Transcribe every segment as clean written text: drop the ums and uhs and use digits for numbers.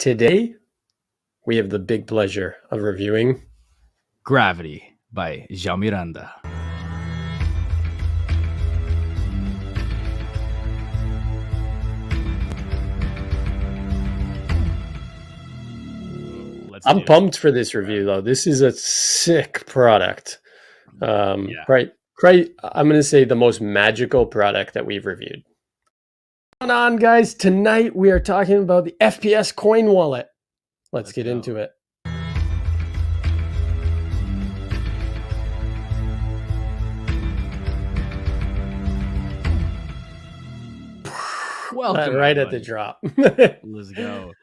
Today, we have the big pleasure of reviewing Gravity by Jean Miranda. I'm pumped for this review, though. This is a sick product. Right. I'm going to say the most magical product that we've reviewed. What's going on, guys? Tonight, we are talking about the FPS Coin Wallet. Let's get into it. Welcome, right at the drop. Let's go.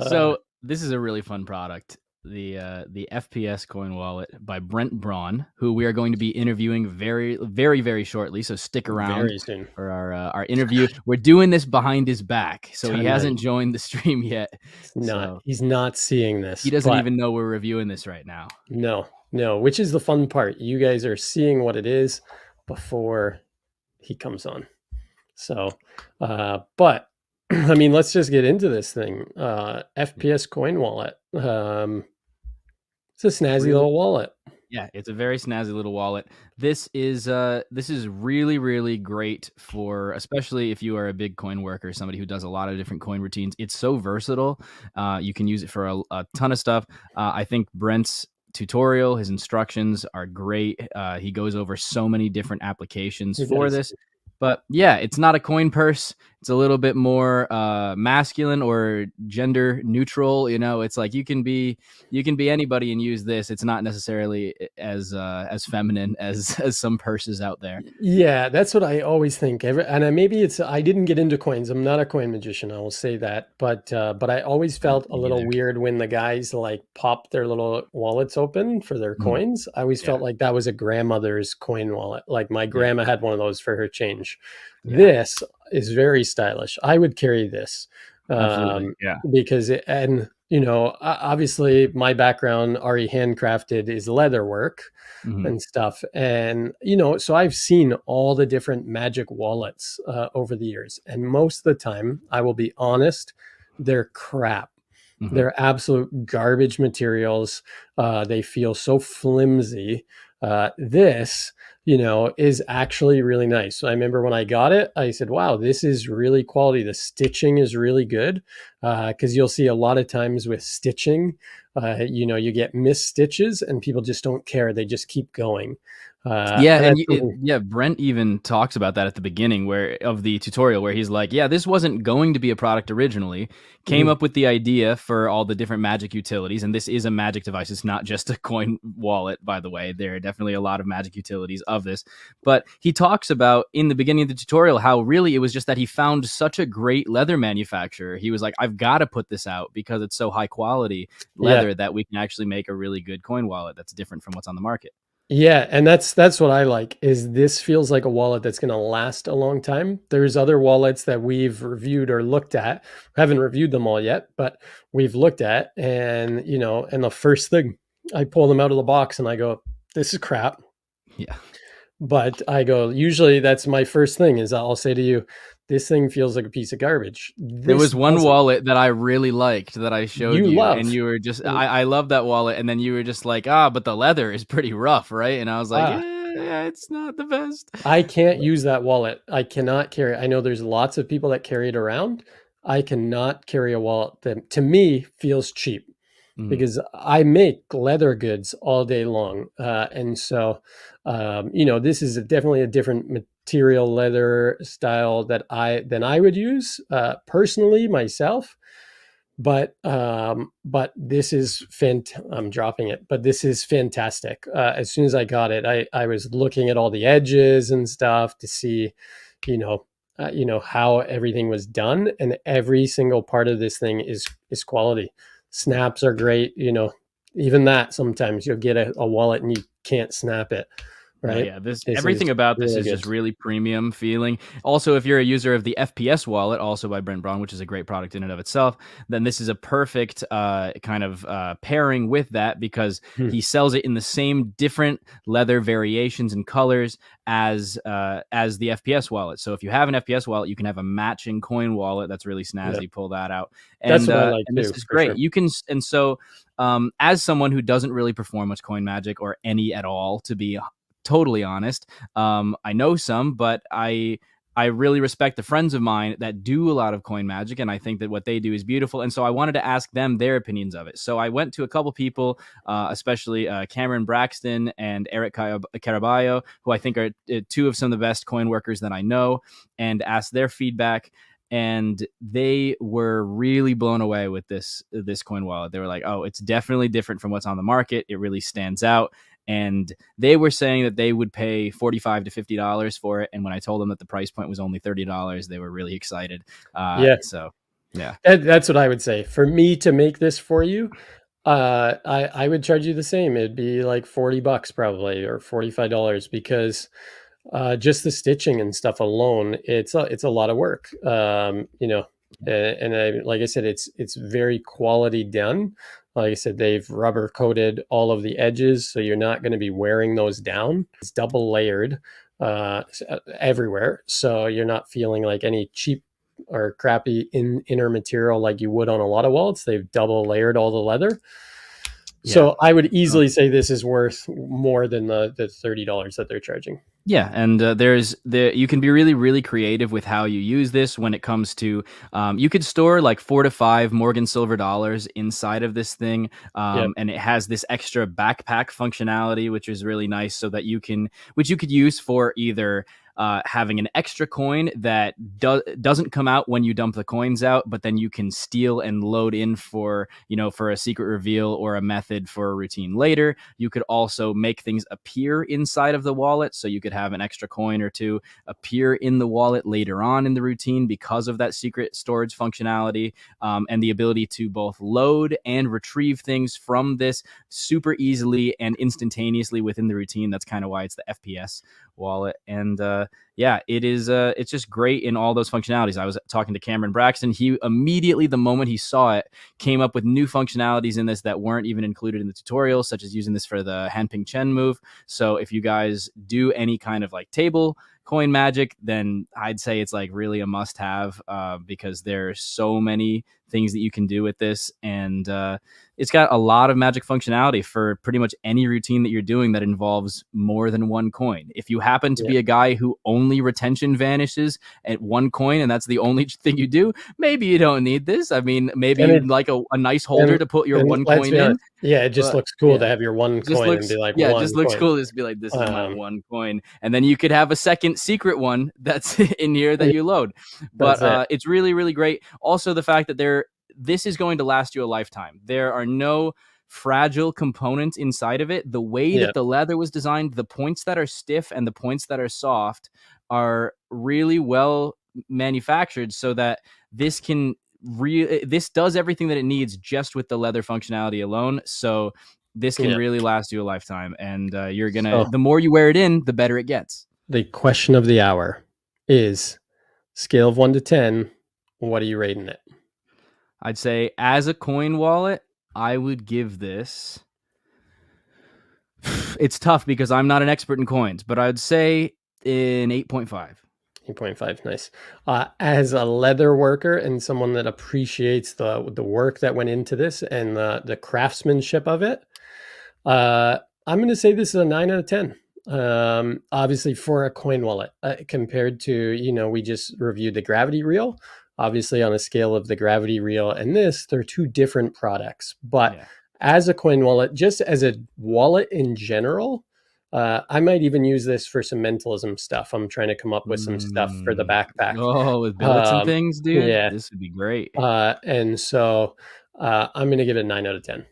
So this is a really fun product. The Fps Coin Wallet by Brent Braun, who we are going to be interviewing very, very, very shortly. So stick around very soon for our interview. We're doing this behind his back, so he hasn't joined the stream yet. He's not seeing this. He doesn't even know we're reviewing this right now. No, which is the fun part. You guys are seeing what it is before he comes on. So, but I mean, let's just get into this thing. FPS Coin Wallet. It's a snazzy little wallet. Yeah, it's a very snazzy little wallet. This is really, really great for, especially if you are a big coin worker, somebody who does a lot of different coin routines. It's so versatile. You can use it for a ton of stuff. I think Brent's tutorial, his instructions are great. He goes over so many different applications for this. But yeah, it's not a coin purse. It's a little bit more masculine or gender neutral. You know, it's like you can be anybody and use this. It's not necessarily as feminine as some purses out there. Yeah, that's what I always think. And maybe I didn't get into coins. I'm not a coin magician. I will say that. But I always felt a little weird when the guys like pop their little wallets open for their coins. I always felt like that was a grandmother's coin wallet. Like my grandma had one of those for her change. Yeah. This is very stylish. I would carry this because obviously my background already handcrafted is leather work and stuff. And, so I've seen all the different magic wallets over the years. And most of the time, I will be honest, they're crap. They're absolute garbage materials. They feel so flimsy. This is actually really nice. So I remember when I got it, I said, wow, this is really quality. The stitching is really good because you'll see a lot of times with stitching, you get missed stitches and people just don't care. They just keep going. Brent even talks about that at the beginning of the tutorial where he's like, yeah, this wasn't going to be a product originally, came up with the idea for all the different magic utilities. And this is a magic device. It's not just a coin wallet, by the way. There are definitely a lot of magic utilities of this. But he talks about in the beginning of the tutorial how really it was just that he found such a great leather manufacturer. He was like, I've got to put this out because it's so high quality leather that we can actually make a really good coin wallet that's different from what's on the market. Yeah, and that's what I like, is this feels like a wallet that's going to last a long time. There's other wallets that we've reviewed or looked at. Haven't reviewed them all yet, but we've looked at, and and the first thing, I pull them out of the box and I go, this is crap. Yeah. But I go, usually that's my first thing is I'll say to you, this thing feels like a piece of garbage. There was one wallet that I really liked that I showed you and you were just, I love that wallet. And then you were just like, but the leather is pretty rough, right? And I was like, yeah, it's not the best. I can't use that wallet. I cannot carry it. I know there's lots of people that carry it around. I cannot carry a wallet that to me feels cheap because I make leather goods all day long. And so, this is definitely a different material leather style than I would use personally myself. But this is I'm dropping it, but this is fantastic. As soon as I got it, I was looking at all the edges and stuff to see, how everything was done, and every single part of this thing is quality. Snaps are great. Even that sometimes you'll get a wallet and you can't snap it. No, right? yeah, this This is everything about this really is good. just really premium feeling. Also, if you're a user of the FPS wallet, also by Brent Braun, which is a great product in and of itself, then this is a perfect kind of pairing with that because Hmm. he sells it in the same different leather variations and colors as the FPS wallet. So if you have an FPS wallet, you can have a matching coin wallet. That's really Yeah, snazzy. Pull that out, that's what I like and this too, is for great. sure. You can and so as someone who doesn't really perform much coin magic or any at all, to be totally honest. I know some, but I really respect the friends of mine that do a lot of coin magic, and I think that what they do is beautiful. And so I wanted to ask them their opinions of it. So I went to a couple people, especially Cameron Braxton and Eric Caraballo, who I think are two of some of the best coin workers that I know, and asked their feedback. And they were really blown away with this coin wallet. They were like, "Oh, it's definitely different from what's on the market. It really stands out." And they were saying that they would pay $45 to $50 for it. And when I told them that the price point was only $30, they were really excited. Yeah, So yeah, that's what I would say. For me to make this for you, I would charge you the same. It'd be like $40 probably, or $45, because just the stitching and stuff alone, it's a lot of work. And like I said, it's very quality done. Like I said, they've rubber coated all of the edges, so you're not going to be wearing those down. It's double layered everywhere, so you're not feeling like any cheap or crappy inner material like you would on a lot of wallets. They've double layered all the leather. yeah. So I would easily say this is worth more than the $30 that they're charging. Yeah, and you can be really really creative with how you use this when it comes to you could store like 4 to 5 Morgan silver dollars inside of this thing, Yep. and it has this extra backpack functionality, which is really nice, so that which you could use for either having an extra coin that doesn't come out when you dump the coins out, but then you can steal and load in for for a secret reveal or a method for a routine later. You could also make things appear inside of the wallet, so you could have an extra coin or two appear in the wallet later on in the routine because of that secret storage functionality, and the ability to both load and retrieve things from this super easily and instantaneously within the routine. That's kind of why it's the FPS wallet. And yeah, it's just great in all those functionalities. I was talking to Cameron Braxton. He immediately, the moment he saw it, came up with new functionalities in this that weren't even included in the tutorial, such as using this for the Hanping Chen move. So if you guys do any kind of like table coin magic, then I'd say it's like really a must have, because there's so many things that you can do with this. And it's got a lot of magic functionality for pretty much any routine that you're doing that involves more than one coin. If you happen to Yeah. be a guy who only retention vanishes at one coin and that's the only thing you do, maybe you don't need this. I mean, maybe And it you'd like a nice holder and to put your one let's coin be in. honest. Yeah, it just But looks cool yeah, to have your one just coin and looks be like yeah, it one just looks coin. cool. Just be like, this is my Um, one coin, and then you could have a second secret one that's in here that you load. But that's it. it's really really great. Also, the fact that this is going to last you a lifetime. There are no fragile components inside of it. The way Yeah. that the leather was designed, the points that are stiff and the points that are soft are really well manufactured, so that this does everything that it needs just with the leather functionality alone. So this can Yeah. really last you a lifetime, and So the more you wear it in, the better it gets. the question of the hour is, scale of 1 to 10, what are you rating it? I'd say as a coin wallet, I would give this. It's tough because I'm not an expert in coins, but I'd say an 8.5. 8.5, nice. As a leather worker and someone that appreciates the work that went into this and the craftsmanship of it, I'm going to say this is a 9 out of 10. Obviously, for a coin wallet, compared to, we just reviewed the gravity reel. Obviously, on a scale of the gravity reel and this, they're two different products. But Yeah. as a coin wallet, just as a wallet in general, I might even use this for some mentalism stuff. I'm trying to come up with some stuff for the backpack. Oh, with billets and things, dude, Yeah. this would be great. And so I'm going to give it a 9 out of 10.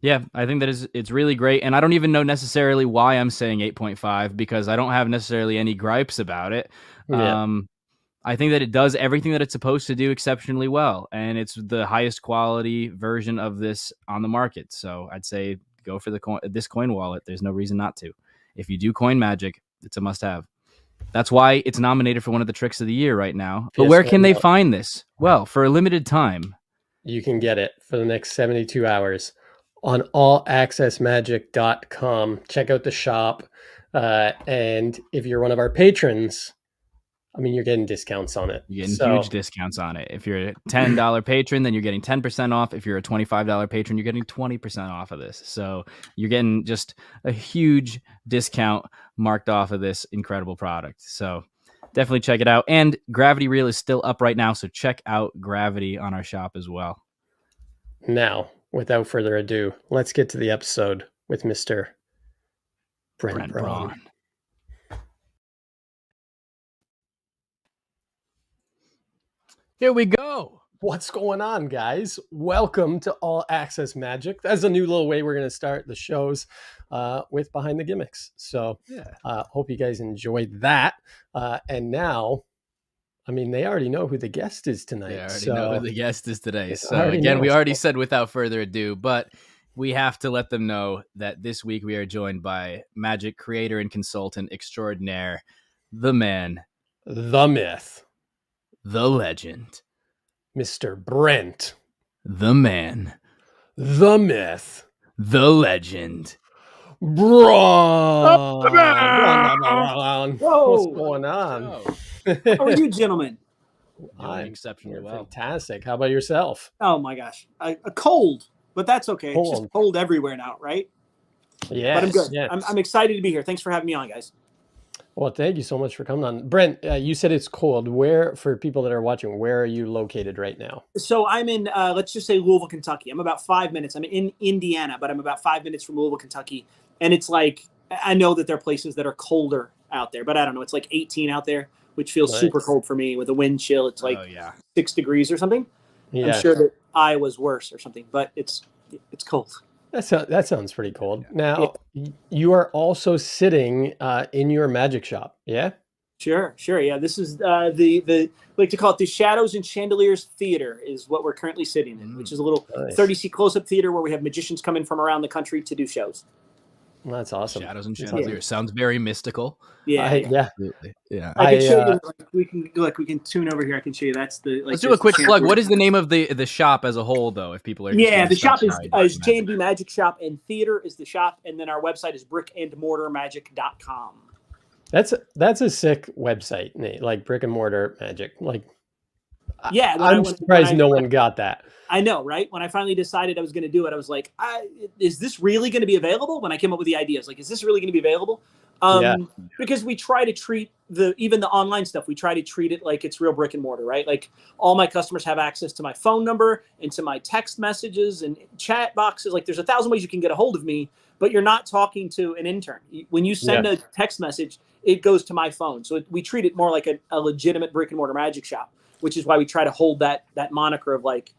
Yeah, I think it's really great, and I don't even know necessarily why I'm saying 8.5 because I don't have necessarily any gripes about it. Yeah. I think that it does everything that it's supposed to do exceptionally well, and it's the highest quality version of this on the market. So I'd say go for this coin wallet. There's no reason not to. If you do coin magic, it's a must-have. That's why it's nominated for one of the tricks of the year right now. But where can they find this? Well, for a limited time, you can get it for the next 72 hours on allaccessmagic.com. Check out the shop. And if you're one of our patrons, I mean, you're getting discounts on it. You're getting huge discounts on it. If you're a $10 patron, then you're getting 10% off. If you're a $25 patron, you're getting 20% off of this. So you're getting just a huge discount marked off of this incredible product. So definitely check it out. And Gravity Reel is still up right now. So check out Gravity on our shop as well. Now, without further ado, let's get to the episode with Mr. Brent Braun. Here we go. What's going on, guys? Welcome to All Access Magic. That's a new little way we're going to start the shows with Behind the Gimmicks. So hope you guys enjoyed that. And now, I mean, they already know who the guest is tonight. They already know who the guest is today. So again, we already said without further ado, but we have to let them know that this week we are joined by magic creator and consultant extraordinaire, the man, the myth, the legend, Mr. Brent, the man, the myth, the legend, Braun. What's going on? How are you, gentlemen? Doing exceptionally well. Fantastic. How about yourself? Oh my gosh, a cold, but that's okay. It's just cold everywhere now, right? Yeah, but I'm good. Yes. I'm excited to be here. Thanks for having me on, guys. Well, thank you so much for coming on. Brent, you said it's cold. Where, for people that are watching, where are you located right now? So I'm in, let's just say Louisville, Kentucky. I'm about 5 minutes. I'm in Indiana, but I'm about 5 minutes from Louisville, Kentucky. And it's like, I know that there are places that are colder out there, but I don't know. It's like 18 out there, which feels super cold for me with a wind chill. It's like 6 degrees or something. Yeah. I'm sure that Iowa's worse or something, but it's cold. That sounds pretty cold. Now, you are also sitting in your magic shop, yeah? Sure. Yeah, this is the like to call it the Shadows and Chandeliers Theater is what we're currently sitting in, which is a little 30-seat close-up theater where we have magicians come in from around the country to do shows. Well, that's awesome. Shadows and Chandeliers sounds very mystical. Yeah. I can show you. We can tune over here. I can show you. That's the. Let's do a quick plug. What is the name of the shop as a whole, though? If people are the shop is J&B Magic Shop, and theater is the shop, and then our website is brickandmortarmagic.com. That's a sick website, Nate. Like Brick and Mortar Magic. Like, I'm surprised no one got that. I know, right? When I finally decided I was going to do it, I was like, is this really going to be available? When I came up with the idea, I was like, is this really going to be available? Because we try to treat even the online stuff, we try to treat it like it's real brick and mortar, right? Like all my customers have access to my phone number and to my text messages and chat boxes. Like there's 1,000 ways you can get a hold of me, but you're not talking to an intern. When you send a text message, it goes to my phone. So we treat it more like a legitimate brick and mortar magic shop, which is why we try to hold that moniker of like,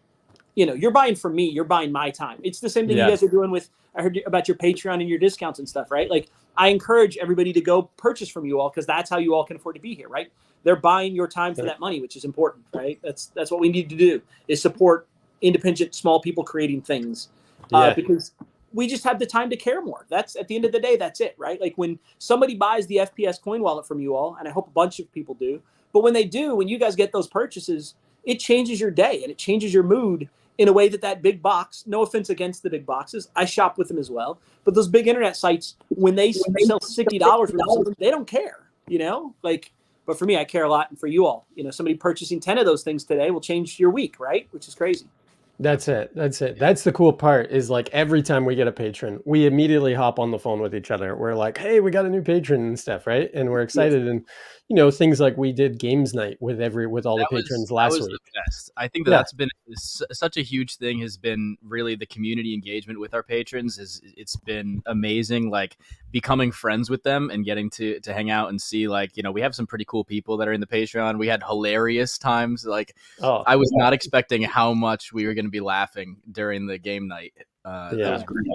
you're buying from me, you're buying my time. It's the same thing you guys are doing with, I heard about your Patreon and your discounts and stuff, right? Like I encourage everybody to go purchase from you all because that's how you all can afford to be here, right? They're buying your time for that money, which is important, right? That's what we need to do is support independent, small people creating things because we just have the time to care more. That's at the end of the day, that's it, right? Like when somebody buys the FPS Coin Wallet from you all, and I hope a bunch of people do, but when they do, when you guys get those purchases, it changes your day and it changes your mood in a way that big box, no offense against the big boxes, I shop with them as well. But those big internet sites, when they sell $60, they don't care, but for me, I care a lot. And for you all, somebody purchasing 10 of those things today will change your week, right? Which is crazy. That's it. That's the cool part is like every time we get a patron, we immediately hop on the phone with each other. We're like, hey, we got a new patron and stuff, right? And we're excited. And, things like we did games night with all the patrons last week. The best. I think that's been such a huge thing has been really the community engagement with our patrons. It's been amazing, like becoming friends with them and getting to hang out and see we have some pretty cool people that are in the Patreon. We had hilarious times. I was not expecting how much we were going to be laughing during the game night. That was great.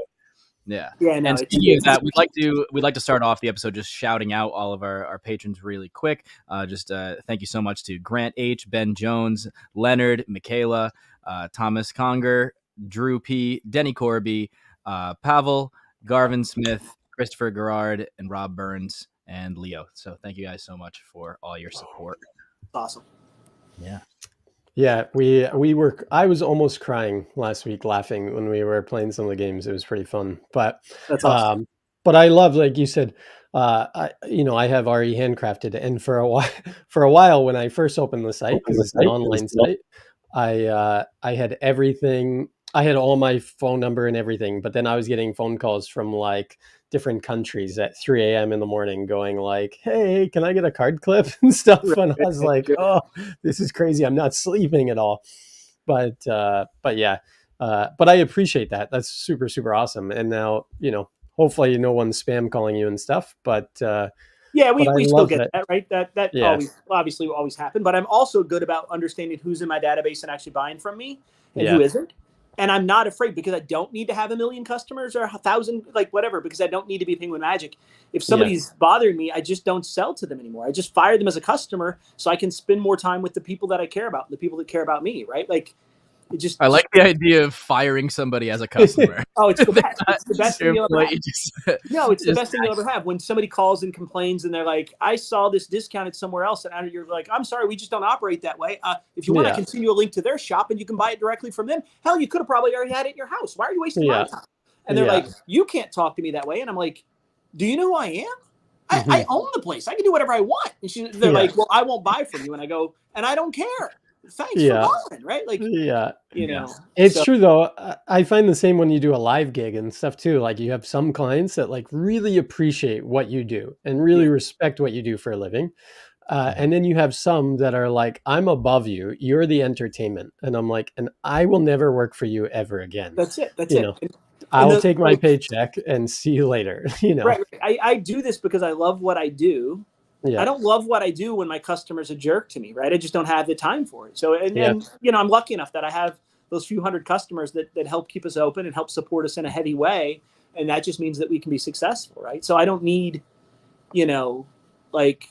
Yeah. No, and speaking of that, we'd like to start off the episode just shouting out all of our patrons really quick. Thank you so much to Grant H, Ben Jones, Leonard, Michaela, Thomas Conger, Drew P, Denny Corby, Pavel, Garvin Smith, Christopher Garrard and Rob Burns and Leo. So thank you guys so much for all your support. Awesome. Yeah. Yeah, we were. I was almost crying last week laughing when we were playing some of the games. It was pretty fun. But That's awesome. but I love, like you said, I have already handcrafted, and for a while when I first opened the site, because it's an online site, I had everything. I had all my phone number and everything, but then I was getting phone calls from like different countries at 3 a.m. in the morning going like, hey, can I get a card clip and stuff? And I was like, oh, this is crazy. I'm not sleeping at all. But yeah, but I appreciate that. That's super, super awesome. And now, hopefully no one's spam calling you and stuff, but yeah, but we I still love get it. that, right? That Yeah. always obviously will always happen. But I'm also good about understanding who's in my database and actually buying from me and who isn't. And I'm not afraid, because I don't need to have 1 million customers or 1,000, like whatever, because I don't need to be Penguin Magic. If somebody's bothering me, I just don't sell to them anymore. I just fire them as a customer so I can spend more time with the people that I care about, the people that care about me, right? Like, I like the idea of firing somebody as a customer. Oh, it's the best. It's the best thing you'll ever have. No, it's the best thing you'll ever have. When somebody calls and complains and they're like, I saw this discounted somewhere else, and you're like, I'm sorry, we just don't operate that way. If you want, I can send you a link to their shop and you can buy it directly from them. Hell, you could have probably already had it in your house. Why are you wasting my time? And they're like, you can't talk to me that way. And I'm like, do you know who I am? I own the place. I can do whatever I want. And they're like, well, I won't buy from you. And I go, and I don't care. Thanks for calling, right? Like, it's true though. I find the same when you do a live gig and stuff too. Like, you have some clients that like really appreciate what you do and really respect what you do for a living. And then you have some that are like, I'm above you. You're the entertainment. And I'm like, and I will never work for you ever again. That's it. That's it. I'll take my paycheck and see you later. Right. I do this because I love what I do. I don't love what I do when my customer's a jerk to me, right? I just don't have the time for it. So, and I'm lucky enough that I have those few hundred customers that help keep us open and help support us in a heavy way. And that just means that we can be successful, right? So I don't need, like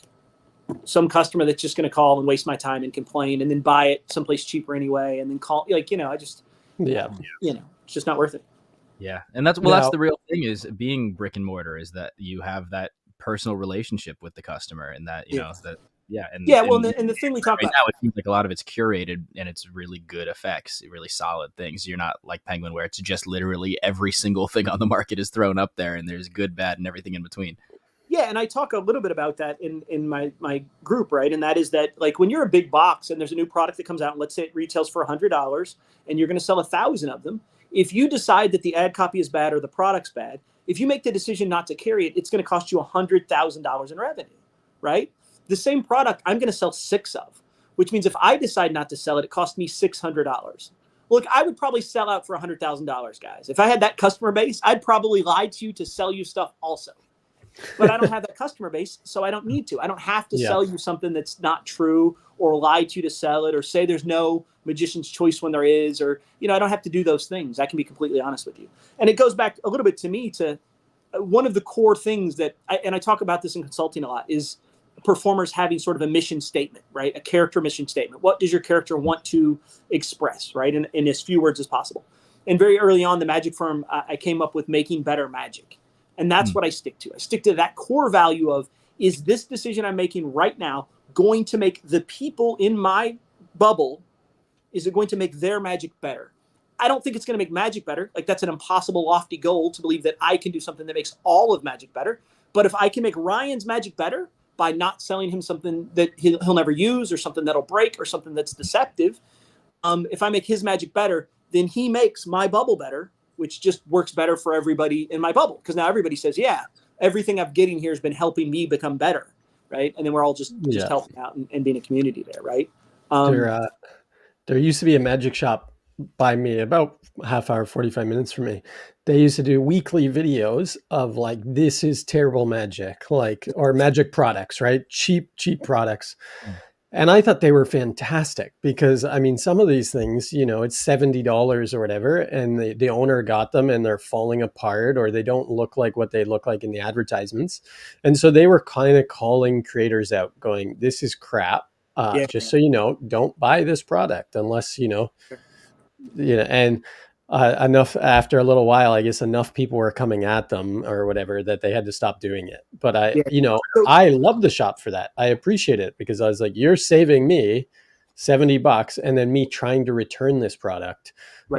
some customer that's just going to call and waste my time and complain and then buy it someplace cheaper anyway. And then call, I just, it's just not worth it. Yeah. And that's the real thing is being brick and mortar, is that you have that personal relationship with the customer, and that and the thing we talk about now, it seems like a lot of it's curated and it's really good effects, really solid things. You're not like Penguin, where it's just literally every single thing on the market is thrown up there and there's good, bad, and everything in between. Yeah, and I talk a little bit about that in my group, right? And that is that, like, when you're a big box and there's a new product that comes out, and let's say it retails for $100 and you're going to sell 1,000 of them, if you decide that the ad copy is bad or the product's bad, if you make the decision not to carry it, it's going to cost you $100,000 in revenue, right? The same product I'm going to sell 6 of, which means if I decide not to sell it, it costs me $600. Look, I would probably sell out for $100,000, guys. If I had that customer base, I'd probably lie to you to sell you stuff also. But I don't have that customer base, so I don't need to. I don't have to sell you something that's not true, or lie to you to sell it, or say there's no magician's choice when there is, or, I don't have to do those things. I can be completely honest with you. And it goes back a little bit to me to one of the core things that, I talk about this in consulting a lot, is performers having sort of a mission statement, right? A character mission statement. What does your character want to express, right? In as few words as possible. And very early on, the magic firm, I came up with making better magic. And that's what I stick to. I stick to that core value of, is this decision I'm making right now going to make the people in my bubble, is it going to make their magic better? I don't think it's going to make magic better. Like, that's an impossible, lofty goal to believe that I can do something that makes all of magic better. But if I can make Ryan's magic better by not selling him something that he'll never use, or something that'll break, or something that's deceptive, if I make his magic better, then he makes my bubble better, which just works better for everybody in my bubble. Because now everybody says, yeah, everything I'm getting here has been helping me become better, right? And then we're all just helping out and being a community there, right? There used to be a magic shop by me, about half hour, 45 minutes from me. They used to do weekly videos of like, this is terrible magic, like, or magic products, right? Cheap products. And I thought they were fantastic because, I mean, some of these things, it's $70 or whatever, and the owner got them and they're falling apart, or they don't look like what they look like in the advertisements. And so they were kind of calling creators out, going, this is crap. Just so you know, don't buy this product unless, and enough after a little while, I guess enough people were coming at them or whatever that they had to stop doing it. But Yeah. I love the shop for that. I appreciate it because I was like, you're saving me $70 and then me trying to return this product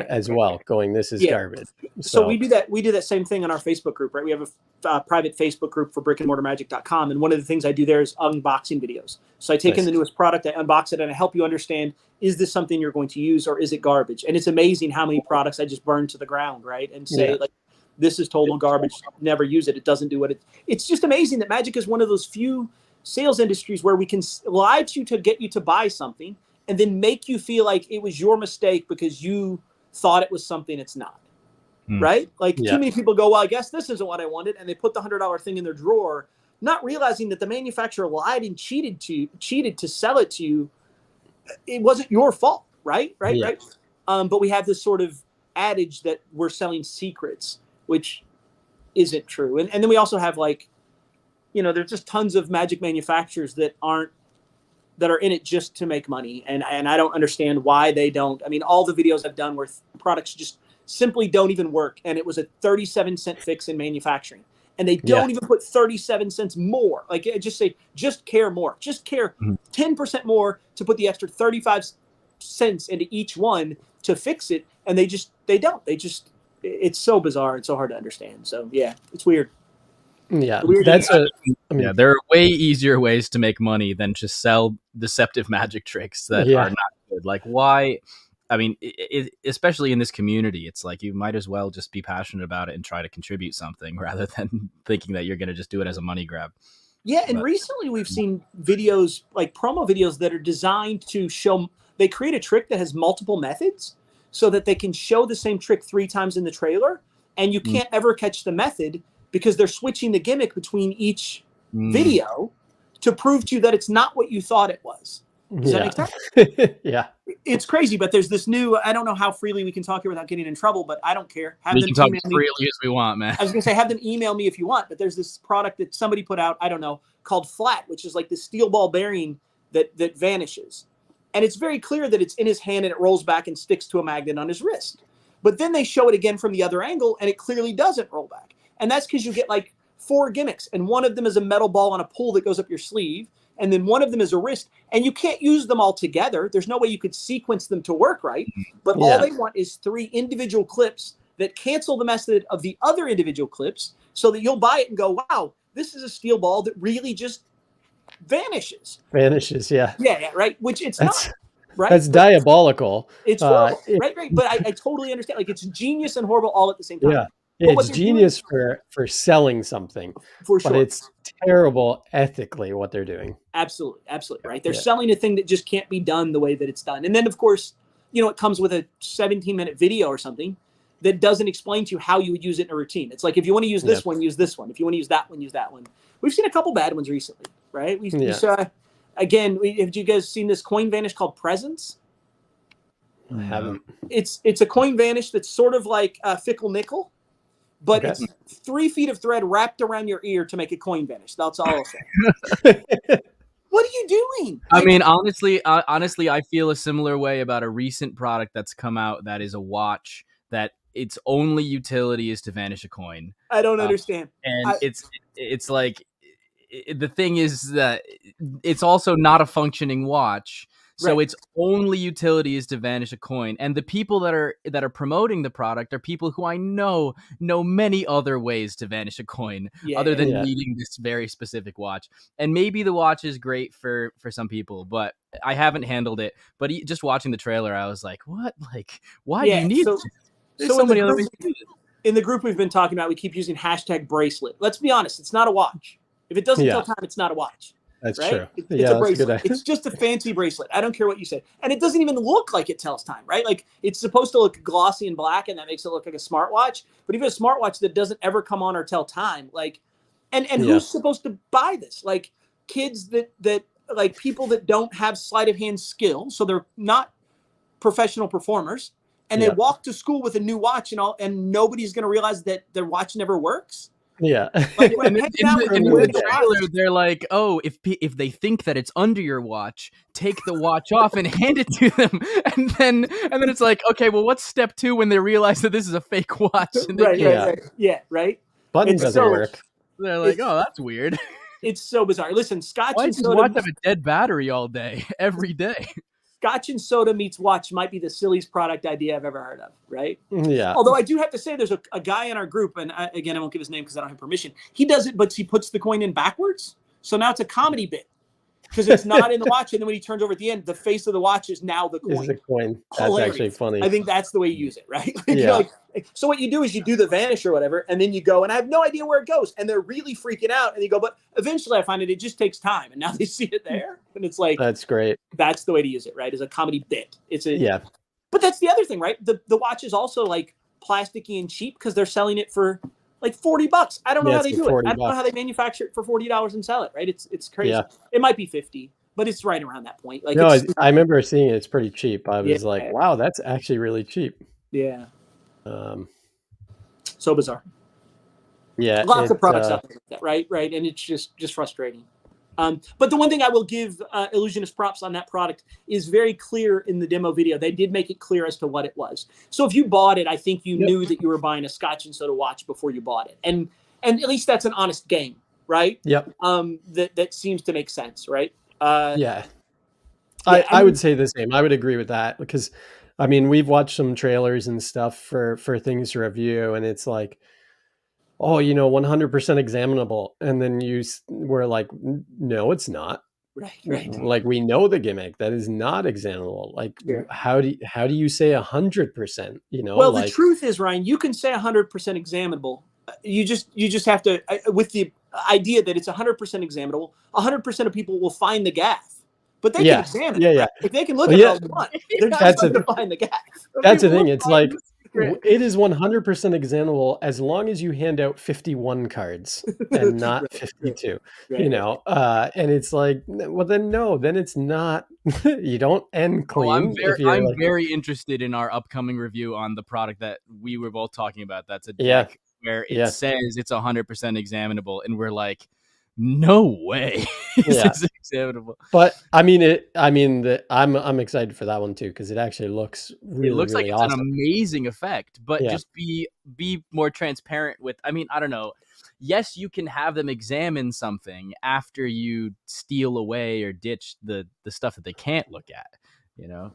as well, going, this is garbage. So we do that same thing on our Facebook group, right? We have a private Facebook group for brickandmortarmagic.com. And one of the things I do there is unboxing videos. So I take in the newest product, I unbox it, and I help you understand, is this something you're going to use or is it garbage? And it's amazing how many products I just burn to the ground, right? And say, like, this is total garbage, never use it. It doesn't do what it's just amazing that magic is one of those few sales industries where we can lie to you to get you to buy something and then make you feel like it was your mistake because you thought it was something it's not. Right? Like too many people go, well, I guess this isn't what I wanted. And they put the $100 thing in their drawer, not realizing that the manufacturer lied and cheated to sell it to you. It wasn't your fault. Right. But we have this sort of adage that we're selling secrets, which isn't true. And then we also have, like, there's just tons of magic manufacturers that are in it just to make money. And I don't understand why they don't. I mean, all the videos I've done where products just simply don't even work. And it was a 37-cent fix in manufacturing. And they don't even put 37 cents more. Like, I just say, just care more. Just care 10% more to put the extra 35 cents into each one to fix it. And they don't. It's so bizarre and so hard to understand. So, yeah, it's weird. Yeah, there are way easier ways to make money than to sell deceptive magic tricks that are not good. Like, why? I mean, especially in this community, it's like you might as well just be passionate about it and try to contribute something rather than thinking that you're going to just do it as a money grab. Yeah, and recently we've seen videos, like promo videos, that are designed to show. They create a trick that has multiple methods so that they can show the same trick 3 times in the trailer, and you can't ever catch the method because they're switching the gimmick between each video to prove to you that it's not what you thought it was. Does that make sense? Yeah. It's crazy, but there's this new, I don't know how freely we can talk here without getting in trouble, but I don't care. We can talk as freely as we want, man. I was going to say, have them email me if you want, but there's this product that somebody put out, I don't know, called Flat, which is like the steel ball bearing that vanishes. And it's very clear that it's in his hand and it rolls back and sticks to a magnet on his wrist. But then they show it again from the other angle and it clearly doesn't roll back. And that's because you get like 4 gimmicks, and one of them is a metal ball on a pull that goes up your sleeve, and then one of them is a wrist, and you can't use them all together. There's no way you could sequence them to work right, but all they want is 3 individual clips that cancel the method of the other individual clips so that you'll buy it and go, wow, this is a steel ball that really just vanishes. Yeah, right? Which it's not. Right? That's diabolical. It's horrible, right? But I totally understand. Like, it's genius and horrible all at the same time. Yeah. It's genius for selling something, for sure. But it's terrible ethically what they're doing. Absolutely, right? They're selling a thing that just can't be done the way that it's done. And then, of course, it comes with a 17-minute video or something that doesn't explain to you how you would use it in a routine. It's like, if you want to use this one, use this one. If you want to use that one, use that one. We've seen a couple bad ones recently, right? We saw, again, have you guys seen this coin vanish called Presence? I haven't. It's a coin vanish that's sort of like Fickle Nickel. But it's 3 feet of thread wrapped around your ear to make a coin vanish. That's all I'll say. What are you doing? I mean, honestly, I feel a similar way about a recent product that's come out that is a watch that its only utility is to vanish a coin. I don't understand. And it's like, the thing is that it's also not a functioning watch. So its only utility is to vanish a coin, and the people that are promoting the product are people who I know many other ways to vanish a coin other than needing this very specific watch. And maybe the watch is great for some people, but I haven't handled it. But just watching the trailer, I was like, "What? Like, why do you need this? There's so many other ways to do this." In the group we've been talking about, we keep using #bracelet. Let's be honest; it's not a watch. If it doesn't tell time, it's not a watch. That's right? true. It's a bracelet. It's just a fancy bracelet. I don't care what you say. And it doesn't even look like it tells time, right? Like, it's supposed to look glossy and black, and that makes it look like a smartwatch. But even a smartwatch that doesn't ever come on or tell time, like, and who's supposed to buy this? Like, kids that like, people that don't have sleight of hand skill, so they're not professional performers, and they walk to school with a new watch and nobody's going to realize that their watch never works. Yeah. Like when And I'm hanging out with in you the in the watch, trailer, they're like, "Oh, if they think that it's under your watch, take the watch off and hand it to them." And then it's like, okay, well, what's step 2 when they realize that this is a fake watch? And they right, can't. right, Yeah. right, yeah, right. Button It's doesn't so work. They're like, it's "Oh, that's weird. it's so bizarre. Listen, Why does this watch have a dead battery all day, every day?" Scotch and soda meets watch might be the silliest product idea I've ever heard of, right? Yeah. Although I do have to say, there's a guy in our group, and again, I won't give his name because I don't have permission. He does it, but he puts the coin in backwards. So now it's a comedy bit because it's not in the watch. And then when he turns over at the end, the face of the watch is now the Is coin. the coin. That's Hilarious. actually funny. I think that's the way you use it, right? Like, Yeah. you know, so what you do is you do the vanish or whatever, and then you go, and I have no idea where it goes. And they're really freaking out. And you go, but eventually I find it just takes time. And now they see it there. And it's like, That's great. that's the way to use it, right? As a comedy bit. Yeah. But that's the other thing, right? The watch is also like plasticky and cheap because they're selling it for like $40. I don't know how they do it. I don't know how they manufacture it for $40 and sell it, right? It's crazy. Yeah. It might be 50, but it's right around that point. Like, no, I remember seeing it's pretty cheap. I was Yeah. like, wow, that's actually really cheap. yeah, So so bizarre. Lots of products out there like that, right? Right, and it's just frustrating. But the one thing I will give Illusionist props on that product is very clear in the demo video. They did make it clear as to what it was. So if you bought it, I think you knew that you were buying a Scotch and soda watch before you bought it, and at least that's an honest game, right? Yep. That seems to make sense, right? Yeah. I would say the same. I would agree with that because, I mean, we've watched some trailers and stuff for things to review, and it's like, oh, 100% examinable. And then we're like, no, it's not. Right. Like, we know the gimmick that is not examinable. Like, Sure. how do you say 100%? Well, the truth is, Ryan, you can say 100% examinable. You just have to, with the idea that it's 100% examinable. 100% of people will find the gaffe. But they can examine it. Right? If they can look at it all they want, they're just going to find the gaffe. That's the thing. It's like, it is 100% examinable as long as you hand out 51 cards and not 52, and it's like, well, then no, then it's not, you don't end clean. I'm very interested in our upcoming review on the product that we were both talking about. That's a deck where it says it's 100% examinable. And we're like, no way. This is examinable. But I'm excited for that one too, because it actually looks really, it looks really like it's awesome. An amazing effect, but just be more transparent with, I don't know. Yes, you can have them examine something after you steal away or ditch the stuff that they can't look at.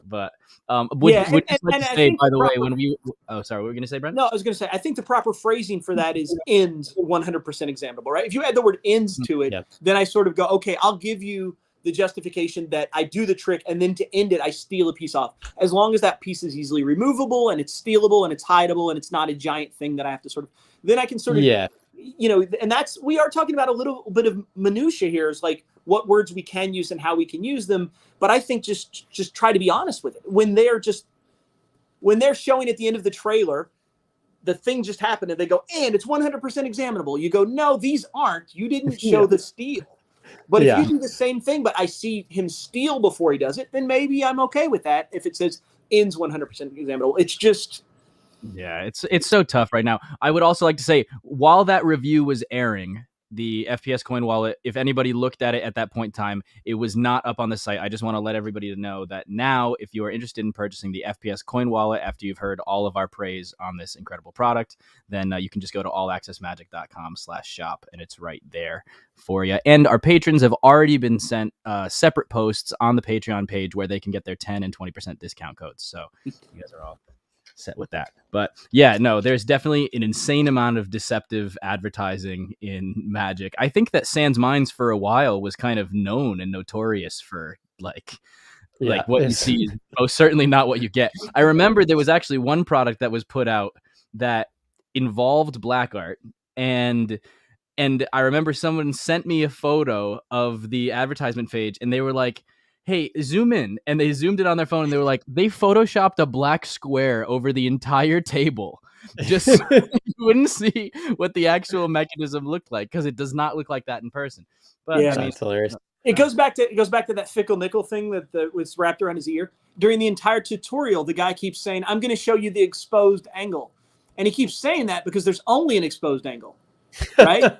But would you like to say, by the way, when we sorry, what were we gonna say, Brent? No, I was gonna say, I think the proper phrasing for that is ends 100% examinable, right? If you add the word ends to it, then I sort of go, okay, I'll give you the justification that I do the trick, and then to end it, I steal a piece off. As long as that piece is easily removable and it's stealable and it's hideable and it's not a giant thing that I have to sort of, then I can sort of, and that's, we are talking about a little bit of minutia here, is like what words we can use and how we can use them. But I think just try to be honest with it. When they're showing at the end of the trailer, the thing just happened and they go, and it's 100% examinable. You go, no, these aren't. You didn't show the steal. But if you do the same thing, but I see him steal before he does it, then maybe I'm okay with that. If it says ends 100% examinable, it's just. Yeah, it's so tough right now. I would also like to say, while that review was airing, the FPS Coin Wallet, if anybody looked at it at that point in time, it was not up on the site. I just want to let everybody know that now, if you are interested in purchasing the FPS Coin Wallet after you've heard all of our praise on this incredible product, then you can just go to allaccessmagic.com/shop, and it's right there for you. And our patrons have already been sent separate posts on the Patreon page where they can get their 10 and 20% discount codes. So you guys are all set with that. But yeah, no, there's definitely an insane amount of deceptive advertising in Magic. I think that Sans Mines for a while was kind of known and notorious for like what you see is most certainly not what you get. I remember there was actually one product that was put out that involved black art, and I remember someone sent me a photo of the advertisement page, and they were like, hey, zoom in. And they zoomed it on their phone, and they were like, they photoshopped a black square over the entire table just so you wouldn't see what the actual mechanism looked like, because it does not look like that in person. But that's hilarious. It goes back to that fickle nickel thing that was wrapped around his ear. During the entire tutorial, the guy keeps saying, I'm going to show you the exposed angle. And he keeps saying that because there's only an exposed angle. right?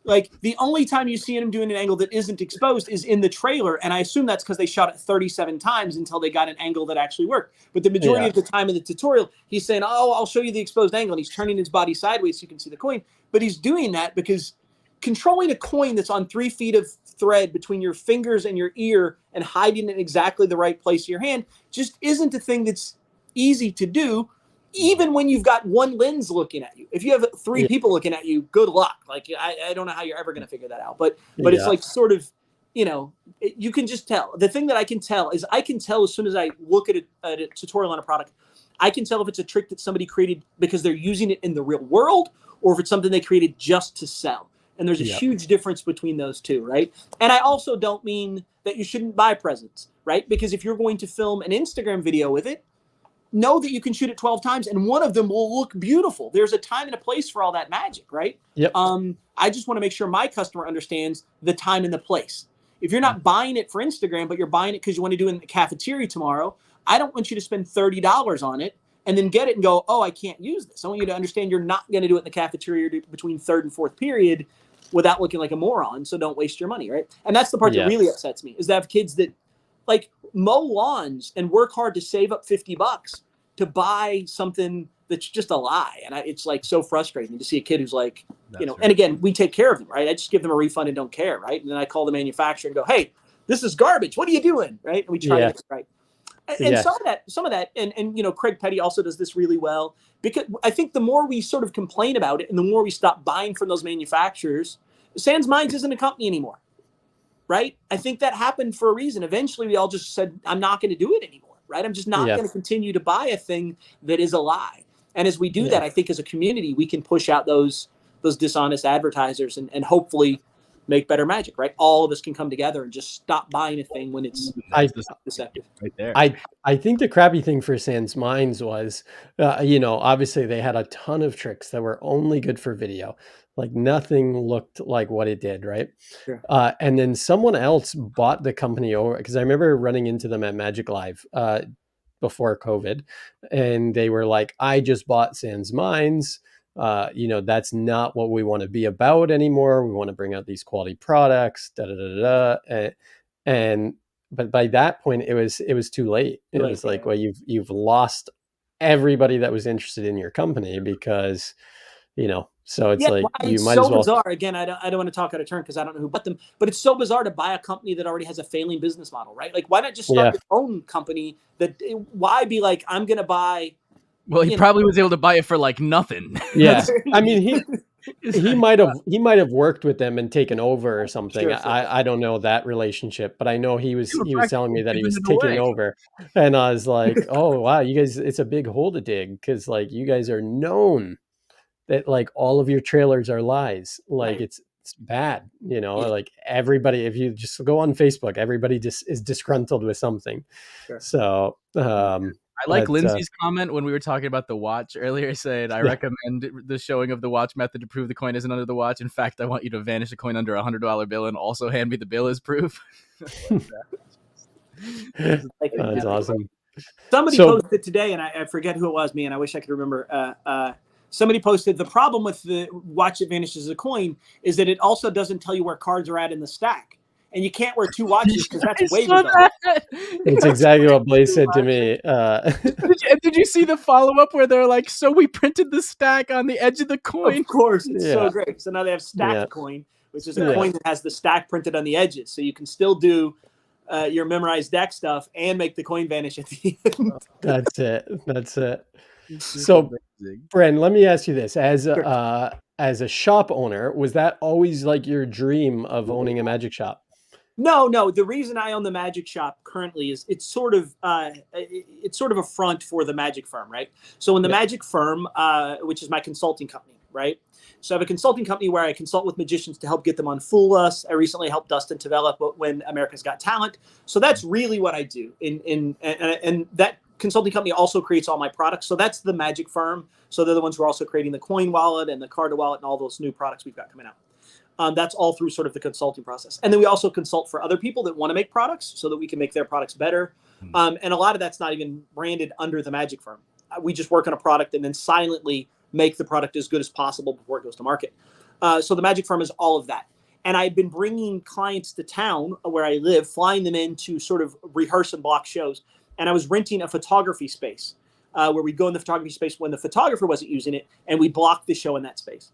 Like the only time you see him doing an angle that isn't exposed is in the trailer. And I assume that's because they shot it 37 times until they got an angle that actually worked. But the majority of the time in the tutorial, he's saying, oh, I'll show you the exposed angle. And he's turning his body sideways so you can see the coin. But he's doing that because controlling a coin that's on 3 feet of thread between your fingers and your ear and hiding it in exactly the right place of your hand just isn't a thing that's easy to do. Even when you've got one lens looking at you, if you have 3 people looking at you, good luck. Like, I don't know how you're ever going to figure that out, but it's like sort of, you know, you can just tell. The thing that I can tell is I can tell as soon as I look at a tutorial on a product, I can tell if it's a trick that somebody created because they're using it in the real world or if it's something they created just to sell. And there's a huge difference between those two, right? And I also don't mean that you shouldn't buy presents, right? Because if you're going to film an Instagram video with it, know that you can shoot it 12 times and one of them will look beautiful. There's a time and a place for all that magic, right? Yep. I just want to make sure my customer understands the time and the place. If you're not buying it for Instagram, but you're buying it because you want to do it in the cafeteria tomorrow, I don't want you to spend $30 on it and then get it and go, oh, I can't use this. I want you to understand you're not going to do it in the cafeteria between third and fourth period without looking like a moron. So don't waste your money, right? And that's the part that really upsets me is that I have kids that like mow lawns and work hard to save up $50 to buy something that's just a lie. And it's like so frustrating to see a kid who's like, you know, and again, we take care of them, right? I just give them a refund and don't care, right? And then I call the manufacturer and go, hey, this is garbage. What are you doing? Right? And we try to get it right. And some of that, and you know, Craig Petty also does this really well because I think the more we sort of complain about it and the more we stop buying from those manufacturers, Sans Mines isn't a company anymore. Right? I think that happened for a reason. Eventually, we all just said, I'm not going to do it anymore. Right? I'm just not going to continue to buy a thing that is a lie. And as we do that, I think as a community, we can push out those dishonest advertisers and hopefully make better magic. Right? All of us can come together and just stop buying a thing when it's deceptive. Right there. I think the crappy thing for Sans Mines was, you know, obviously they had a ton of tricks that were only good for video. Like nothing looked like what it did, right? Sure. And then someone else bought the company over because I remember running into them at Magic Live before COVID, and they were like, "I just bought Sans Mines. You know, that's not what we want to be about anymore. We want to bring out these quality products." But by that point, it was too late. It was like, well, you've lost everybody that was interested in your company because, you know. So it's like you might as well. Bizarre. Again, I don't want to talk out of turn because I don't know who bought them, but it's so bizarre to buy a company that already has a failing business model, right? Like, why not just start your own company? Why be like, I'm going to buy? Well, he probably was able to buy it for like nothing. Yeah, I mean, he might have worked with them and taken over or something. Sure. I don't know that relationship, but I know he was telling me that he was taking over, and I was like, oh wow, you guys, it's a big hole to dig because like you guys are known that like all of your trailers are lies. Like it's bad, you know, like everybody, if you just go on Facebook, everybody just is disgruntled with something. Sure. So, I like Lindsay's comment when we were talking about the watch earlier, saying, I recommend the showing of the watch method to prove the coin isn't under the watch. In fact, I want you to vanish a coin under $100 bill and also hand me the bill as proof. That's awesome. Somebody posted today, and I forget who it was, me, and I wish I could remember, somebody posted the problem with the watch that vanishes a coin is that it also doesn't tell you where cards are at in the stack. And you can't wear 2 watches because that's way bizarre. It's exactly what Blaze said to me. Did you see the follow-up where they're like, so we printed the stack on the edge of the coin? Of course. It's so great. So now they have stacked coin, which is a coin that has the stack printed on the edges. So you can still do your memorized deck stuff and make the coin vanish at the end. That's it. So, Brent, let me ask you this: as a shop owner, was that always like your dream of owning a magic shop? No. The reason I own the magic shop currently is it's sort of a front for the magic firm, right? So in the magic firm, which is my consulting company, right? So I have a consulting company where I consult with magicians to help get them unfool us. I recently helped Dustin develop When America's Got Talent. So that's really what I do. And that consulting company also creates all my products. So that's the magic firm. So they're the ones who are also creating the coin wallet and the card wallet and all those new products we've got coming out. That's all through sort of the consulting process. And then we also consult for other people that want to make products so that we can make their products better. And a lot of that's not even branded under the magic firm. We just work on a product and then silently make the product as good as possible before it goes to market. So the magic firm is all of that. And I'd been bringing clients to town where I live, flying them in to sort of rehearse and block shows. And I was renting a photography space where we'd go in the photography space when the photographer wasn't using it, and we'd block the show in that space.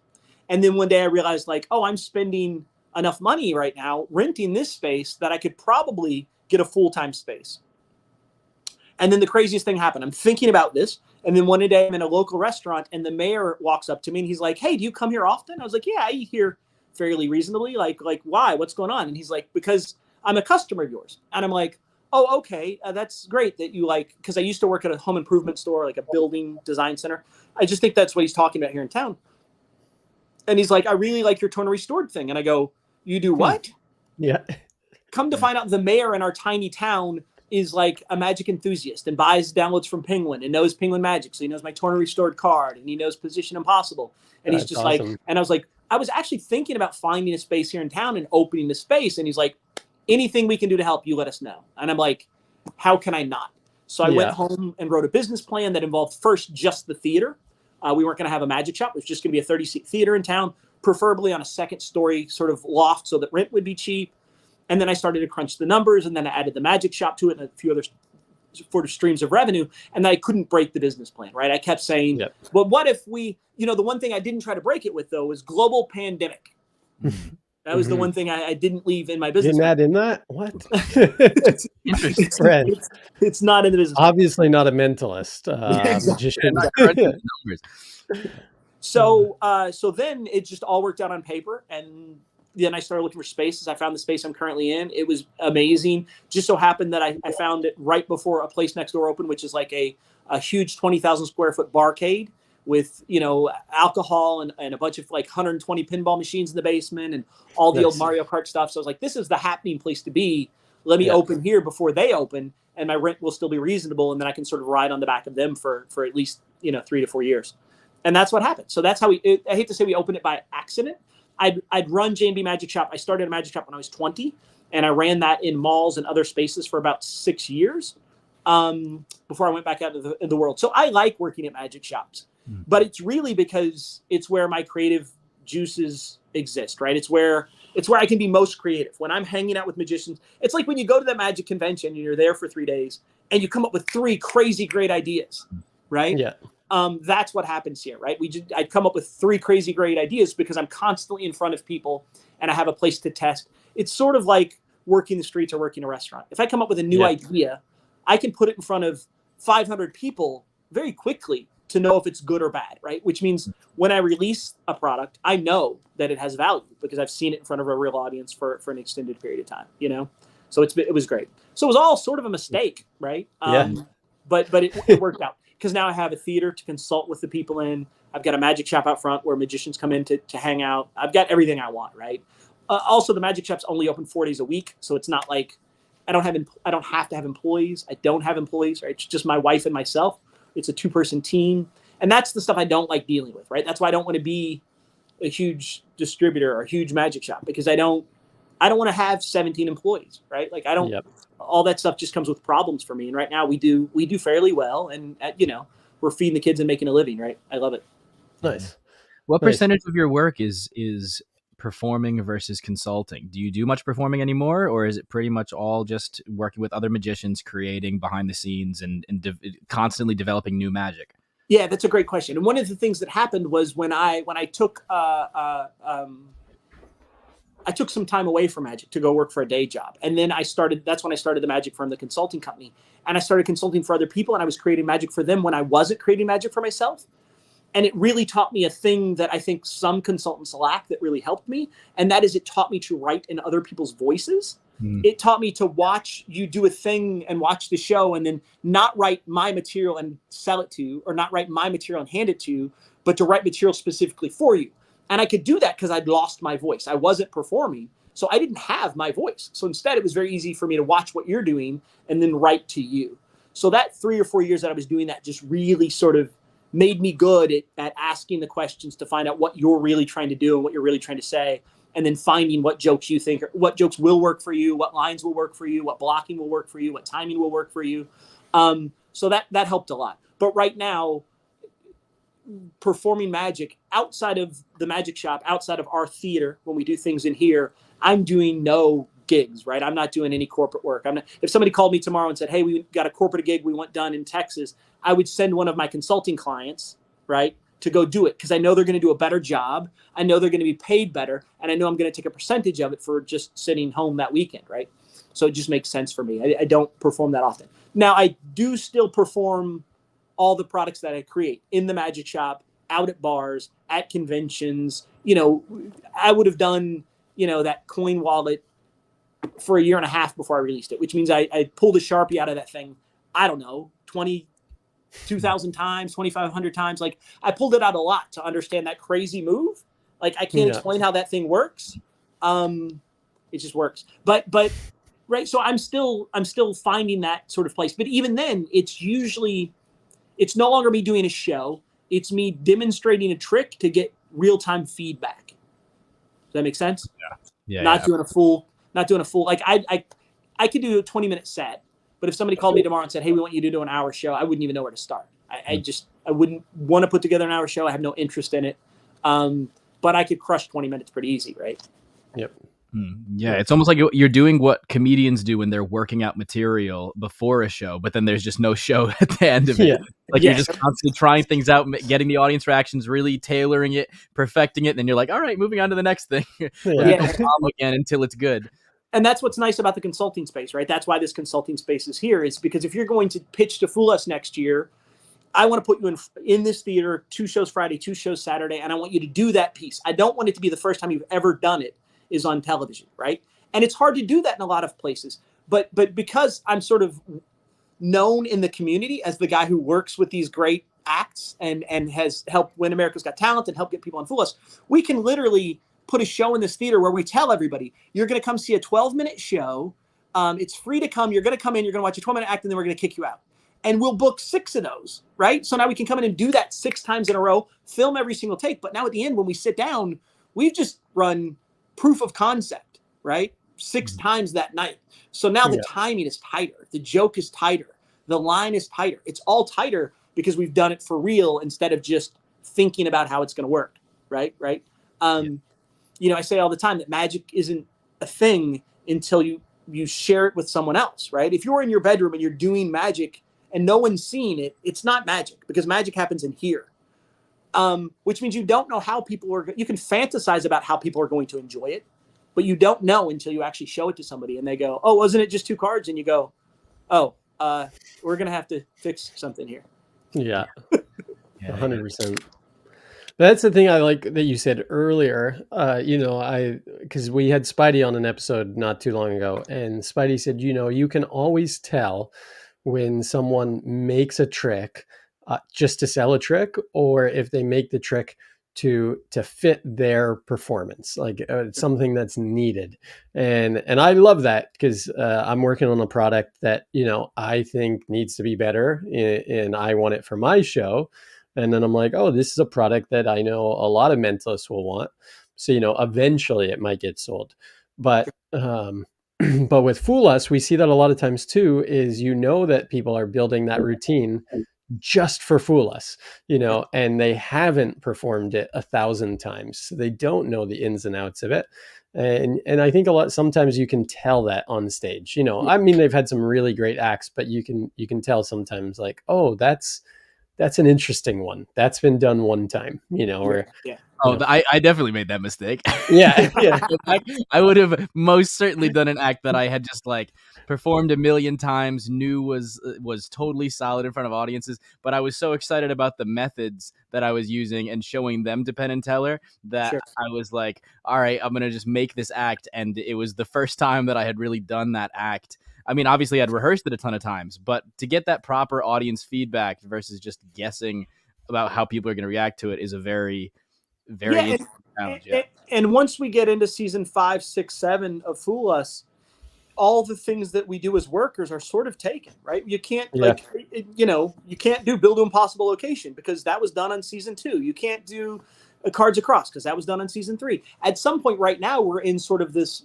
And then one day I realized, like, oh, I'm spending enough money right now renting this space that I could probably get a full-time space. And then the craziest thing happened. I'm thinking about this. And then one day I'm in a local restaurant and the mayor walks up to me and he's like, hey, do you come here often? I was like, yeah, I eat here fairly reasonably. Like why? What's going on? And he's like, because I'm a customer of yours. And I'm like, oh, okay. That's great that you like, because I used to work at a home improvement store, like a building design center. I just think that's what he's talking about here in town. And he's like, I really like your Torn and Restored thing. And I go, you do what? Yeah. Come to find out, the mayor in our tiny town is like a magic enthusiast and buys downloads from Penguin and knows Penguin Magic. So he knows my Torn and Restored card and he knows Position Impossible. And he's just awesome. Like, and I was like, I was actually thinking about finding a space here in town and opening the space. And he's like, anything we can do to help you, let us know. And I'm like, how can I not? So I went home and wrote a business plan that involved first just the theater. We weren't going to have a magic shop. It was just going to be a 30-seat theater in town, preferably on a second story sort of loft so that rent would be cheap. And then I started to crunch the numbers, and then I added the magic shop to it and a few other sort of streams of revenue. And I couldn't break the business plan, right? I kept saying, well, what if we, the one thing I didn't try to break it with, though, was global pandemic. That was the one thing I didn't leave in my business. Didn't add in that? What? Interesting. It's not in the business. Obviously not a mentalist. Magician. So then it just all worked out on paper. And then I started looking for spaces. I found the space I'm currently in. It was amazing. Just so happened that I found it right before a place next door opened, which is like a huge 20,000 square foot barcade with, alcohol and a bunch of like 120 pinball machines in the basement and all the old Mario Kart stuff. So I was like, this is the happening place to be. Let me open here before they open, and my rent will still be reasonable. And then I can sort of ride on the back of them for at least, 3 to 4 years. And that's what happened. So that's how I hate to say we opened it by accident. I'd run J&B Magic Shop. I started a magic shop when I was 20, and I ran that in malls and other spaces for about 6 years before I went back out into the world. So I like working at magic shops, but it's really because it's where my creative juices exist, right? It's where I can be most creative. When I'm hanging out with magicians, it's like when you go to the magic convention and you're there for 3 days and you come up with 3 crazy great ideas, right? Yeah. That's what happens here, right? I'd come up with 3 crazy great ideas because I'm constantly in front of people and I have a place to test. It's sort of like working the streets or working a restaurant. If I come up with a new idea, I can put it in front of 500 people very quickly to know if it's good or bad, right? Which means when I release a product, I know that it has value because I've seen it in front of a real audience for an extended period of time, So it was great. So it was all sort of a mistake, right? But it worked out. Because now I have a theater to consult with the people in. I've got a magic shop out front where magicians come in to hang out. I've got everything I want, right? Also, the magic shop's only open 4 days a week, so it's not like I don't have to have employees. I don't have employees, right? It's just my wife and myself. It's a 2-person team, and that's the stuff I don't like dealing with, right? That's why I don't want to be a huge distributor or a huge magic shop because I don't want to have 17 employees, right? Like I don't. All that stuff just comes with problems for me. And right now we do fairly well. And, we're feeding the kids and making a living, right? I love it. Nice. What percentage of your work is performing versus consulting? Do you do much performing anymore? Or is it pretty much all just working with other magicians, creating behind the scenes and constantly developing new magic? Yeah, that's a great question. And one of the things that happened was when I took I took some time away from magic to go work for a day job. And then that's when I started the magic firm, the consulting company. And I started consulting for other people and I was creating magic for them when I wasn't creating magic for myself. And it really taught me a thing that I think some consultants lack that really helped me. And that is it taught me to write in other people's voices. It taught me to watch you do a thing and watch the show and then not write my material and sell it to you, or not write my material and hand it to you, but to write material specifically for you. And I could do that because I'd lost my voice. I wasn't performing, so I didn't have my voice. So instead, it was very easy for me to watch what you're doing and then write to you. So that 3 or 4 years that I was doing that just really sort of made me good at asking the questions to find out what you're really trying to do and what you're really trying to say, and then finding what jokes you think, what jokes will work for you, what lines will work for you, what blocking will work for you, what timing will work for you. So that helped a lot. But right now, performing magic outside of the magic shop, outside of our theater, when we do things in here, I'm doing no gigs, right? I'm not doing any corporate work. If somebody called me tomorrow and said, hey, we got a corporate gig we want done in Texas, I would send one of my consulting clients, right, to go do it, because I know they're going to do a better job. I know they're going to be paid better, and I know I'm going to take a percentage of it for just sitting home that weekend, right? So it just makes sense for me. I don't perform that often. Now, I do still perform all the products that I create in the magic shop, out at bars, at conventions. You know, I would have done, you know, that coin wallet for a year and a half before I released it, which means I pulled a Sharpie out of that thing, I don't know, 22,000 times, 2,500 times. Like, I pulled it out a lot to understand that crazy move. Like, I can't explain how that thing works. It just works. But right. So I'm still finding that sort of place. But even then, it's no longer me doing a show. It's me demonstrating a trick to get real-time feedback. Does that make sense? Yeah. Not doing a full. Like, I could do a 20-minute set, but if somebody called me tomorrow and said, hey, we want you to do an hour show, I wouldn't even know where to start. I wouldn't want to put together an hour show. I have no interest in it. But I could crush 20 minutes pretty easy, right? Yep. Yeah, it's almost like you're doing what comedians do when they're working out material before a show, but then there's just no show at the end of it. Yeah. Like, you're just constantly trying things out, getting the audience reactions, really tailoring it, perfecting it, and then you're like, all right, moving on to the next thing. Let me go calm again until it's good. And that's what's nice about the consulting space, right? That's why this consulting space is here, is because if you're going to pitch to Fool Us next year, I want to put you in this theater, 2 shows Friday, 2 shows Saturday, and I want you to do that piece. I don't want it to be the first time you've ever done it is on television, right? And it's hard to do that in a lot of places. But because I'm sort of known in the community as the guy who works with these great acts and has helped win America's Got Talent and help get people on Fool Us, we can literally put a show in this theater where we tell everybody, you're going to come see a 12-minute show. It's free to come. You're going to come in, you're going to watch a 12-minute act, and then we're going to kick you out. And we'll book 6 of those, right? So now we can come in and do that 6 times in a row, film every single take. But now at the end, when we sit down, we've just run proof of concept, right? 6 times that night. So now the timing is tighter. The joke is tighter. The line is tighter. It's all tighter because we've done it for real instead of just thinking about how it's going to work, right? You know, I say all the time that magic isn't a thing until you share it with someone else, right? If you're in your bedroom and you're doing magic and no one's seeing it, it's not magic, because magic happens in here. Which means you don't know how you can fantasize about how people are going to enjoy it, but you don't know until you actually show it to somebody and they go, oh, wasn't it just 2 cards? And you go, oh, we're going to have to fix something here. Yeah. 100%. But that's the thing I like that you said earlier. You know, because we had Spidey on an episode not too long ago, and Spidey said, you know, you can always tell when someone makes a trick just to sell a trick, or if they make the trick to fit their performance, like something that's needed. And I love that, because I'm working on a product that, you know, I think needs to be better, and I want it for my show. And then I'm like, oh, this is a product that I know a lot of mentalists will want. So, you know, eventually it might get sold. But but with Fool Us, we see that a lot of times too, is, you know, that people are building that routine just for Fool Us, you know, and they haven't performed it 1,000 times. So they don't know the ins and outs of it. And I think sometimes you can tell that on stage, you know. I mean, they've had some really great acts, but you can tell sometimes, like, oh, that's an interesting one. That's been done one time, you know, or Oh, I definitely made that mistake. Yeah. I would have most certainly done an act that I had just like performed a million times, knew was totally solid in front of audiences, but I was so excited about the methods that I was using and showing them to Penn and Teller that I was like, all right, I'm going to just make this act. And it was the first time that I had really done that act. I mean, obviously I'd rehearsed it a ton of times, but to get that proper audience feedback versus just guessing about how people are going to react to it is a very interesting challenge. And once we get into season 5, 6, 7 of Fool Us, all the things that we do as workers are sort of taken, right? You can't you can't do Build to Impossible Location because that was done on season 2. You can't do Cards Across because that was done on season 3. At some point right now, we're in sort of this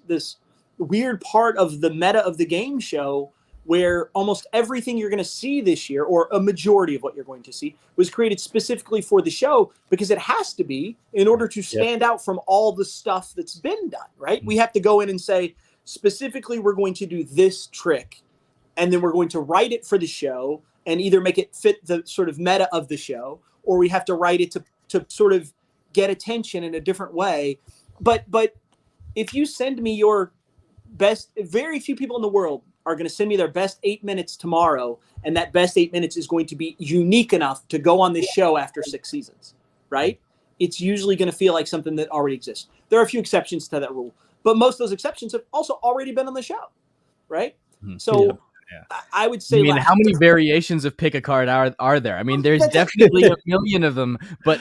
weird part of the meta of the game show where almost everything you're going to see this year, or a majority of what you're going to see, was created specifically for the show, because it has to be in order to stand out from all the stuff that's been done, right? We have to go in and say, specifically, we're going to do this trick, and then we're going to write it for the show and either make it fit the sort of meta of the show, or we have to write it to sort of get attention in a different way. But if you send me your best, very few people in the world are going to send me their best 8 minutes tomorrow, and that best 8 minutes is going to be unique enough to go on this show after 6 seasons, right? It's usually going to feel like something that already exists. There are a few exceptions to that rule, but most of those exceptions have also already been on the show, right? So I would say, I mean, how many variations of pick a card are there? I mean, there's definitely a million of them, but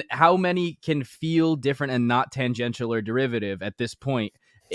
how many can feel different and not tangential or derivative at this point?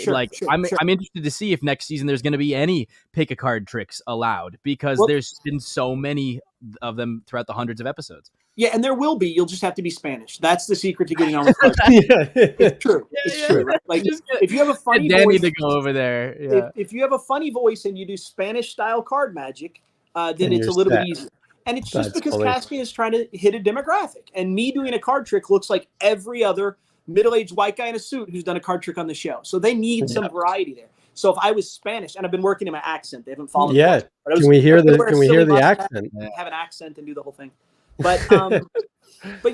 I'm interested to see if next season there's going to be any pick a card tricks allowed, because there's been so many of them throughout the hundreds of episodes. Yeah, and there will be. You'll just have to be Spanish. That's the secret to getting on with cards. It's true. It's true. Right? Like, if you have a funny Danny voice, to go over there. Yeah. If you have a funny voice and you do Spanish style card magic, then it's a little bit easier. And it's just because Caspian is trying to hit a demographic, and me doing a card trick looks like every other middle-aged white guy in a suit who's done a card trick on the show. So they need some variety there. So if I was Spanish, and I've been working in my accent, they haven't followed. Yeah. Can we hear the accent? Have an accent and do the whole thing. But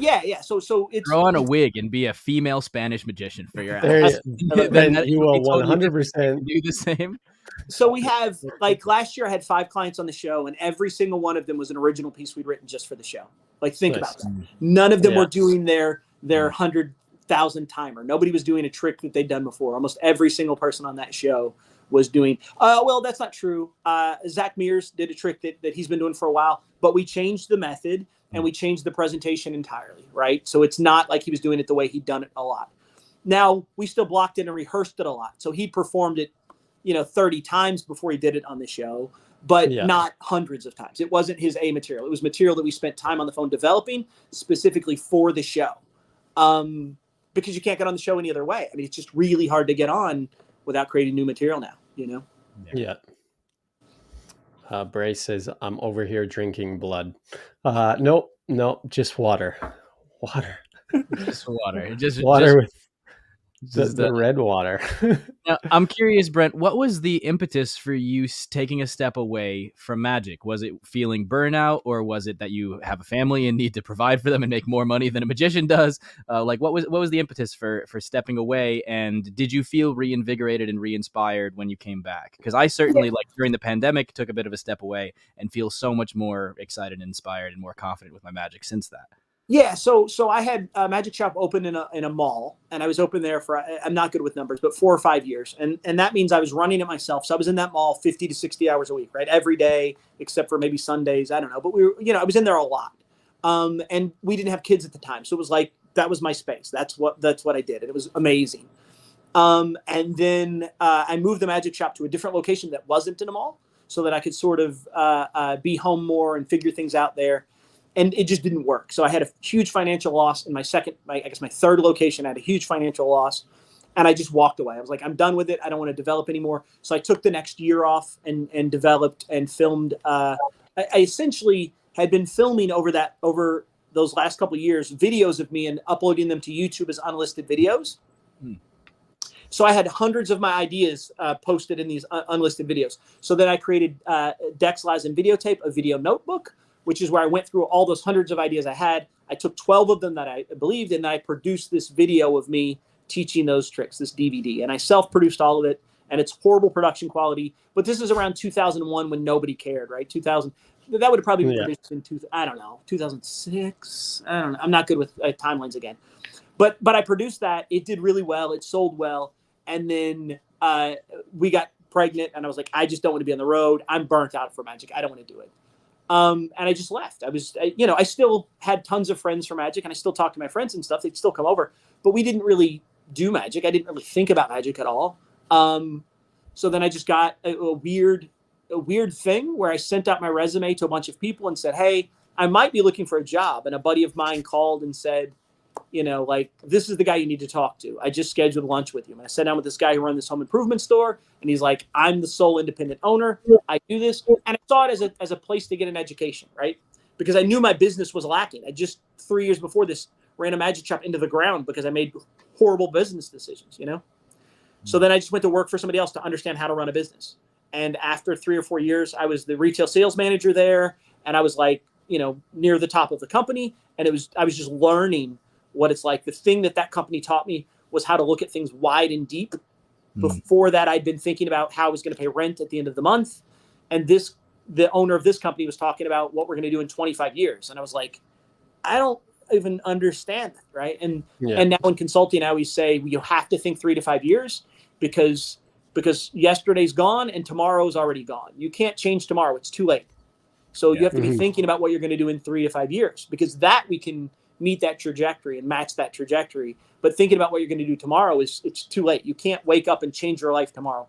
yeah. So it's throw on a wig and be a female Spanish magician for your ass. Then you will 100% do the same. So we have, like, last year I had 5 clients on the show, and every single one of them was an original piece we'd written just for the show. Like, think about that. None of them were doing their 100,000 timer. Nobody was doing a trick that they'd done before. Almost every single person on that show was doing, well, that's not true. Zach Mears did a trick that he's been doing for a while, but we changed the method and we changed the presentation entirely, right? So it's not like he was doing it the way he'd done it a lot. Now, we still blocked it and rehearsed it a lot. So he performed it, 30 times before he did it on the show, but not hundreds of times. It wasn't his A material. It was material that we spent time on the phone developing specifically for the show. Because you can't get on the show any other way. I mean, it's just really hard to get on without creating new material now, Yeah. Bray says, I'm over here drinking blood. Nope, just water. Just water. Just water with the red water. Now, I'm curious, Brent, what was the impetus for you taking a step away from magic? Was it feeling burnout, or was it that you have a family and need to provide for them and make more money than a magician does? What was the impetus for stepping away? And did you feel reinvigorated and re-inspired when you came back? Because I certainly, during the pandemic, took a bit of a step away and feel so much more excited and inspired and more confident with my magic since that. Yeah, so I had a magic shop open in a mall, and I was open there for, I'm not good with numbers, but 4 or 5 years. And that means I was running it myself. So I was in that mall 50 to 60 hours a week, right? Every day, except for maybe Sundays. I don't know. But we were, I was in there a lot. And we didn't have kids at the time. So it was like, that was my space. That's what I did. And it was amazing. And then I moved the magic shop to a different location that wasn't in a mall, so that I could sort of be home more and figure things out there. And it just didn't work. So I had a huge financial loss in my third location. I had a huge financial loss, and I just walked away. I was like, I'm done with it. I don't want to develop anymore. So I took the next year off and developed and filmed. I essentially had been filming over those last couple of years, videos of me and uploading them to YouTube as unlisted videos. So I had hundreds of my ideas posted in these unlisted videos. So then I created Dex Lies and Videotape, a video notebook, which is where I went through all those hundreds of ideas I had. I took 12 of them that I believed in, and I produced this video of me teaching those tricks, this DVD. And I self-produced all of it, and it's horrible production quality. But this is around 2001 when nobody cared, right? 2000. That would have probably been produced in 2006. I don't know. I'm not good with timelines again. But I produced that. It did really well. It sold well. And then we got pregnant, and I was like, I just don't want to be on the road. I'm burnt out for magic. I don't want to do it. And I just left. I still had tons of friends for magic, and I still talked to my friends and stuff. They'd still come over, but we didn't really do magic. I didn't really think about magic at all. So then I just got a weird thing where I sent out my resume to a bunch of people and said, hey, I might be looking for a job. And a buddy of mine called and said, like, this is the guy you need to talk to. I just scheduled lunch with you. And I sat down with this guy who runs this home improvement store, and he's like, I'm the sole independent owner. I do this. And I saw it as a place to get an education, right? Because I knew my business was lacking. I just 3 years before this ran a magic shop into the ground because I made horrible business decisions, So then I just went to work for somebody else to understand how to run a business. And after 3 or 4 years, I was the retail sales manager there. And I was like, near the top of the company. And I was just learning what it's like. The thing that company taught me was how to look at things wide and deep. Before that, I'd been thinking about how I was going to pay rent at the end of the month. And the owner of this company was talking about what we're going to do in 25 years. And I was like, I don't even understand that, right? And now in consulting, I always say, you have to think 3 to 5 years because yesterday's gone and tomorrow's already gone. You can't change tomorrow. It's too late. So you have to be thinking about what you're going to do in 3 to 5 years, because that we can meet that trajectory and match that trajectory. But thinking about what you're going to do tomorrow it's too late. You can't wake up and change your life tomorrow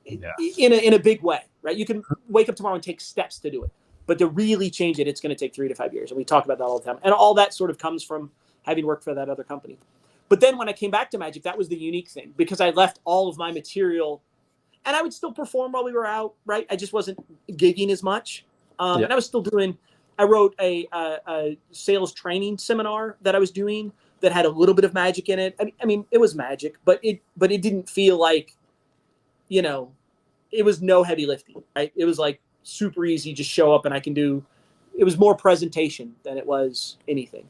in a big way, right? You can wake up tomorrow and take steps to do it. But to really change it, it's going to take 3 to 5 years. And we talk about that all the time. And all that sort of comes from having worked for that other company. But then when I came back to Magic, that was the unique thing, because I left all of my material, and I would still perform while we were out, right? I just wasn't gigging as much. And I was still I wrote a sales training seminar that I was doing that had a little bit of magic in it. I mean, it was magic, but it didn't feel like, it was no heavy lifting, right? It was like super easy, just show up and I can do. It was more presentation than it was anything.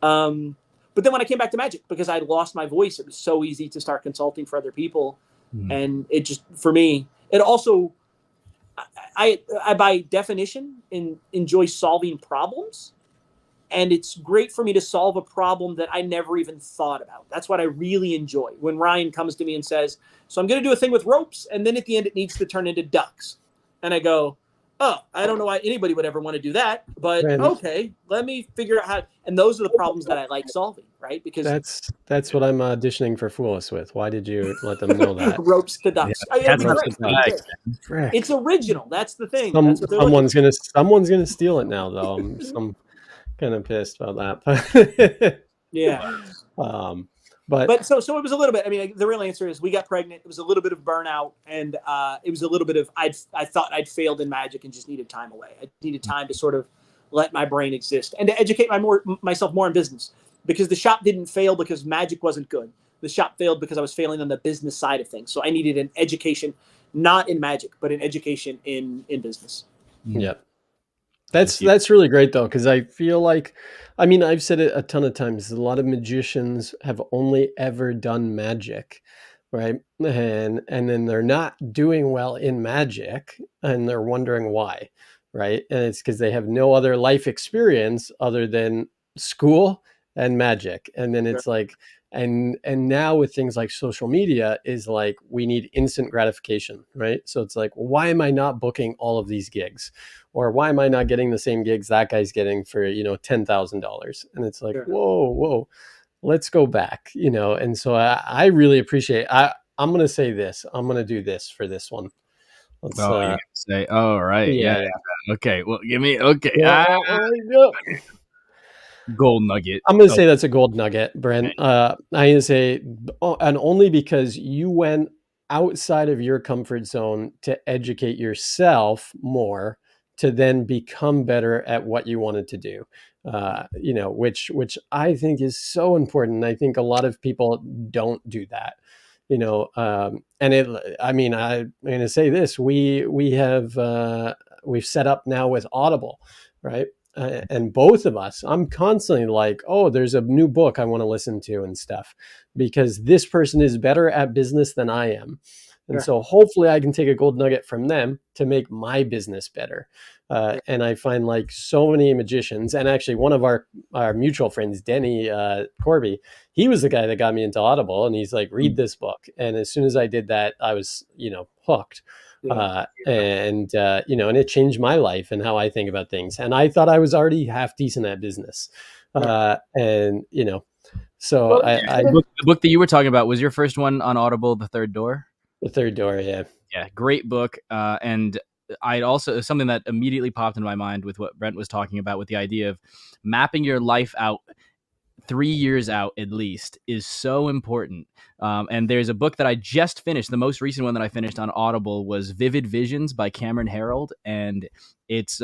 But then when I came back to Magic, because I lost my voice, it was so easy to start consulting for other people. And it just, for me, it also, I by definition enjoy solving problems. And it's great for me to solve a problem that I never even thought about. That's what I really enjoy. When Ryan comes to me and says, so I'm going to do a thing with ropes, and then at the end it needs to turn into ducks. And I go, oh, I don't know why anybody would ever want to do that, but okay, let me figure out how. And those are the problems that I like solving, right? Because that's what I'm auditioning for Fool Us with. Why did you let them know that? Ropes to ducks. It's original. That's the thing. Someone's gonna steal it now, though. I'm kind of pissed about that. Yeah. But so it was a little bit. I mean, the real answer is we got pregnant. It was a little bit of burnout, and it was a little bit of I thought I'd failed in Magic and just needed time away. I needed time to sort of let my brain exist and to educate myself more in business, because the shop didn't fail because Magic wasn't good. The shop failed because I was failing on the business side of things. So I needed an education, not in Magic, but an education in business. Yep. That's really great, though, because I feel like, I mean, I've said it a ton of times, a lot of magicians have only ever done Magic, right? And then they're not doing well in Magic, and they're wondering why, right? And it's because they have no other life experience other than school and Magic. And then it's like, and now with things like social media is like, we need instant gratification, right? So it's like, why am I not booking all of these gigs? Or why am I not getting the same gigs that guy's getting for, $10,000? And it's like, whoa, let's go back, And so I really appreciate, I'm going to say this, I'm going to do this for this one. Let's say, oh, right. Yeah. Okay. Well, give me, okay. Gold nugget. I'm going to say that's a gold nugget, Brent. I'm going to say, and only because you went outside of your comfort zone to educate yourself more, to then become better at what you wanted to do, which I think is so important. I think a lot of people don't do that, and I'm going to say this, we've set up now with Audible, right? And both of us, I'm constantly like, oh, there's a new book I want to listen to and stuff, because this person is better at business than I am. And so hopefully I can take a gold nugget from them to make my business better. And I find like so many magicians, and actually one of our mutual friends, Denny Corby, he was the guy that got me into Audible, and he's like, read this book. And as soon as I did that, I was, hooked. And it changed my life and how I think about things. And I thought I was already half decent at business. So the book that you were talking about, was your first one on Audible, The Third Door? The Third Door, yeah. Yeah, great book. And I'd also, something that immediately popped into my mind with what Brent was talking about, with the idea of mapping your life out 3 years out at least is so important. And there's a book that I just finished. The most recent one that I finished on Audible was Vivid Visions by Cameron Herold, and it's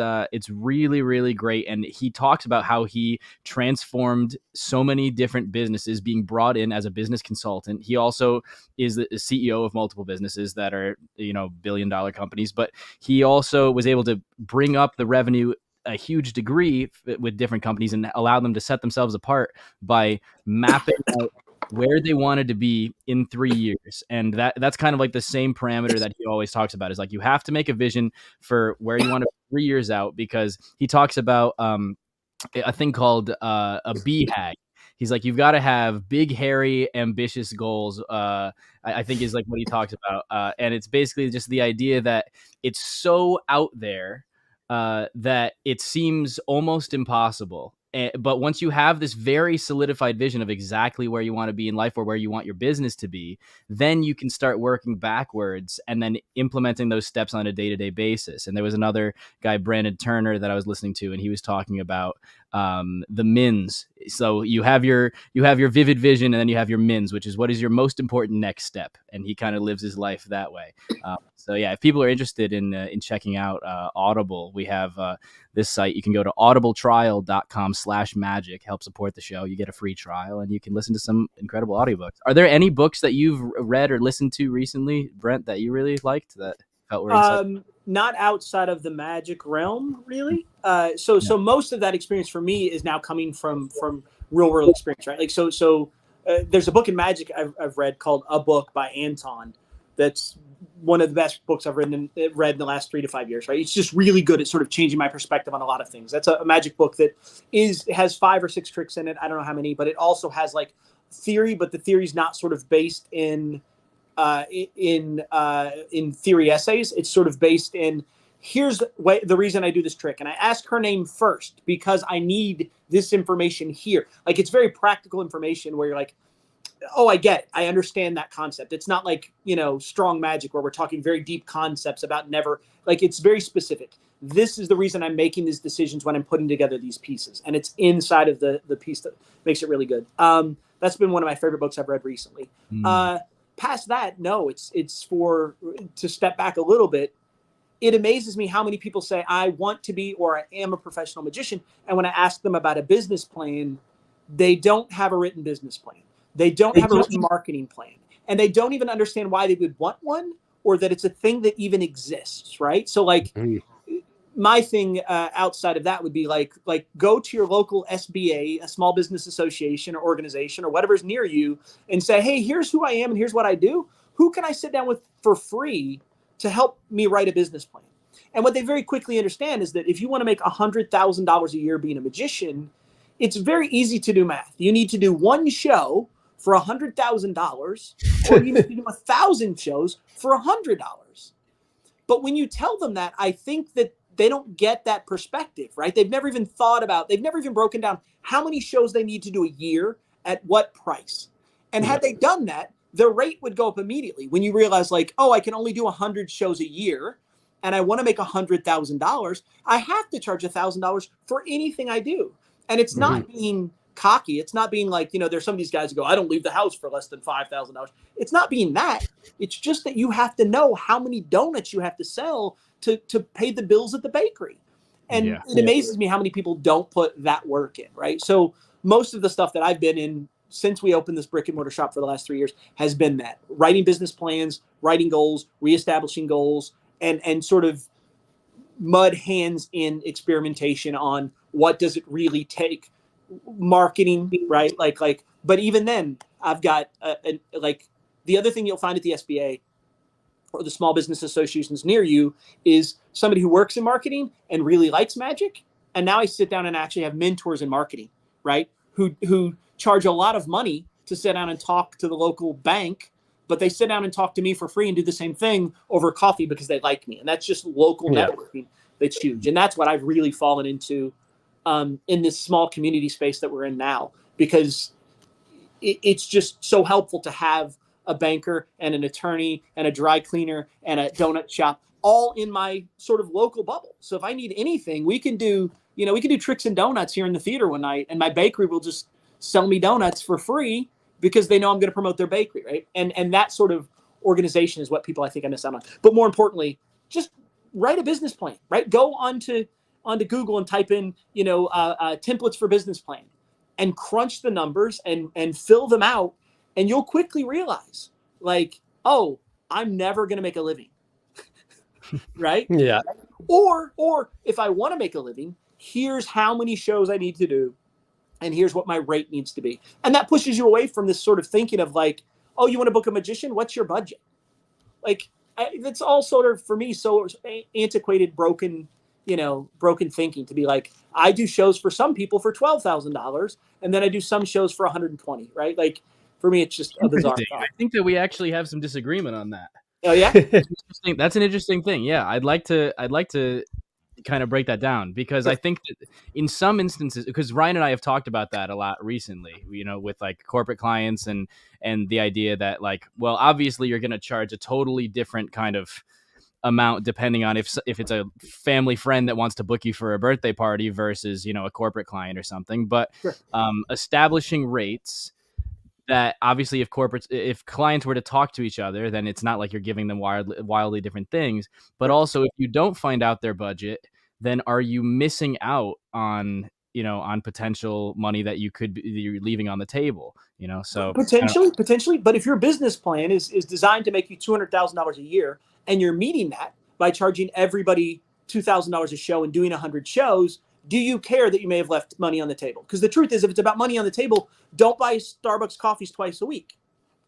really, really great. And he talks about how he transformed so many different businesses, being brought in as a business consultant. He also is the CEO of multiple businesses that are, billion-dollar companies, but he also was able to bring up the revenue a huge degree with different companies and allow them to set themselves apart by mapping out where they wanted to be in 3 years. And that's kind of like the same parameter that he always talks about, is like, you have to make a vision for where you want to be 3 years out, because he talks about a thing called a BHAG. He's like, you've got to have big, hairy, ambitious goals. I think is like what he talks about. And it's basically just the idea that it's so out there that it seems almost impossible. But once you have this very solidified vision of exactly where you want to be in life or where you want your business to be, then you can start working backwards and then implementing those steps on a day-to-day basis. And there was another guy, Brandon Turner, that I was listening to, and he was talking about the MINS. So you have your vivid vision, and then you have your MINS, which is what is your most important next step. And he kind of lives his life that way. So yeah, if people are interested in checking out Audible, we have this site. You can go to audibletrial.com/magic, help support the show. You get a free trial and you can listen to some incredible audiobooks. Are there any books that you've read or listened to recently, Brent, that you really liked, that felt were not outside of the magic realm, really? So most of that experience for me is now coming from real world experience, right? Like, so there's a book in magic I've read called A Book by Anton. That's one of the best books I've read in the last 3 to 5 years, right? It's just really good at sort of changing my perspective on a lot of things. That's a magic book that has 5 or 6 tricks in it. I don't know how many, but it also has like theory, but the theory's not sort of based in theory essays. It's sort of based in, here's the reason I do this trick. And I ask her name first because I need this information here. Like, it's very practical information where you're like, oh, I get it. I understand that concept. It's not like, strong magic where we're talking very deep concepts about never, like, it's very specific. This is the reason I'm making these decisions when I'm putting together these pieces. And it's inside of the piece that makes it really good. That's been one of my favorite books I've read recently. Past that, no, it's to step back a little bit. It amazes me how many people say, I want to be, or I am a professional magician. And when I ask them about a business plan, they don't have a written business plan. They don't have a written marketing plan. And they don't even understand why they would want one, or that it's a thing that even exists, right? So like, my thing outside of that would be like go to your local SBA, a small business association or organization or whatever's near you, and say, hey, here's who I am and here's what I do. Who can I sit down with for free to help me write a business plan? And what they very quickly understand is that if you want to make $100,000 a year being a magician, it's very easy to do math. You need to do one show for $100,000, or you need to do 1,000 shows for $100. But when you tell them that, I think that they don't get that perspective, right? They've never even broken down how many shows they need to do a year at what price. And had they done that, their rate would go up immediately. When you realize like, oh, I can only do 100 shows a year and I want to make $100,000, I have to charge $1,000 for anything I do. And it's not being cocky. It's not being like, there's some of these guys who go, I don't leave the house for less than $5,000. It's not being that. It's just that you have to know how many donuts you have to sell to pay the bills at the bakery. And it amazes me how many people don't put that work in, right? So most of the stuff that I've been in since we opened this brick and mortar shop for the last 3 years has been that: writing business plans, writing goals, reestablishing goals, and sort of mud hands in experimentation on what does it really take. Marketing, right? Like, but even then, I've got like the other thing you'll find at the SBA or the small business associations near you is somebody who works in marketing and really likes magic. And now I sit down and actually have mentors in marketing, right? Who charge a lot of money to sit down and talk to the local bank, but they sit down and talk to me for free and do the same thing over coffee because they like me. And that's just local networking. That's huge. And that's what I've really fallen into in this small community space that we're in now, because it's just so helpful to have a banker and an attorney and a dry cleaner and a donut shop all in my sort of local bubble. So if I need anything, we can do tricks and donuts here in the theater one night, and my bakery will just sell me donuts for free because they know I'm going to promote their bakery, right? And that sort of organization is what people I think I miss out on. But more importantly, just write a business plan, right? Go onto Google and type in, templates for business plan, and crunch the numbers and fill them out, and you'll quickly realize, like, oh, I'm never going to make a living, right? Yeah. Or if I want to make a living, here's how many shows I need to do, and here's what my rate needs to be. And that pushes you away from this sort of thinking of like, oh, you want to book a magician? What's your budget? Like, that's all sort of, for me, so antiquated, broken thinking to be like, I do shows for some people for $12,000, and then I do some shows for 120, right? Like, for me, it's just a bizarre thought. I think that we actually have some disagreement on that. Oh yeah, that's an interesting thing. Yeah, I'd like to kind of break that down, because I think that in some instances, because Ryan and I have talked about that a lot recently, with like corporate clients and the idea that, like, well, obviously you're going to charge a totally different kind of amount depending on if it's a family friend that wants to book you for a birthday party versus, a corporate client or something. But sure. Establishing rates that, obviously, if clients were to talk to each other, then it's not like you're giving them wildly different things. But also, if you don't find out their budget, then are you missing out on potential money that you're leaving on the table? So potentially. But if your business plan is designed to make you $200,000 a year, and you're meeting that by charging everybody $2,000 a show and doing 100 shows, do you care that you may have left money on the table? Because the truth is, if it's about money on the table, don't buy Starbucks coffees twice a week.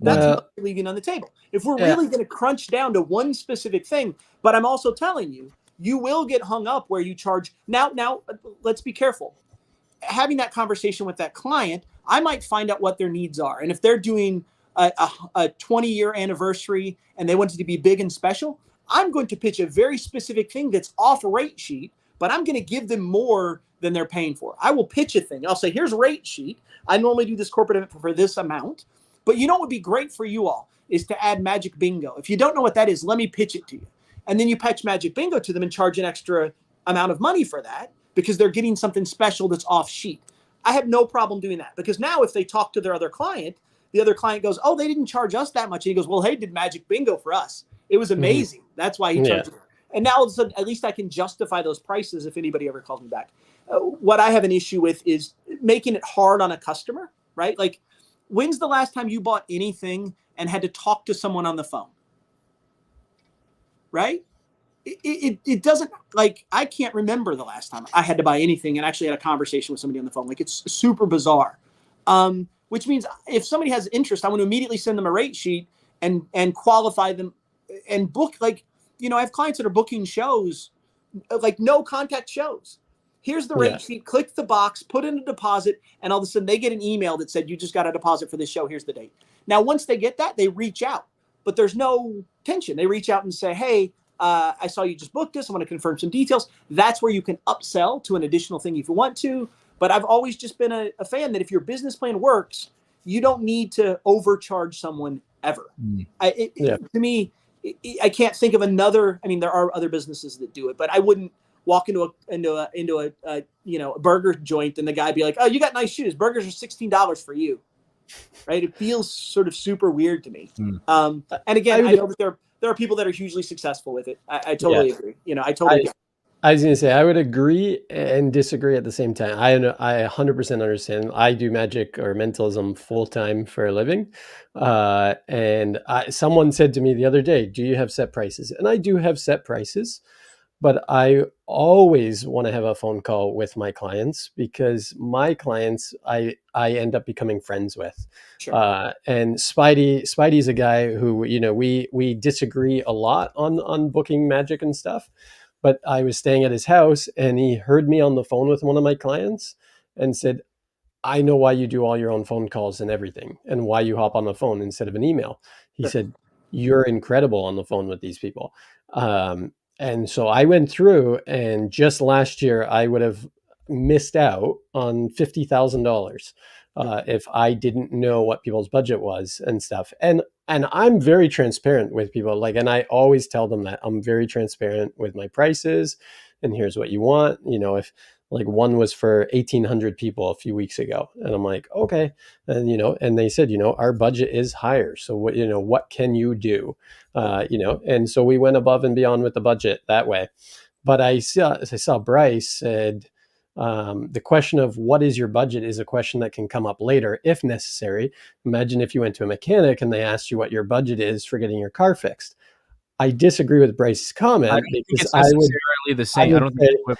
That's what you're leaving on the table. If we're really going to crunch down to one specific thing, but I'm also telling you, you will get hung up where you charge. Now, let's be careful. Having that conversation with that client, I might find out what their needs are. And if they're doing a 20-year anniversary and they want it to be big and special, I'm going to pitch a very specific thing that's off a rate sheet, but I'm going to give them more than they're paying for. I will pitch a thing. I'll say, here's a rate sheet. I normally do this corporate event for this amount, but what would be great for you all is to add Magic Bingo. If you don't know what that is, let me pitch it to you. And then you pitch Magic Bingo to them and charge an extra amount of money for that because they're getting something special that's off sheet. I have no problem doing that, because now if they talk to their other client, the other client goes, oh, they didn't charge us that much. And he goes, well, hey, did Magic Bingo for us. It was amazing. Mm-hmm. That's why he charged it. And now all of a sudden, at least I can justify those prices if anybody ever calls me back. What I have an issue with is making it hard on a customer, right? Like, when's the last time you bought anything and had to talk to someone on the phone? Right? It doesn't, like, I can't remember the last time I had to buy anything and actually had a conversation with somebody on the phone. Like, it's super bizarre. Which means if somebody has interest, I want to immediately send them a rate sheet and qualify them and book. Like, I have clients that are booking shows, like no contact shows. Here's the rate sheet, click the box, put in a deposit, and all of a sudden they get an email that said, you just got a deposit for this show, here's the date. Now, once they get that, they reach out, but there's no tension. They reach out and say, hey, I saw you just booked this. I want to confirm some details. That's where you can upsell to an additional thing if you want to. But I've always just been a fan that if your business plan works, you don't need to overcharge someone ever. To me, I can't think of another. I mean, there are other businesses that do it, but I wouldn't walk into a burger joint and the guy be like, "Oh, you got nice shoes. Burgers are $16 for you." Right? It feels sort of super weird to me. And again, I know that there are people that are hugely successful with it. I totally agree. I totally get it. I was going to say, I would agree and disagree at the same time. I 100% understand. I do magic or mentalism full time for a living. And someone said to me the other day, do you have set prices? And I do have set prices, but I always want to have a phone call with my clients, because my clients, I end up becoming friends with. Sure. And Spidey's a guy who, we disagree a lot on booking magic and stuff. But I was staying at his house and he heard me on the phone with one of my clients and said, I know why you do all your own phone calls and everything, and why you hop on the phone instead of an email. He said, you're incredible on the phone with these people. And so I went through, and just last year I would have missed out on $50,000 if I didn't know what people's budget was and stuff. And I'm very transparent with people, and I always tell them that I'm very transparent with my prices, and here's what you want. If Like one was for 1,800 people a few weeks ago. And I'm like, okay. And, and they said, our budget is higher. So what can you do? And so we went above and beyond with the budget that way. But I saw Bryce said, the question of what is your budget is a question that can come up later if necessary. Imagine if you went to a mechanic and they asked you what your budget is for getting your car fixed. I disagree with Bryce's comment. I don't think it's necessarily the same. I don't think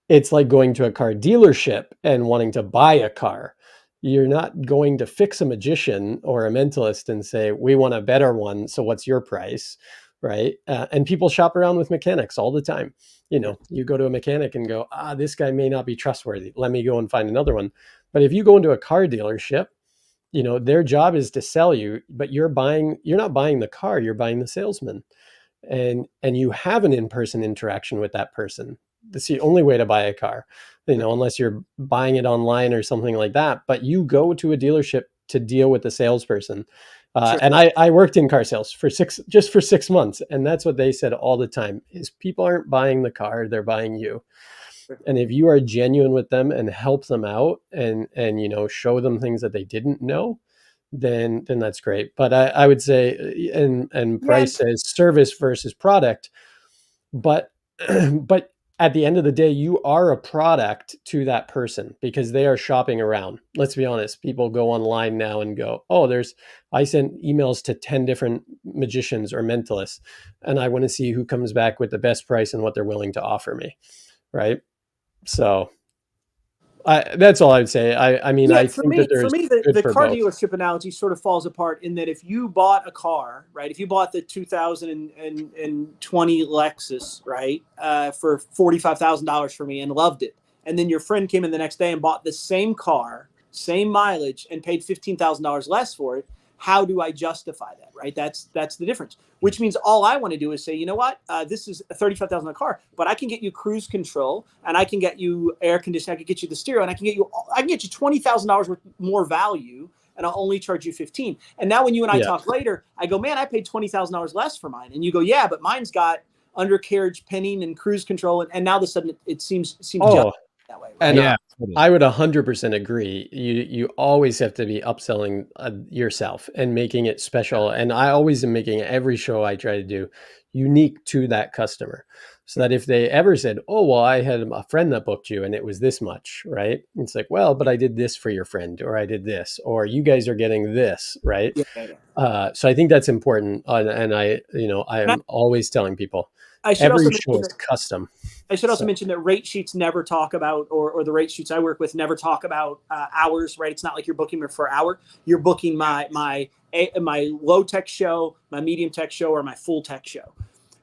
it's like going to a car dealership and wanting to buy a car. You're not going to fix a magician or a mentalist and say, we want a better one, so what's your price? Right? And people shop around with mechanics all the time. You go to a mechanic and go, this guy may not be trustworthy. Let me go and find another one. But if you go into a car dealership, their job is to sell you, but you're not buying the car, you're buying the salesman. And you have an in-person interaction with that person. That's the only way to buy a car, unless you're buying it online or something like that. But you go to a dealership to deal with the salesperson. Sure. And I worked in car sales for 6 months. And that's what they said all the time is people aren't buying the car, they're buying you. And if you are genuine with them and help them out and show them things that they didn't know, then that's great. But I would say, and Bryce says service versus product, but at the end of the day, you are a product to that person because they are shopping around. Let's be honest. People go online now and go, I sent emails to 10 different magicians or mentalists, and I want to see who comes back with the best price and what they're willing to offer me. Right. So that's all I would say. I think that there's the car dealership analogy sort of falls apart in that if you bought a car, right, if you bought the 2020 Lexus, right, for $45,000 for me and loved it, and then your friend came in the next day and bought the same car, same mileage, and paid $15,000 less for it, how do I justify that, right? That's the difference. Which means all I want to do is say, you know what, this is a $35,000 car, but I can get you cruise control, and I can get you air conditioning, I can get you the stereo, and I can get you $20,000 worth more value, and I'll only charge you $15,000. And now when you and I talk later, I go, man, I paid $20,000 less for mine, and you go, yeah, but mine's got undercarriage pinning and cruise control, and now all of a sudden it seems just that way. Right? And I would 100% agree. You always have to be upselling yourself and making it special. And I always am making every show I try to do unique to that customer, so that if they ever said, I had a friend that booked you and it was this much, right? It's like, well, but I did this for your friend, or I did this, or you guys are getting this, right? So I think that's important. And I'm always telling people, every show is custom. I should also mention that rate sheets never talk about, or the rate sheets I work with never talk about hours, right? It's not like you're booking me for an hour. You're booking my low tech show, my medium tech show, or my full tech show.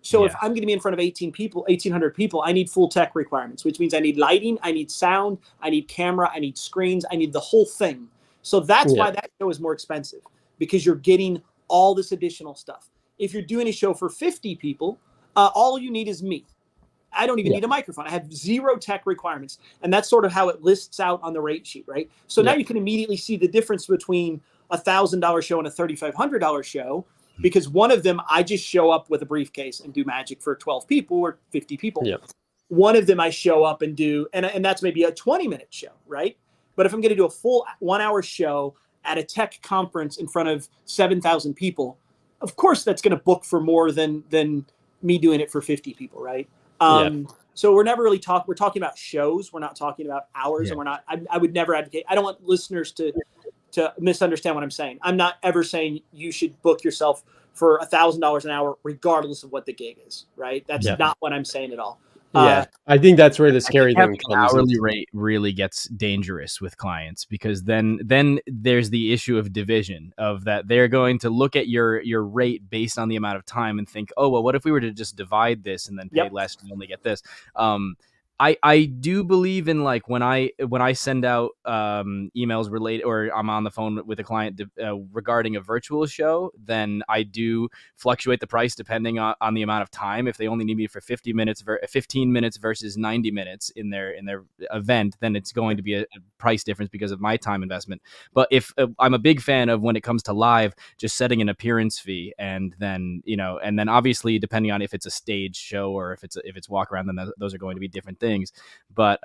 So if I'm going to be in front of 1,800 people, I need full tech requirements, which means I need lighting, I need sound, I need camera, I need screens, I need the whole thing. So that's why that show is more expensive, because you're getting all this additional stuff. If you're doing a show for 50 people, all you need is me. I don't even need a microphone. I have zero tech requirements. And that's sort of how it lists out on the rate sheet, right? So now you can immediately see the difference between a $1,000 show and a $3,500 show, because one of them, I just show up with a briefcase and do magic for 12 people or 50 people. One of them I show up and do, and that's maybe a 20-minute show, right? But if I'm going to do a full 1 hour show at a tech conference in front of 7,000 people, of course that's going to book for more than me doing it for 50 people, right? So we're never really we're talking about shows. We're not talking about hours, and we're not, I would never advocate. I don't want listeners to misunderstand what I'm saying. I'm not ever saying you should book yourself for $1,000 an hour, regardless of what the gig is, right? That's not what I'm saying at all. I think that's where the scary thing comes. Hourly rate really gets dangerous with clients, because then there's the issue of division, of that they're going to look at your rate based on the amount of time and think, what if we were to just divide this and then pay less and only get this? I do believe in, like, when I send out emails related, or I'm on the phone with a client regarding a virtual show, then I do fluctuate the price depending on the amount of time. If they only need me for 15 minutes versus 90 minutes in their event, then it's going to be a price difference because of my time investment. But if I'm a big fan of, when it comes to live, just setting an appearance fee, and then obviously depending on if it's a stage show or if it's walk around, then those are going to be different things. But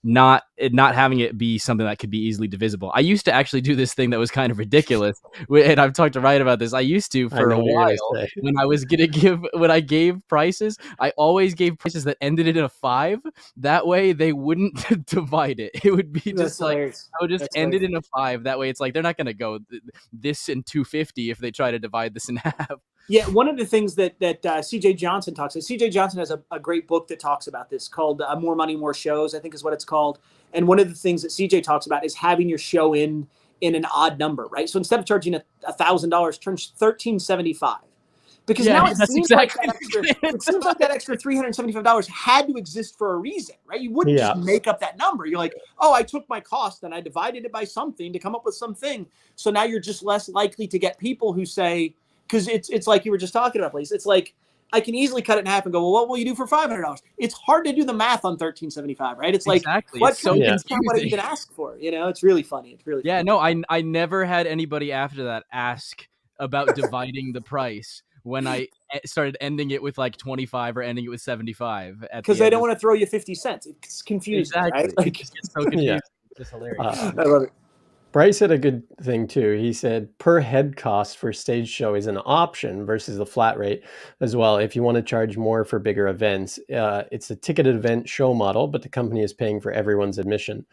not having it be something that could be easily divisible. I used to actually do this thing that was kind of ridiculous, and I've talked to Ryan about this. I used to, for a while, when I gave prices, I always gave prices that ended in a 5. That way they wouldn't divide it. It would be just like, I would just end it in a 5. That way it's like, they're not going to go this in 250 if they try to divide this in half. Yeah, one of the things that CJ Johnson talks about, CJ Johnson has a great book that talks about this called More Money, More Shows, I think is what it's called. And one of the things that CJ talks about is having your show in an odd number, right? So instead of charging $1,000, charge $1,375. Because now it seems like that extra $375 had to exist for a reason, right? You wouldn't just make up that number. You're like, oh, I took my cost and I divided it by something to come up with something. So now you're just less likely to get people who say, because it's like you were just talking about, please. It's like I can easily cut it in half and go, well, what will you do for $500? It's hard to do the math on $1,375, right? It's like, it's so confusing. What you can ask for? It's really funny. It's really funny. No, I never had anybody after that ask about dividing the price when I started ending it with like 25 or ending it with 75. Because they don't want to throw you 50 cents. It's confusing, right? Like, it gets so confusing. It's just hilarious. I love it. Bryce said a good thing too. He said per head cost for stage show is an option versus the flat rate as well. If you want to charge more for bigger events, it's a ticketed event show model, but the company is paying for everyone's admission.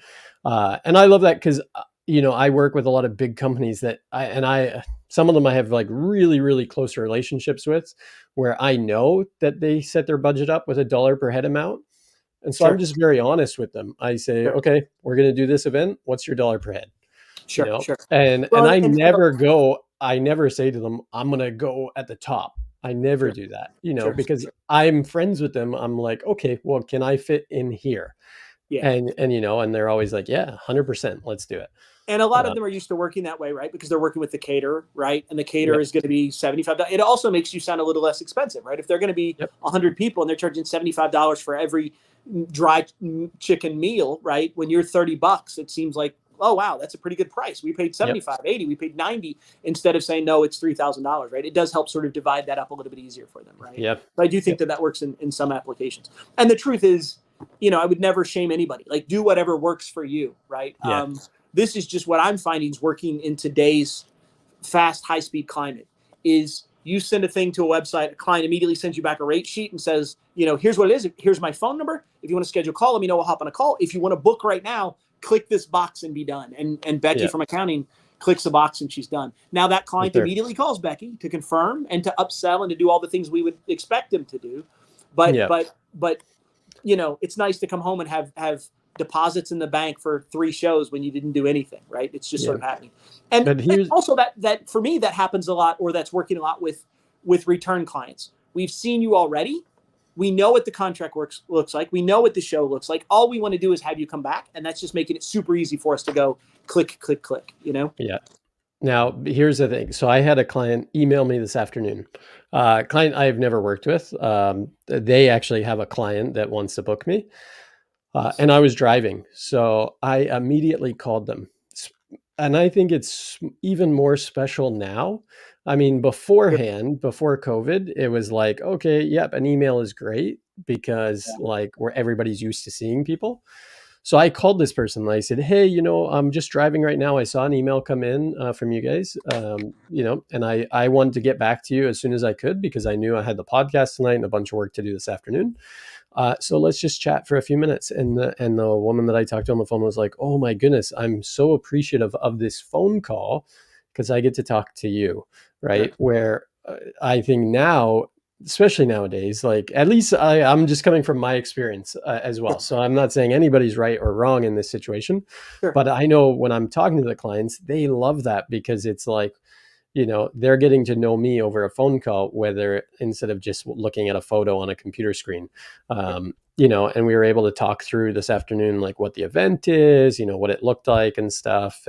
And I love that because, I work with a lot of big companies that some of them I have like really, really close relationships with, where I know that they set their budget up with $1 per head amount. And so I'm just very honest with them. I say, okay, we're going to do this event. What's your $1 per head? Sure. And I never say to them, I'm going to go at the top. I never do that, because I'm friends with them. I'm like, okay, well, can I fit in here? Yeah. And they're always like, yeah, 100%. Let's do it. And a lot of them are used to working that way, right? Because they're working with the caterer, right? And the caterer is going to be $75. It also makes you sound a little less expensive, right? If they're going to be 100 people and they're charging $75 for every dry chicken meal, right? When you're $30, it seems like, oh, wow, that's a pretty good price. We paid $75, $80, we paid $90 instead of saying, no, it's $3,000, right? It does help sort of divide that up a little bit easier for them, right? Yeah. But I do think that works in some applications. And the truth is, I would never shame anybody. Like, do whatever works for you, right? Yeah. This is just what I'm finding is working in today's fast, high-speed climate is you send a thing to a website, a client immediately sends you back a rate sheet and says, here's what it is. Here's my phone number. If you want to schedule a call, let me know. We'll hop on a call. If you want to book right now, click this box and be done. And Becky from accounting clicks the box and she's done. Now that client immediately calls Becky to confirm and to upsell and to do all the things we would expect them to do. But it's nice to come home and have deposits in the bank for 3 shows when you didn't do anything, right? It's just sort of happening. And also that for me, that happens a lot, or that's working a lot with return clients. We've seen you already. We know what the contract looks like. We know what the show looks like. All we want to do is have you come back. And that's just making it super easy for us to go click, click, click, Yeah. Now, here's the thing. So I had a client email me this afternoon. Client I've never worked with. They actually have a client that wants to book me. And I was driving. So I immediately called them. And I think it's even more special now. I mean, beforehand, before COVID, it was like, okay, yep, an email is great because where everybody's used to seeing people. So I called this person and I said, hey, I'm just driving right now. I saw an email come in from you guys, and I wanted to get back to you as soon as I could because I knew I had the podcast tonight and a bunch of work to do this afternoon. So let's just chat for a few minutes. And the woman that I talked to on the phone was like, oh my goodness, I'm so appreciative of this phone call because I get to talk to you, right? Yeah. Where I think now, especially nowadays, like at least I'm just coming from my experience as well. So I'm not saying anybody's right or wrong in this situation, but I know when I'm talking to the clients, they love that because it's like, they're getting to know me over a phone call, whether instead of just looking at a photo on a computer screen, and we were able to talk through this afternoon, like what the event is, what it looked like and stuff.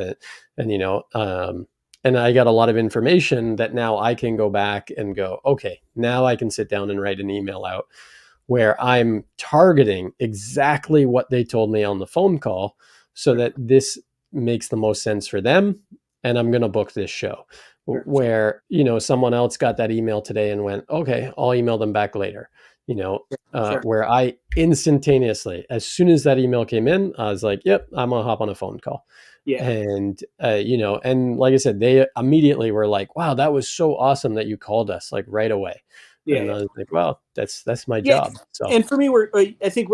And I got a lot of information that now I can go back and go, okay, now I can sit down and write an email out where I'm targeting exactly what they told me on the phone call so that this makes the most sense for them. And I'm going to book this show. Where, someone else got that email today and went, okay, I'll email them back later. where I instantaneously, as soon as that email came in, I was like, yep, I'm gonna hop on a phone call. Yeah. And and like I said, they immediately were like, wow, that was so awesome that you called us like right away. Yeah, and I was like, well, that's my yeah. job. So And for me, I think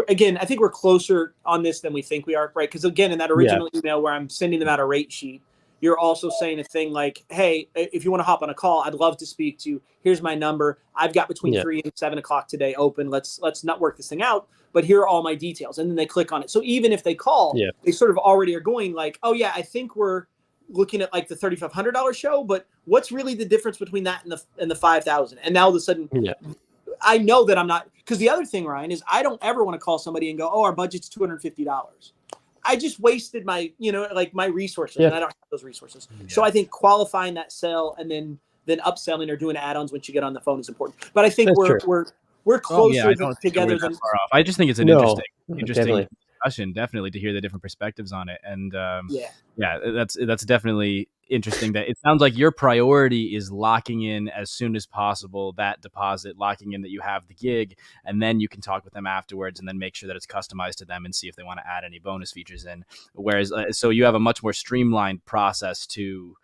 we're closer on this than we think we are, right? Because again, in that original email where I'm sending them out a rate sheet, you're also saying a thing like, hey, if you want to hop on a call, I'd love to speak to you. Here's my number. I've got between 3 and 7 o'clock today open. Let's not work this thing out, but here are all my details. And then they click on it. So even if they call, they sort of already are going like, oh yeah, I think we're looking at like the $3,500 show, but what's really the difference between that and the 5,000? And now all of a sudden, I know that I'm not, because the other thing, Ryan, is I don't ever want to call somebody and go, oh, our budget's $250. I just wasted my, my resources, and I don't have those resources. So I think qualifying that sell and then upselling or doing add-ons once you get on the phone is important. But I think we're closer together than far off. I just think it's an interesting discussion, definitely, to hear the different perspectives on it. And that's definitely interesting. That it sounds like your priority is locking in as soon as possible that deposit, locking in that you have the gig, and then you can talk with them afterwards and then make sure that it's customized to them and see if they want to add any bonus features in. Whereas so you have a much more streamlined process to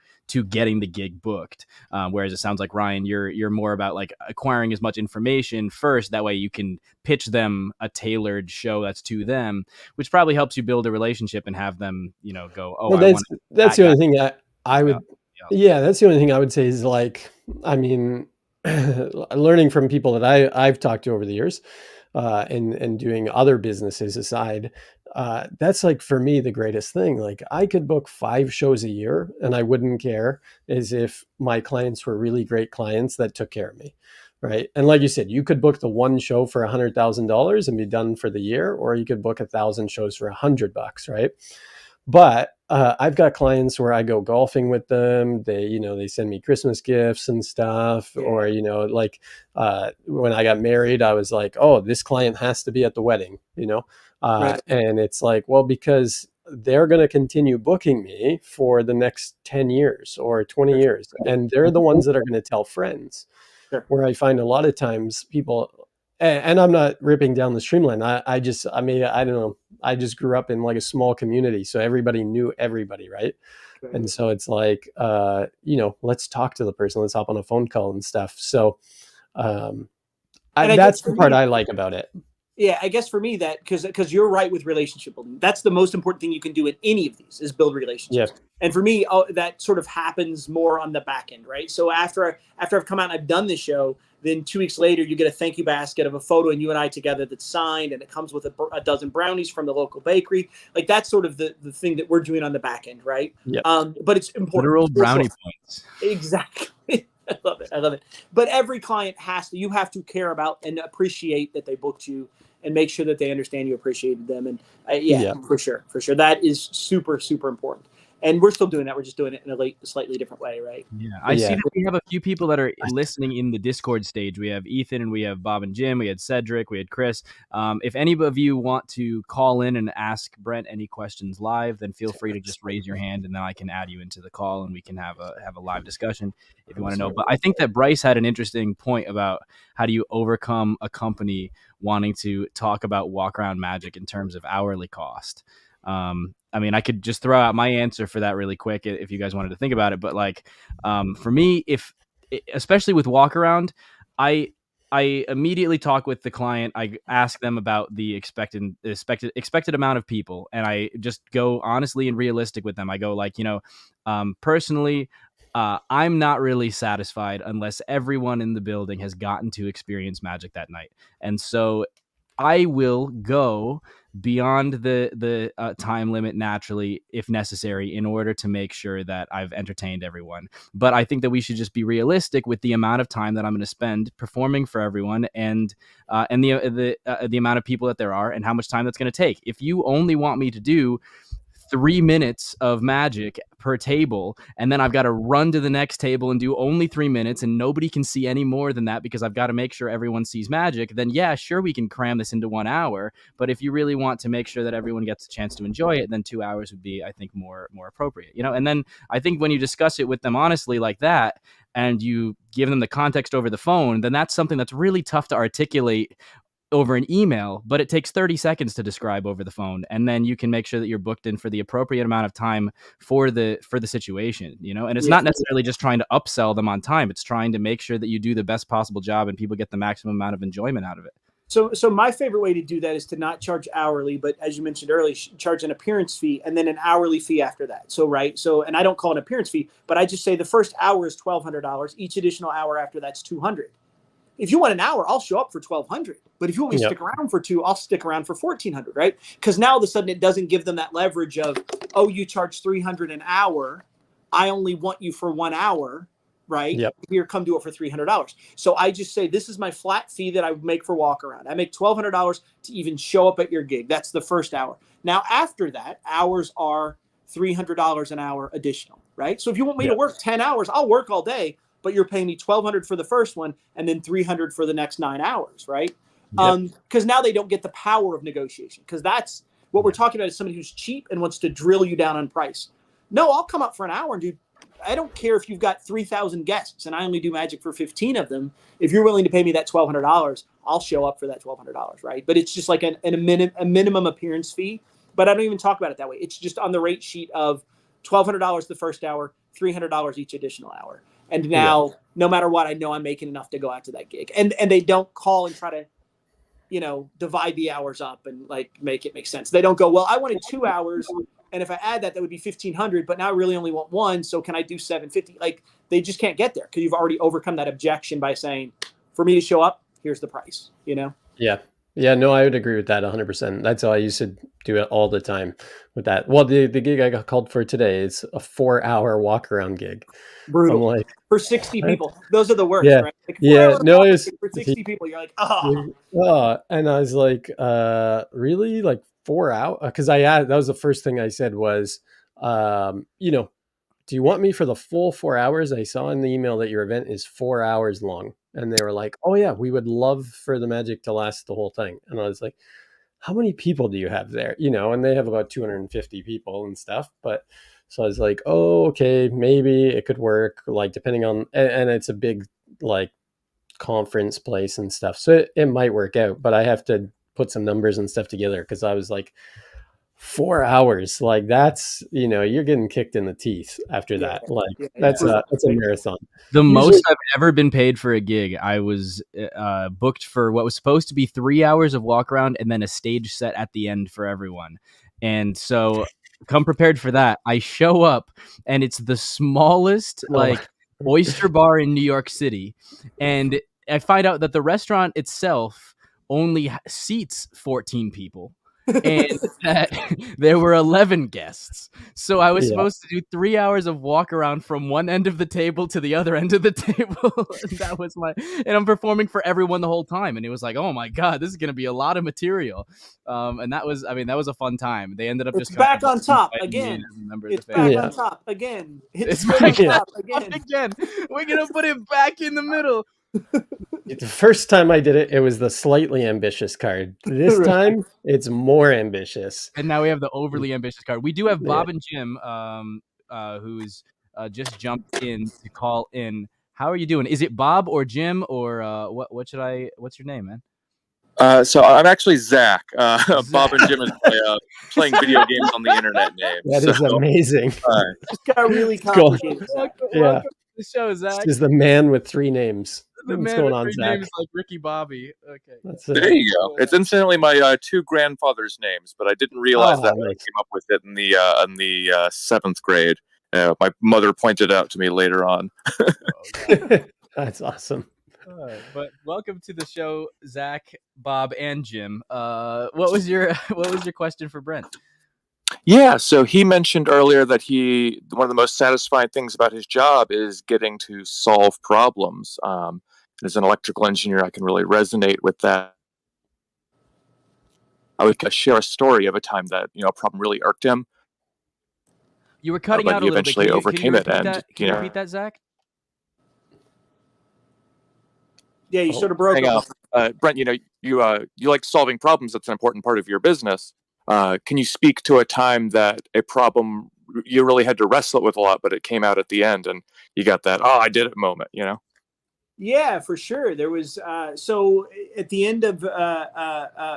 getting the gig booked. Whereas it sounds like, Ryan, you're more about like acquiring as much information first. That way you can pitch them a tailored show that's to them, which probably helps you build a relationship and have them, go, oh, well, that's the only thing I would, that's the only thing I would say is like, I mean, learning from people that I've talked to over the years, and doing other businesses aside, that's like for me the greatest thing. Like I could book 5 shows a year and I wouldn't care, as if my clients were really great clients that took care of me, right? And like you said, you could book the one show for $100,000 and be done for the year, or you could book 1,000 shows for $100, right? But I've got clients where I go golfing with them. They send me Christmas gifts and stuff. Or, like when I got married, I was like, oh, this client has to be at the wedding, and it's like, well, because they're going to continue booking me for the next 10 years or 20 years. And they're the ones that are going to tell friends. Where I find a lot of times people, and I'm not ripping down the streamline. I don't know. I just grew up in like a small community, so everybody knew everybody, right? And so it's like, let's talk to the person, let's hop on a phone call and stuff. So that's the part I like about it. Yeah, I guess for me that because you're right with relationship building. That's the most important thing you can do in any of these is build relationships. Yeah. And for me, that sort of happens more on the back end, right? So after I've come out and I've done this show, then 2 weeks later you get a thank you basket of a photo and you and I together that's signed, and it comes with a dozen brownies from the local bakery. Like that's sort of the thing that we're doing on the back end, right? Yeah. But it's important. Literal brownie points. Exactly. I love it. But every client you have to care about and appreciate that they booked you, and make sure that they understand you appreciated them. And for sure. That is super, super important. And we're still doing that. We're just doing it in a slightly different way, right? Yeah. I see that we have a few people that are listening in the Discord stage. We have Ethan and we have Bob and Jim. We had Cedric. We had Chris. If any of you want to call in and ask Brent any questions live, then feel free to just raise your hand, and then I can add you into the call and we can have a live discussion if you want to know. But I think that Bryce had an interesting point about how do you overcome a company wanting to talk about walk around magic in terms of hourly cost. I mean, I could just throw out my answer for that really quick if you guys wanted to think about it. But like, for me, especially with walk around, I immediately talk with the client. I ask them about the expected amount of people, and I just go honestly and realistic with them. I go like, personally, I'm not really satisfied unless everyone in the building has gotten to experience magic that night. And so I will go beyond the time limit naturally, if necessary, in order to make sure that I've entertained everyone. But I think that we should just be realistic with the amount of time that I'm going to spend performing for everyone, and the amount of people that there are, and how much time that's going to take. If you only want me to do 3 minutes of magic per table, and then I've got to run to the next table and do only 3 minutes, and nobody can see any more than that because I've got to make sure everyone sees magic, then yeah, sure, we can cram this into 1 hour. But if you really want to make sure that everyone gets a chance to enjoy it, then 2 hours would be, I think, more appropriate, you know? And then I think when you discuss it with them honestly like that, and you give them the context over the phone, then that's something that's really tough to articulate over an email, but it takes 30 seconds to describe over the phone, and then you can make sure that you're booked in for the appropriate amount of time for the situation, you know? And it's not necessarily just trying to upsell them on time, it's trying to make sure that you do the best possible job and people get the maximum amount of enjoyment out of it. So my favorite way to do that is to not charge hourly, but as you mentioned earlier, charge an appearance fee and then an hourly fee after that. So, right. So, and I don't call it an appearance fee, but I just say the first hour is $1,200. Each additional hour after that's $200. If you want an hour, I'll show up for $1,200. But if you want me to stick around for 2, I'll stick around for $1,400, right? Because now all of a sudden it doesn't give them that leverage of, oh, you charge $300 an hour. I only want you for 1 hour, right? Yep. Here, come do it for $300. So I just say, this is my flat fee that I make for walk around. I make $1,200 to even show up at your gig. That's the first hour. Now, after that, hours are $300 an hour additional, right? So if you want me to work 10 hours, I'll work all day, but you're paying me $1,200 for the first one and then $300 for the next 9 hours, right? Because now they don't get the power of negotiation, because that's what we're talking about, is somebody who's cheap and wants to drill you down on price. No, I'll come up for an hour and do, I don't care if you've got 3,000 guests and I only do magic for 15 of them. If you're willing to pay me that $1,200, I'll show up for that $1,200, right? But it's just like a minimum appearance fee. But I don't even talk about it that way. It's just on the rate sheet of $1,200 the first hour, $300 each additional hour. And now, no matter what, I know I'm making enough to go out to that gig. And they don't call and try to, you know, divide the hours up and like make it make sense. They don't go, well, I wanted 2 hours, and if I add that, that would be $1,500. But now I really only want 1, so can I do $750? Like, they just can't get there because you've already overcome that objection by saying, for me to show up, here's the price. You know? Yeah, no, I would agree with that 100%. That's how I used to do it all the time with that. Well, the gig I got called for today is a 4-hour walk around gig. Brutal. I'm like, for 60 people. Those are the worst, yeah, right? Like, yeah. No, it was for 60 people. You're like, oh. And I was like, really? Like 4 hours? Because that was the first thing I said was, you know, do you want me for the full 4 hours? I saw in the email that your event is 4 hours long. And they were like, oh yeah, we would love for the magic to last the whole thing. And I was like, how many people do you have there? You know, and they have about 250 people and stuff. But so I was like, oh, okay, maybe it could work, like depending on, and it's a big like conference place and stuff. So it might work out, but I have to put some numbers and stuff together, because I was like, 4 hours, like that's, you know, you're getting kicked in the teeth after that. Like that's a marathon. The most I've ever been paid for a gig, I was booked for what was supposed to be 3 hours of walk around and then a stage set at the end for everyone. And so come prepared for that. I show up and it's the smallest like oyster bar in New York City. And I find out that the restaurant itself only seats 14 people. And that there were 11 guests. So I was supposed to do 3 hours of walk around from one end of the table to the other end of the table. And that was and I'm performing for everyone the whole time. And it was like, oh my God, this is going to be a lot of material. And that was a fun time. They ended up it's back on top again. It's back on top again. It's back on top again. We're going to put it back in the middle. The first time I did it, it was the slightly ambitious card. This time, it's more ambitious. And now we have the overly ambitious card. We do have Bob and Jim, who's just jumped in to call in. How are you doing? Is it Bob or Jim or what's your name, man? So I'm actually Zach. Bob and Jim is playing video games on the internet name. That is amazing. This got really complicated. Welcome to the show, Zach. This is the man with 3 names. The What's man going with on, 3 Zach? names like Ricky Bobby. Okay. There you go. It's incidentally my 2 grandfathers' names, but I didn't realize that when I came up with it in the 7th grade. My mother pointed it out to me later on. That's awesome. But welcome to the show, Zach, Bob, and Jim. What was your question for Brent? Yeah, so he mentioned earlier that one of the most satisfying things about his job is getting to solve problems. As an electrical engineer, I can really resonate with that. I would share a story of a time that a problem really irked him, You were cutting but out a he little bit. eventually overcame it. And can you repeat that, Zach? Yeah, you sort of broke up. Brent, you like solving problems. That's an important part of your business. Can you speak to a time that a problem you really had to wrestle with a lot, but it came out at the end and you got that, oh, I did it moment, Yeah, for sure. There was so at the end of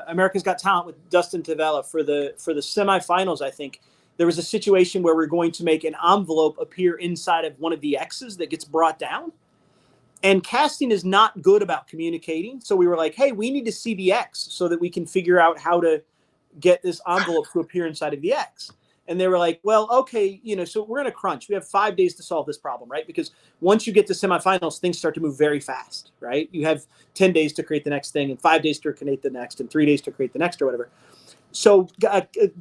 America's Got Talent with Dustin Tavella for the semifinals, I think there was a situation where we're going to make an envelope appear inside of one of the X's that gets brought down. And casting is not good about communicating. So we were like, hey, we need to see the X so that we can figure out how to get this envelope to appear inside of the X. And they were like, well, okay, so we're in a crunch. We have 5 days to solve this problem, right? Because once you get to semifinals, things start to move very fast, right? You have 10 days to create the next thing and 5 days to create the next and 3 days to create the next or whatever. So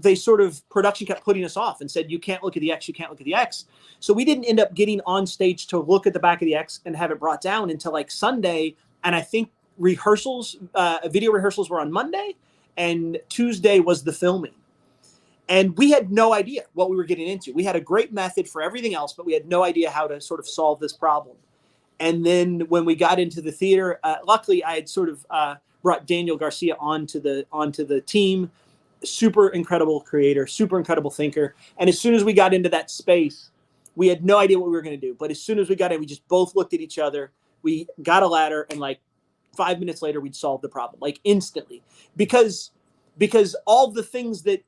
they sort of, production kept putting us off and said, you can't look at the X, you can't look at the X. So we didn't end up getting on stage to look at the back of the X and have it brought down until like Sunday. And I think video rehearsals were on Monday, and Tuesday was the filming. And we had no idea what we were getting into. We had a great method for everything else, but we had no idea how to sort of solve this problem. And then when we got into the theater, luckily I had sort of brought Daniel Garcia onto the team. Super incredible creator, super incredible thinker. And as soon as we got into that space, we had no idea what we were going to do. But as soon as we got in, we just both looked at each other. We got a ladder, and like 5 minutes later, we'd solved the problem, like instantly. Because all the things that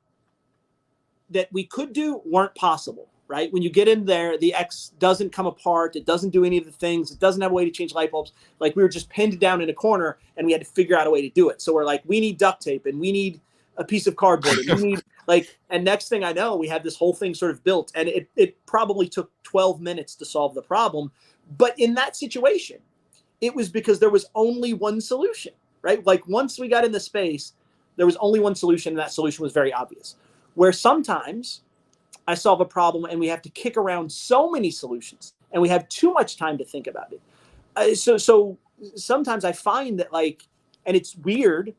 we could do weren't possible, right? When you get in there, the X doesn't come apart. It doesn't do any of the things. It doesn't have a way to change light bulbs. Like, we were just pinned down in a corner, and we had to figure out a way to do it. So we're like, we need duct tape, and we need a piece of cardboard, and we need and next thing I know, we had this whole thing sort of built, and it probably took 12 minutes to solve the problem. But in that situation, it was because there was only one solution, right? Like, once we got in the space, there was only one solution, and that solution was very obvious. Where sometimes I solve a problem and we have to kick around so many solutions and we have too much time to think about it. So sometimes I find that, and it's weird,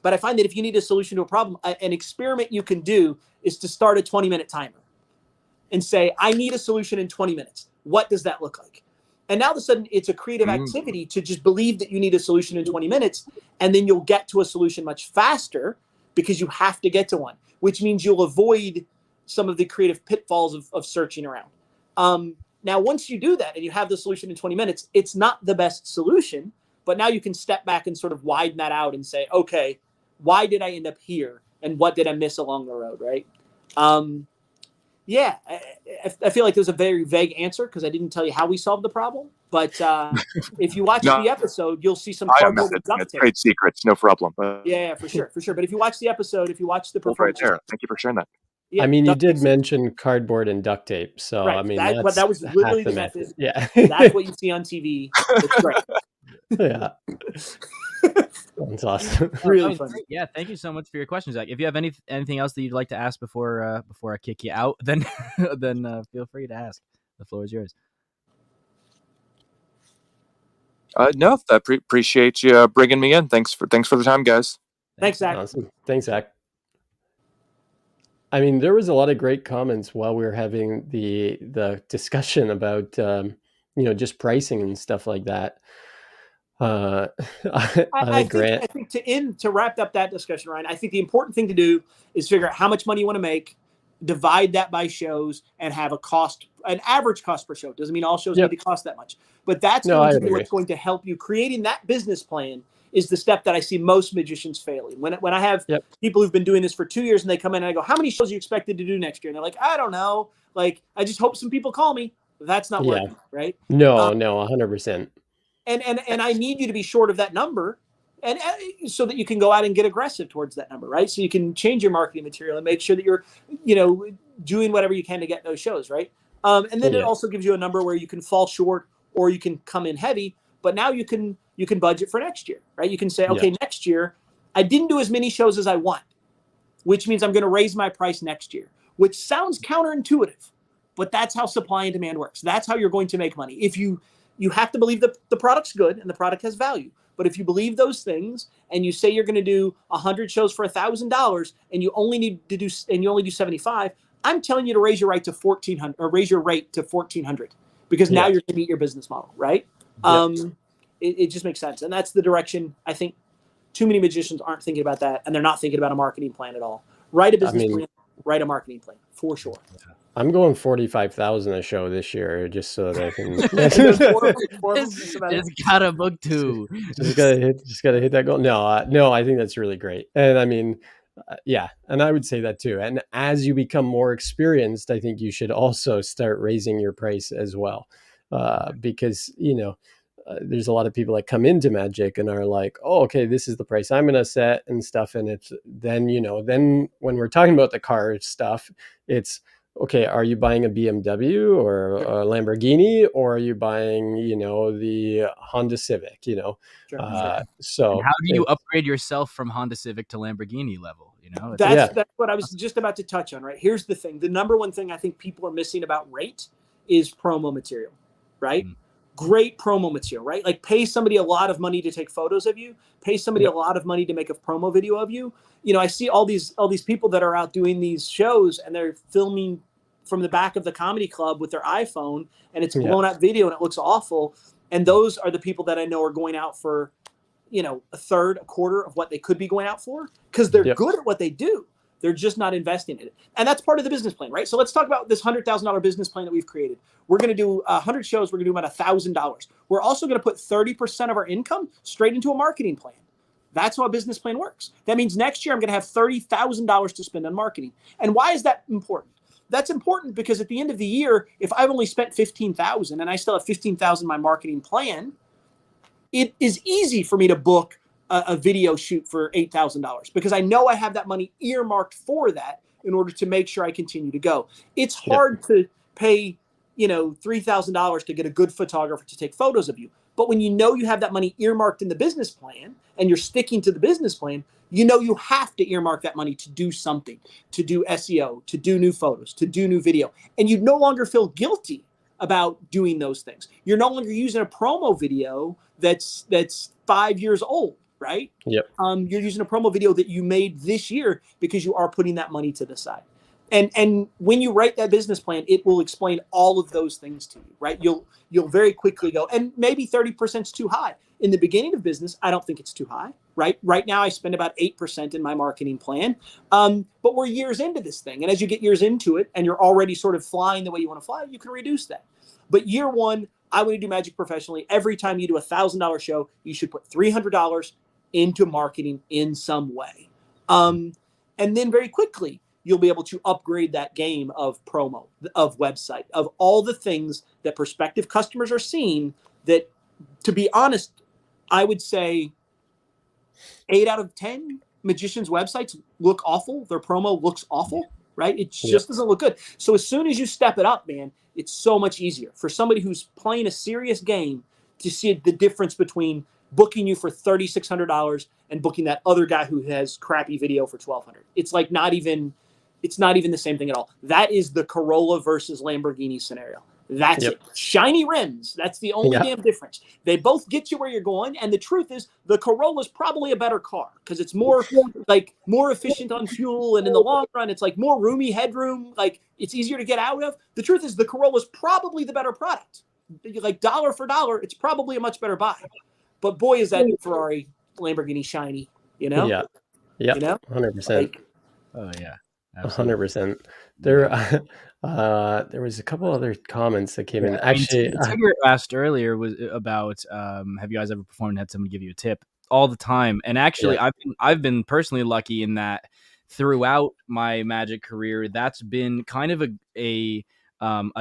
but I find that if you need a solution to a problem, an experiment you can do is to start a 20-minute timer and say, I need a solution in 20 minutes. What does that look like? And now all of a sudden, it's a creative activity to just believe that you need a solution in 20 minutes, and then you'll get to a solution much faster because you have to get to one, which means you'll avoid some of the creative pitfalls of searching around. Now, once you do that and you have the solution in 20 minutes, it's not the best solution, but now you can step back and sort of widen that out and say, okay, why did I end up here? And what did I miss along the road, right? Yeah, I feel like there's a very vague answer because I didn't tell you how we solved the problem. But if you watch the episode, you'll see some cardboard and duct tape. Trade secrets, no problem. Yeah, for sure. But if you watch the episode, if you watch the performance, right there. Thank you for sharing that. Yeah, I mean, you did mention cardboard and duct tape, so right. I mean, that was literally the method. Yeah, that's what you see on TV. It's great. Yeah. That's awesome. Really fun. Yeah, thank you so much for your questions, Zach. If you have anything else that you'd like to ask before I kick you out, then feel free to ask. The floor is yours. No, I appreciate you bringing me in. Thanks for the time, guys. Thanks, Zach. Awesome. Thanks, Zach. I mean, there was a lot of great comments while we were having the discussion about just pricing and stuff like that. I think to wrap up that discussion, Ryan, I think the important thing to do is figure out how much money you want to make, divide that by shows, and have an average cost per show. Doesn't mean all shows need to cost that much, but that's what's going to help you. Creating that business plan is the step that I see most magicians failing. When I have people who've been doing this for 2 years and they come in and I go, how many shows are you expected to do next year? And they're like, I don't know. Like, I just hope some people call me. That's not working, right? No, 100%. And I need you to be short of that number, and so that you can go out and get aggressive towards that number, right? So you can change your marketing material and make sure that you're, doing whatever you can to get those shows, right? And then it also gives you a number where you can fall short or you can come in heavy, but now you can budget for next year, right? You can say, okay, next year I didn't do as many shows as I want, which means I'm going to raise my price next year, which sounds counterintuitive, but that's how supply and demand works. That's how you're going to make money. If you have to believe that the product's good and the product has value. But if you believe those things and you say you're going to do 100 shows for $1,000 and you only do 75, I'm telling you to raise your rate to 1,400 or raise your rate to 1,400 because now you're going to meet your business model, right? It just makes sense. And that's the direction I think too many magicians aren't thinking about that. And they're not thinking about a marketing plan at all. Write a business plan, write a marketing plan for sure. I'm going 45,000 a show this year just so that I can. Just gotta book two. Just gotta hit that goal. No, I think that's really great. And I mean, yeah, and I would say that too. And as you become more experienced, I think you should also start raising your price as well, because there's a lot of people that come into Magic and are like, oh, okay, this is the price I'm going to set and stuff. And it's then when we're talking about the car stuff, it's okay, are you buying a BMW or a Lamborghini, or are you buying, the Honda Civic, Sure. So and how do you upgrade yourself from Honda Civic to Lamborghini level? That's what I was just about to touch on, right? Here's the thing. The number one thing I think people are missing about rate is promo material, right? Great promo material, right? Like pay somebody a lot of money to take photos of you, pay somebody a lot of money to make a promo video of you. I see all these people that are out doing these shows and they're filming from the back of the comedy club with their iPhone and it's blown out video and it looks awful. And those are the people that I know are going out for, a third, a quarter of what they could be going out for because they're good at what they do. They're just not investing in it. And that's part of the business plan, right? So let's talk about this $100,000 business plan that we've created. We're going to do 100 shows. We're going to do about $1,000. We're also going to put 30% of our income straight into a marketing plan. That's how a business plan works. That means next year I'm going to have $30,000 to spend on marketing. And why is that important? That's important because at the end of the year, if I've only spent $15,000 and I still have $15,000 in my marketing plan, it is easy for me to book a video shoot for $8,000 because I know I have that money earmarked for that in order to make sure I continue to go. It's hard to pay, $3,000 to get a good photographer to take photos of you. But when you have that money earmarked in the business plan and you're sticking to the business plan, you have to earmark that money to do something, to do SEO, to do new photos, to do new video. And you no longer feel guilty about doing those things. You're no longer using a promo video that's 5 years old, right? Yep. You're using a promo video that you made this year because you are putting that money to the side. And when you write that business plan, it will explain all of those things to you, right? You'll very quickly go, and maybe 30% is too high. In the beginning of business, I don't think it's too high, right? Right now, I spend about 8% in my marketing plan, but we're years into this thing. And as you get years into it and you're already sort of flying the way you want to fly, you can reduce that. But year one, I want to do magic professionally. Every time you do $1,000 show, you should put $300 into marketing in some way. And then very quickly, you'll be able to upgrade that game of promo, of website, of all the things that prospective customers are seeing that, to be honest, I would say 8 out of 10 magicians' websites look awful. Their promo looks awful, right? It just doesn't look good. So as soon as you step it up, man, it's so much easier for somebody who's playing a serious game to see the difference between booking you for $3,600 and booking that other guy who has crappy video for $1,200. It's like it's not even the same thing at all. That is the Corolla versus Lamborghini scenario. That's it. Shiny rims. That's the only damn difference. They both get you where you're going. And the truth is the Corolla is probably a better car because it's more efficient on fuel. And in the long run, it's like more roomy headroom. Like it's easier to get out of. The truth is the Corolla is probably the better product. Like dollar for dollar, it's probably a much better buy. But boy, is that Ferrari Lamborghini shiny, Yeah. 100%. Oh yeah. 100%. There was a couple other comments that came in. Actually, Tiger asked earlier was about have you guys ever performed and had somebody give you a tip? All the time. And actually, I've been personally lucky in that throughout my magic career, that's been kind of a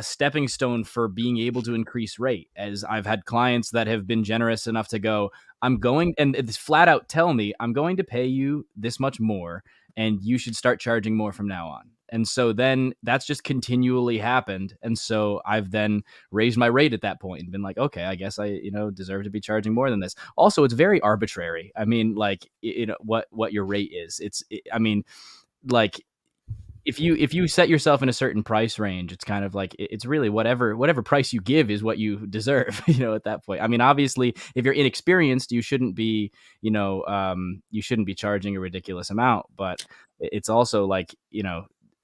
stepping stone for being able to increase rate. As I've had clients that have been generous enough to go, I'm going and it's flat out tell me I'm going to pay you this much more. And you should start charging more from now on. And so then that's just continually happened. And so I've then raised my rate at that point and been like, okay, I guess I, deserve to be charging more than this. Also, it's very arbitrary. I mean, like, what your rate is. Like if you set yourself in a certain price range, it's kind of like, it's really whatever price you give is what you deserve, at that point. I mean, obviously if you're inexperienced, you shouldn't be, you shouldn't be charging a ridiculous amount, but it's also like,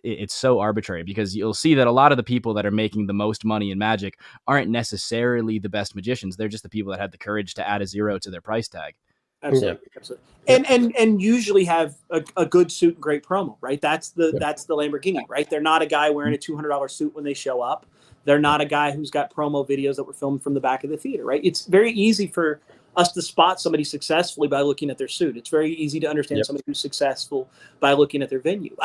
it's so arbitrary, because you'll see that a lot of the people that are making the most money in Magic aren't necessarily the best magicians. They're just the people that had the courage to add a 0 to their price tag. Absolutely. Absolutely. And usually have a good suit and great promo, right? That's the Lamborghini, right? They're not a guy wearing a $200 suit when they show up. They're not a guy who's got promo videos that were filmed from the back of the theater, right? It's very easy for us to spot somebody successfully by looking at their suit. It's very easy to understand somebody who's successful by looking at their venue.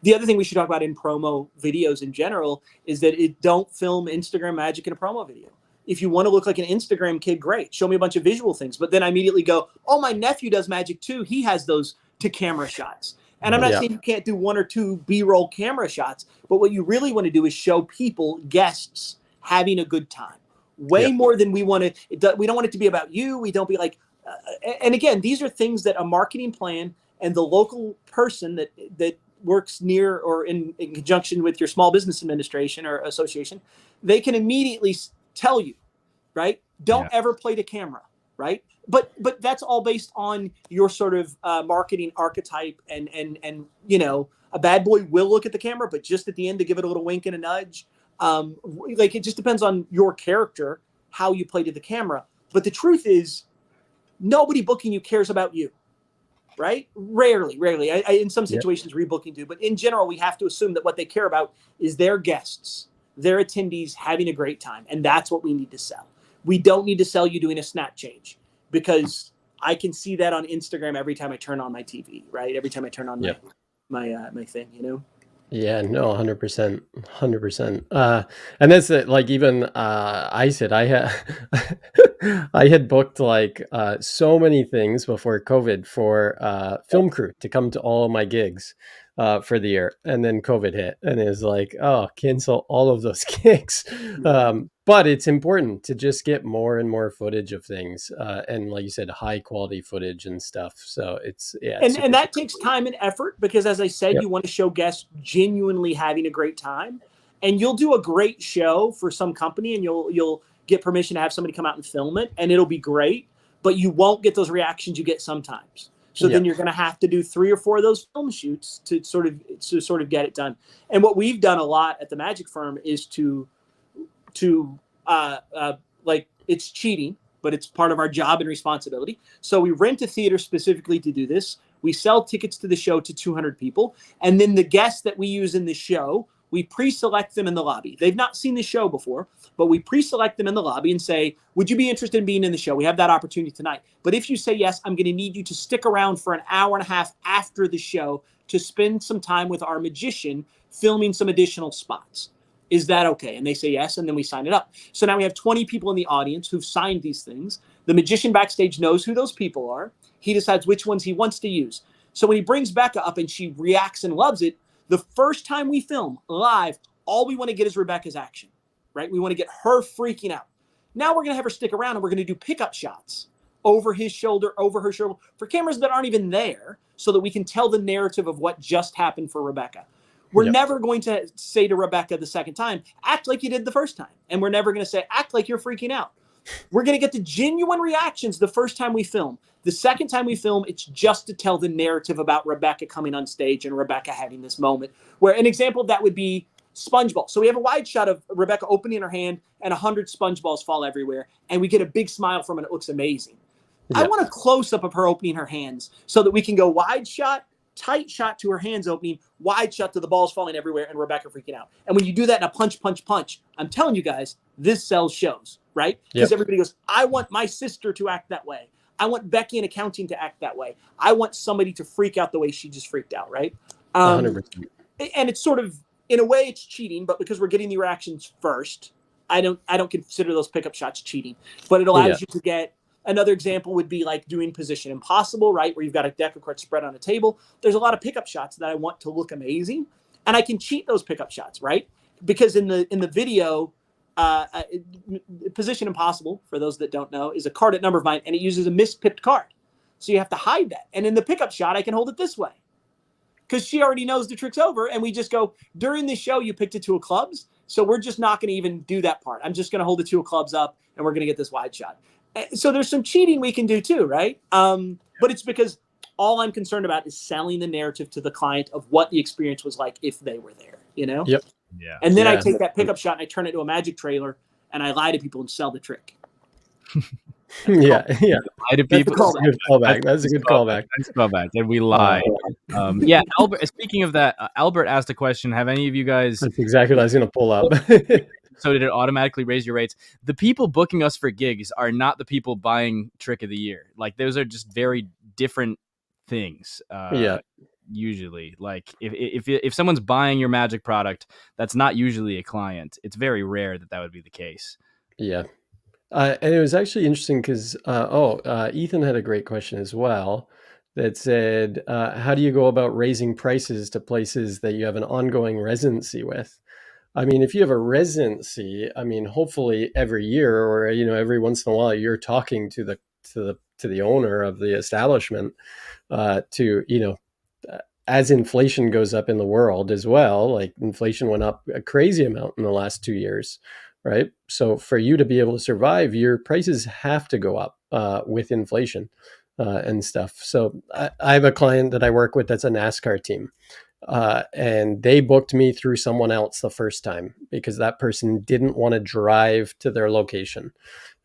The other thing we should talk about in promo videos in general is that don't film Instagram Magic in a promo video. If you want to look like an Instagram kid, great. Show me a bunch of visual things. But then I immediately go, oh, my nephew does Magic too. He has those to camera shots. And I'm not saying you can't do 1 or 2 B-roll camera shots, but what you really want to do is show people, guests, having a good time. Way more than we want to. We don't want it to be about you. We don't be like, and again, these are things that a marketing plan and the local person that works near or in conjunction with your small business administration or association, they can immediately tell you, right? Don't ever play to camera, right? But that's all based on your sort of marketing archetype, and you know, a bad boy will look at the camera, but just at the end to give it a little wink and a nudge. Like, it just depends on your character, how you play to the camera. But the truth is, nobody booking you cares about you, right? Rarely. In some situations, rebooking do, but in general, we have to assume that what they care about is their guests, their attendees having a great time. And that's what we need to sell. We don't need to sell you doing a snap change, because I can see that on Instagram every time I turn on my TV, right? Every time I turn on my thing, you know? Yeah, no, 100%, 100%. And that's it. Like, even I said, I had I had booked like so many things before COVID for film crew to come to all of my gigs for the year, and then COVID hit, and it was like, oh, cancel all of those gigs. But it's important to just get more and more footage of things, and like you said, high quality footage and stuff. So it's and that takes time and effort, because as I said, you want to show guests genuinely having a great time, and you'll do a great show for some company, and you'll get permission to have somebody come out and film it, and it'll be great, but you won't get those reactions you get sometimes. So then you're going to have to do 3 or 4 of those film shoots to sort of get it done. And what we've done a lot at the Magic Firm is to like, it's cheating, but it's part of our job and responsibility. So we rent a theater specifically to do this. We sell tickets to the show to 200 people. And then the guests that we use in the show, we pre-select them in the lobby. They've not seen the show before, but we pre-select them in the lobby and say, would you be interested in being in the show? We have that opportunity tonight. But if you say yes, I'm going to need you to stick around for an hour and a half after the show to spend some time with our magician filming some additional spots. Is that okay? And they say yes, and then we sign it up. So now we have 20 people in the audience who've signed these things. The magician backstage knows who those people are. He decides which ones he wants to use. So when he brings Becca up and she reacts and loves it, the first time we film live, all we want to get is Rebecca's action, right? We want to get her freaking out. Now we're going to have her stick around, and we're going to do pickup shots over his shoulder, over her shoulder, for cameras that aren't even there, so that we can tell the narrative of what just happened for Rebecca. We're never going to say to Rebecca the second time, act like you did the first time. And we're never going to say, act like you're freaking out. We're going to get the genuine reactions the first time we film. The second time we film, it's just to tell the narrative about Rebecca coming on stage and Rebecca having this moment. Where an example of that would be sponge ball. So we have a wide shot of Rebecca opening her hand and 100 sponge balls fall everywhere. And we get a big smile from it. It looks amazing. I want a close-up of her opening her hands so that we can go wide shot, tight shot to her hands opening, wide shot to the balls falling everywhere, and Rebecca freaking out. And when you do that in a punch, I'm telling you guys, this sells shows, right? Because everybody goes, I want my sister to act that way. I want Becky in accounting to act that way. I want somebody to freak out the way she just freaked out, right? 100%. And it's sort of, in a way, it's cheating, but because we're getting the reactions first, I don't consider those pickup shots cheating. But it allows you to get. Another example would be like doing Position Impossible, right? Where you've got a deck of cards spread on a table. There's a lot of pickup shots that I want to look amazing, and I can cheat those pickup shots, right? Because in the video, Position Impossible, for those that don't know, is a card at number of mine, and it uses a mispipped card. So you have to hide that. And in the pickup shot, I can hold it this way, because she already knows the trick's over, and we just go, during the show, you picked a 2 of clubs, so we're just not going to even do that part. I'm just going to hold the 2 of clubs up, and we're going to get this wide shot. So there's some cheating we can do too, right? But it's because all I'm concerned about is selling the narrative to the client of what the experience was like if they were there, you know? Yep. Yeah. And then I take that pickup shot and I turn it into a magic trailer and I lie to people and sell the trick. Yeah. Lie to people. That's a good callback. That's a good callback. That's a callback. And we lie. Yeah, Albert. Speaking of that, Albert asked a question. Have any of you guys? That's exactly what I was going to pull up. So did it automatically raise your rates? The people booking us for gigs are not the people buying Trick of the Year. Like those are just very different things. Usually, like if someone's buying your magic product, that's not usually a client. It's very rare that would be the case. Yeah. And it was actually interesting because, Ethan had a great question as well that said, how do you go about raising prices to places that you have an ongoing residency with? I mean, if you have a residency, I mean, hopefully every year or, every once in a while, you're talking to the owner of the establishment as inflation goes up in the world as well, like inflation went up a crazy amount in the last 2 years. Right. So for you to be able to survive, your prices have to go up with inflation and stuff. So I have a client that I work with that's a NASCAR team. And they booked me through someone else the first time because that person didn't want to drive to their location.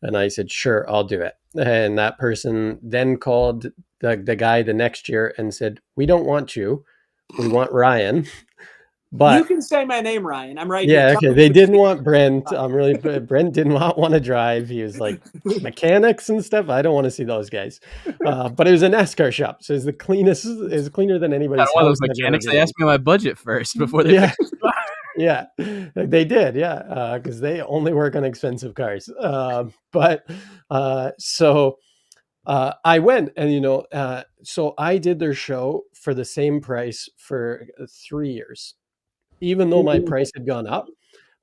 And I said, sure, I'll do it. And that person then called the guy the next year and said, we don't want you. We want Ryan. But you can say my name, Ryan. I'm right here. here. Okay. They didn't want Brent. Brent did not want to drive. He was like mechanics and stuff. I don't want to see those guys. But it was a NASCAR shop, so it's the cleanest. Is cleaner than anybody's. One of those mechanics. They asked me my budget first before they. Yeah, they did. Yeah, because they only work on expensive cars. So I went, and so I did their show for the same price for 3 years. Even though my price had gone up,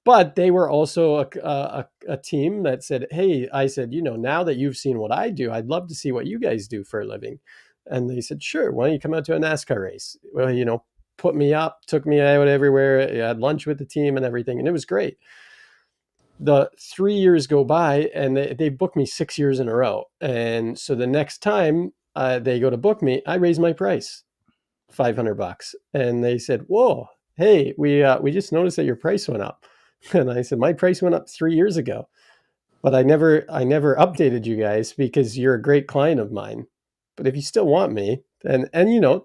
but they were also a team that said, hey, I said, now that you've seen what I do, I'd love to see what you guys do for a living. And they said, sure, why don't you come out to a NASCAR race? Well, put me up, took me out everywhere. I had lunch with the team and everything. And it was great. The 3 years go by and they booked me 6 years in a row. And so the next time they go to book me, I raise my price $500. And they said, whoa, hey, we just noticed that your price went up. And I said, my price went up 3 years ago, but I never updated you guys because you're a great client of mine. But if you still want me, and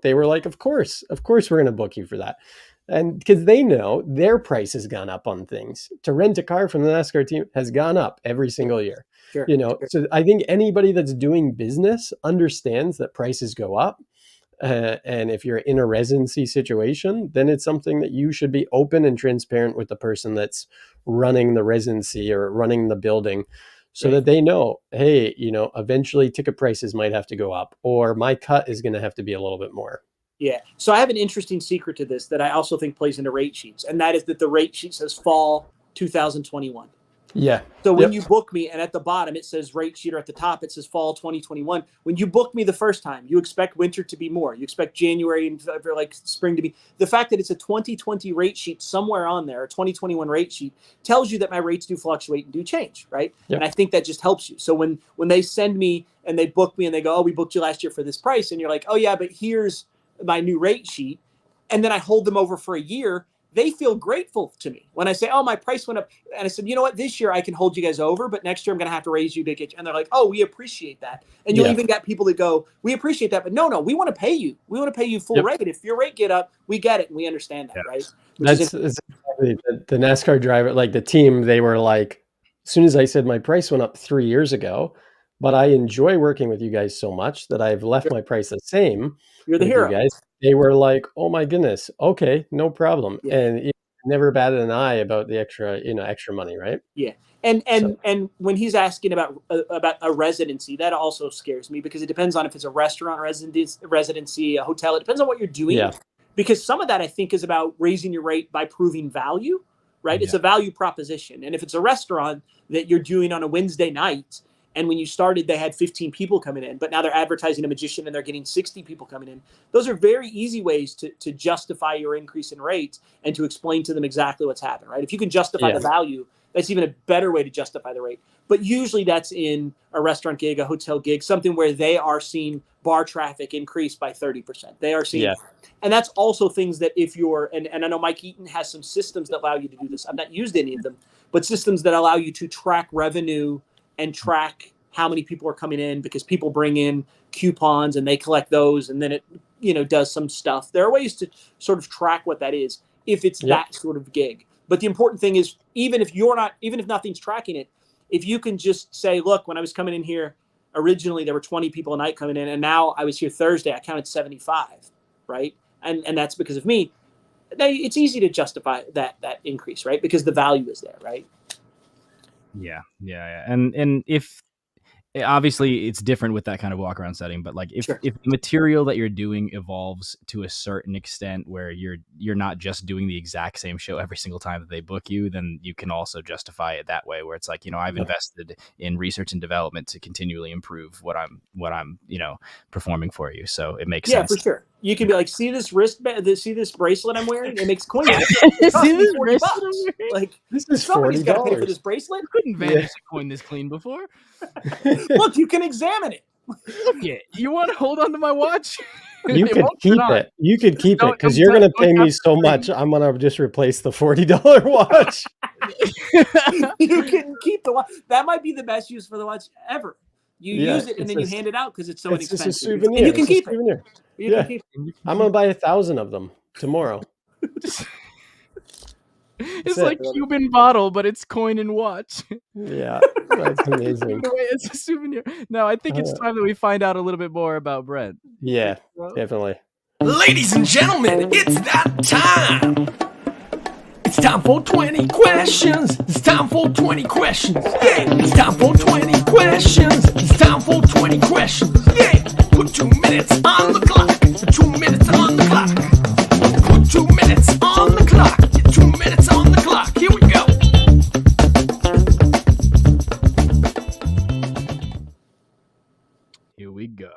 they were like, of course we're going to book you for that. And because they know their price has gone up on things. To rent a car from the NASCAR team has gone up every single year. Sure. So I think anybody that's doing business understands that prices go up. And if you're in a residency situation, then it's something that you should be open and transparent with the person that's running the residency or running the building so that they know, hey, eventually ticket prices might have to go up or my cut is going to have to be a little bit more. Yeah. So I have an interesting secret to this that I also think plays into rate sheets. And that is that the rate sheet says fall 2021. Yeah. So when you book me and at the bottom it says rate sheet or at the top it says fall 2021. When you book me the first time, you expect winter to be more. You expect January and like spring to be. The fact that it's a 2020 rate sheet somewhere on there, a 2021 rate sheet, tells you that my rates do fluctuate and do change, right? Yep. And I think that just helps you. So when they send me and they book me and they go, oh, we booked you last year for this price, and you're like, oh yeah, but here's my new rate sheet, and then I hold them over for a year. They feel grateful to me when I say, oh, my price went up. And I said, you know what, this year I can hold you guys over, but next year I'm going to have to raise you to get you. And they're like, oh, we appreciate that. And you'll even get people that go, we appreciate that, but no, we want to pay you. We want to pay you full rate. If your rate get up, we get it. And we understand that, right? That's exactly the NASCAR driver, like the team, they were like, as soon as I said my price went up 3 years ago, but I enjoy working with you guys so much that I've left my price the same. You're the hero. You guys. They were like, oh my goodness. Okay, no problem. Yeah. And never batted an eye about the extra money, right? Yeah. And when he's asking about a residency, that also scares me because it depends on if it's a restaurant residency, a hotel. It depends on what you're doing. Yeah. Because some of that I think is about raising your rate by proving value, right? Yeah. It's a value proposition. And if it's a restaurant that you're doing on a Wednesday night, and when you started, they had 15 people coming in, but now they're advertising a magician and they're getting 60 people coming in. Those are very easy ways to justify your increase in rates and to explain to them exactly what's happened, right? If you can justify the value, that's even a better way to justify the rate. But usually that's in a restaurant gig, a hotel gig, something where they are seeing bar traffic increase by 30%. They are seeing, and that's also things that if you're, and I know Mike Eaton has some systems that allow you to do this. I've not used any of them, but systems that allow you to track revenue and track how many people are coming in, because people bring in coupons and they collect those, and then it, does some stuff. There are ways to sort of track what that is if it's that sort of gig. But the important thing is, even if nothing's tracking it, if you can just say, look, when I was coming in here, originally there were 20 people a night coming in, and now I was here Thursday, I counted 75, right? And that's because of me. It's easy to justify that increase, right? Because the value is there, right? Yeah. And if obviously it's different with that kind of walk around setting, but like if the material that you're doing evolves to a certain extent where you're not just doing the exact same show every single time that they book you, then you can also justify it that way, where it's like, I've invested in research and development to continually improve what I'm performing for you. So it makes sense. Yeah, for sure. You can be like, see this see this bracelet I'm wearing? It makes coins. See this bracelet? Like, this is somebody's got to pay for this bracelet. You couldn't vanish a coin this clean before. Look, you can examine it. Look it. You want to hold on to my watch? You could keep it. You could keep it because you're going to pay me so much. I'm going to just replace the $40 watch. You can keep the watch. That might be the best use for the watch ever. You use it and then you hand it out because it's so inexpensive. It's a souvenir. And you can keep it. You can keep it. I'm going to buy 1,000 of them tomorrow. It's like Cuban bottle, but it's coin and watch. Yeah, that's amazing. It's a souvenir. No, I think it's time that we find out a little bit more about Brent. Yeah, definitely. Ladies and gentlemen, it's that time. It's time for 20 questions. It's time for 20 questions. Yeah, it's time for 20 questions. It's time for 20 questions. Yeah, put 2 minutes on the clock. 2 minutes on the clock. Put 2 minutes on the clock. 2 minutes on the clock. Here we go. Here we go.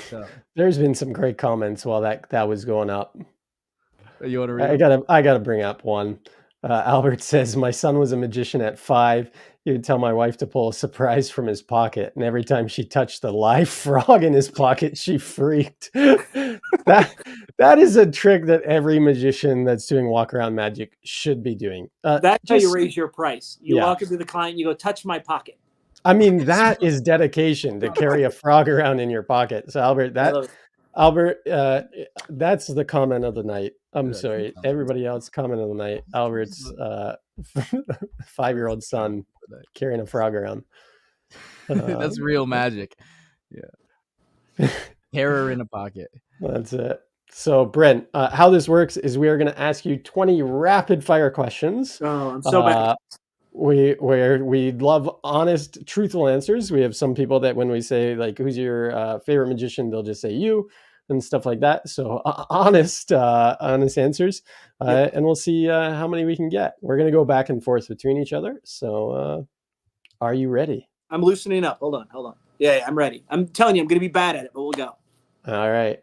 So there's been some great comments while that was going up. You want to read? I gotta bring up one. Albert says, my son was a magician at 5. He would tell my wife to pull a surprise from his pocket, and every time she touched the live frog in his pocket, she freaked. That is a trick that every magician that's doing walk around magic should be doing. That's how you raise your price. You walk into the client, you go, touch my pocket. I mean, that is dedication to carry a frog around in your pocket. So Albert, that's the comment of the night. I'm sorry. Everybody else comment of the night. Albert's 5-year-old son carrying a frog around. That's real magic. Yeah. Terror in a pocket. That's it. So Brent, how this works is we are going to ask you 20 rapid fire questions. Oh, I'm so bad. We love honest, truthful answers. We have some people that when we say like, who's your favorite magician, they'll just say you and stuff like that. So honest answers, and we'll see how many we can get. We're going to go back and forth between each other. So are you ready? I'm loosening up. Hold on. Yeah, I'm ready. I'm telling you, I'm going to be bad at it, but we'll go. All right.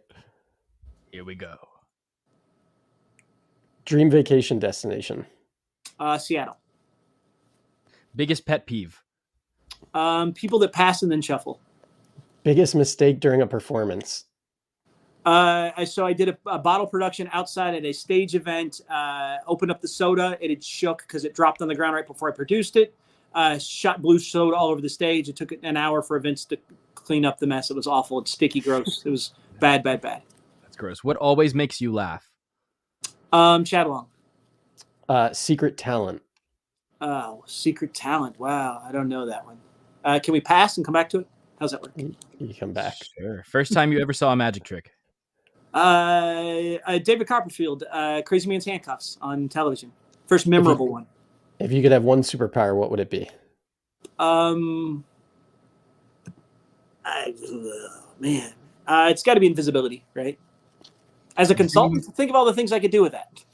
Here we go. Dream vacation destination. Seattle. Biggest pet peeve. People that pass and then shuffle. Biggest mistake during a performance. So I did a bottle production outside at a stage event, opened up the soda, and it shook because it dropped on the ground right before I produced it. Shot blue soda all over the stage. It took an hour for Vince to clean up the mess. It was awful. It's sticky, gross. It was bad. That's gross. What always makes you laugh? Chat along. Secret talent. Oh, secret talent. Wow, I don't know that one. Can we pass and come back to it? How's that work? You come back. Sure. First time you ever saw a magic trick? David Copperfield, Crazy Man's Handcuffs on television. First memorable one. If you could have one superpower, what would it be? It's got to be invisibility, right? As a consultant, think of all the things I could do with that.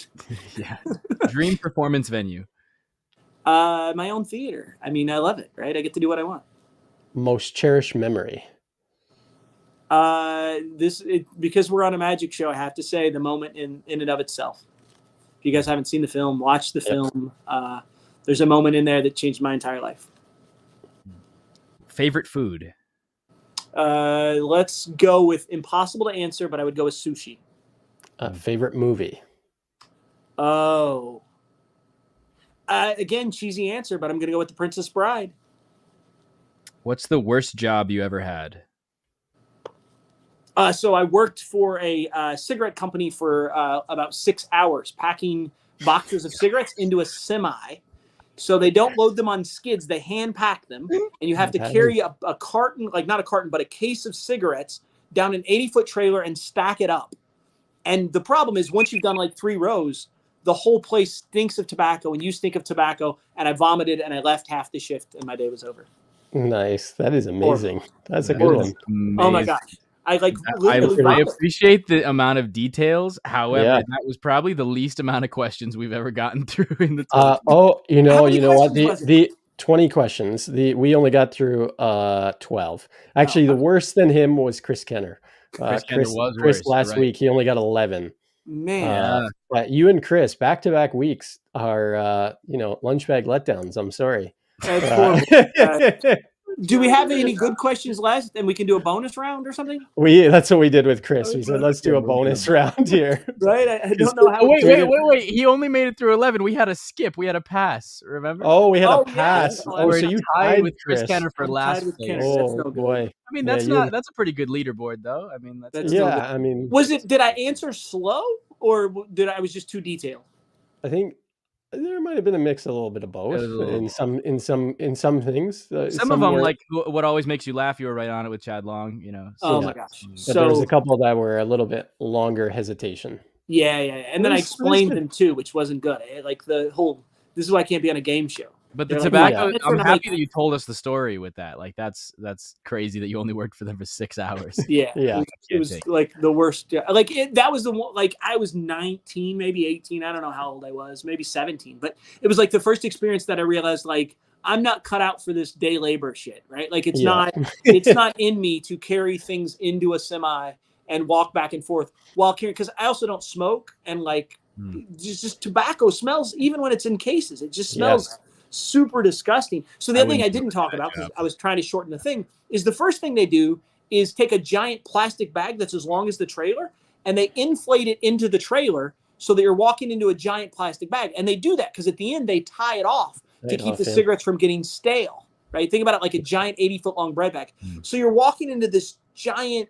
Yeah. Dream performance venue. My own theater. I mean, I love it, right? I get to do what I want. Most cherished memory. Because we're on a magic show, I have to say the moment in and of itself. If you guys haven't seen the film, watch the film. there's a moment in there that changed my entire life. Favorite food? Let's go with impossible to answer, but I would go with sushi. Favorite movie? Oh. Again, cheesy answer, but I'm going to go with The Princess Bride. What's the worst job you ever had? So I worked for a cigarette company for about 6 hours, packing boxes of cigarettes into a semi. So they don't load them on skids. They hand pack them. And you have to carry a carton, like not a carton, but a case of cigarettes down an 80-foot trailer and stack it up. And the problem is once you've done like 3 rows, the whole place stinks of tobacco and you stink of tobacco. And I vomited and I left half the shift and my day was over. Nice. That is amazing. That's a good Horrible. one. Amazing. Oh my gosh. I appreciate the amount of details. However, that was probably the least amount of questions we've ever gotten through in the talk. You know what? questions was The 20 questions. We only got through 12. Actually, the worst than him was Chris Kenner. Chris last week, he only got 11. Man. But you and Chris back-to-back weeks are lunch bag letdowns. I'm sorry. Do we have any good questions left and we can do a bonus round or something? That's what we did with Chris. We said, let's do a bonus round here. Right? I don't know how. Wait. He only made it through 11. We had a skip. We had a pass. Remember? Oh, we had a pass. Yeah. Oh, so you tied with Chris Kenner for last place. Oh, boy. I mean, that's a pretty good leaderboard, though. I mean, that's I mean, did I answer slow or I was just too detailed? I think there might have been a mix, a little bit of both in some things. Some of them, like what always makes you laugh, you were right on it with Chad Long. Oh my gosh! But there was a couple that were a little bit longer hesitation. Yeah, and then I explained them too, which wasn't good. Like the whole, this is why I can't be on a game show. But the tobacco, I'm happy that you told us the story with that. Like that's crazy that you only worked for them for 6 hours. Yeah. It was like the worst. Like that was the one. Like I was 19, maybe 18. I don't know how old I was, maybe 17. But it was like the first experience that I realized like I'm not cut out for this day labor shit, right? Like it's not in me to carry things into a semi and walk back and forth while carrying. Because I also don't smoke and like just tobacco smells even when it's in cases. It just smells. Super disgusting. So the other thing I didn't talk about, because I was trying to shorten the thing, is the first thing they do is take a giant plastic bag that's as long as the trailer and they inflate it into the trailer so that you're walking into a giant plastic bag. And they do that because at the end they tie it off to keep the cigarettes from getting stale, right? Think about it like a giant 80-foot long bread bag. So you're walking into this giant,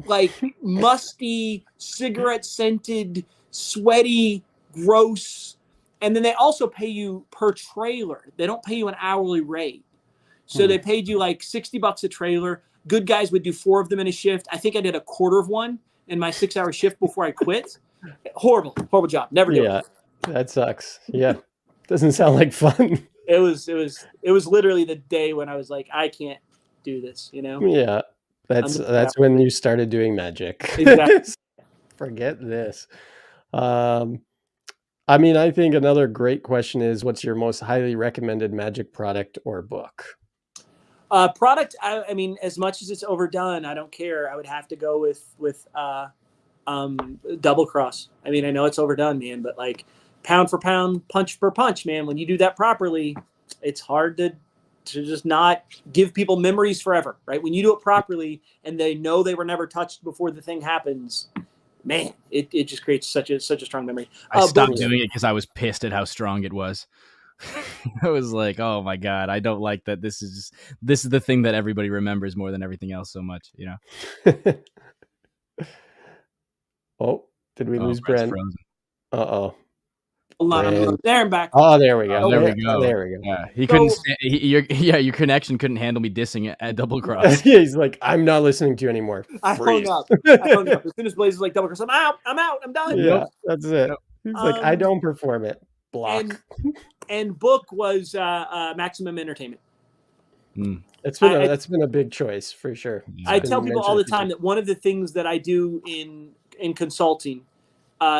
like musty, cigarette scented, sweaty, gross. And then they also pay you per trailer. They don't pay you an hourly rate. So they paid you like $60 a trailer. Good guys would do 4 of them in a shift. I think I did a quarter of one in my 6-hour shift before I quit. Horrible job. Never do it. That sucks. Yeah. Doesn't sound like fun. It was literally the day when I was like, I can't do this, Yeah. That's when you started doing magic. Exactly. Forget this. I mean, I think another great question is, what's your most highly recommended magic product or book? Product, I mean, as much as it's overdone, I don't care. I would have to go with Double Cross. I mean, I know it's overdone, man, but like pound for pound, punch for punch, man. When you do that properly, it's hard to just not give people memories forever, right? When you do it properly and they know they were never touched before the thing happens, man, it just creates such a strong memory. I stopped doing it because I was pissed at how strong it was. I was like, oh my God, I don't like that. This is the thing that everybody remembers more than everything else so much, Oh, did we lose Brent? Uh-oh. There and back. Oh, there we go. Oh, there we go. There we go. Yeah, he couldn't. Your connection couldn't handle me dissing it at Double Cross. Yeah, he's like, I'm not listening to you anymore. I hung up. As soon as Blaze was like Double Cross, I'm out. I'm done. Yeah, that's it. He's like, I don't perform it. Block. And book was Maximum Entertainment. That's been a big choice for sure. I tell people all the time that one of the things that I do in consulting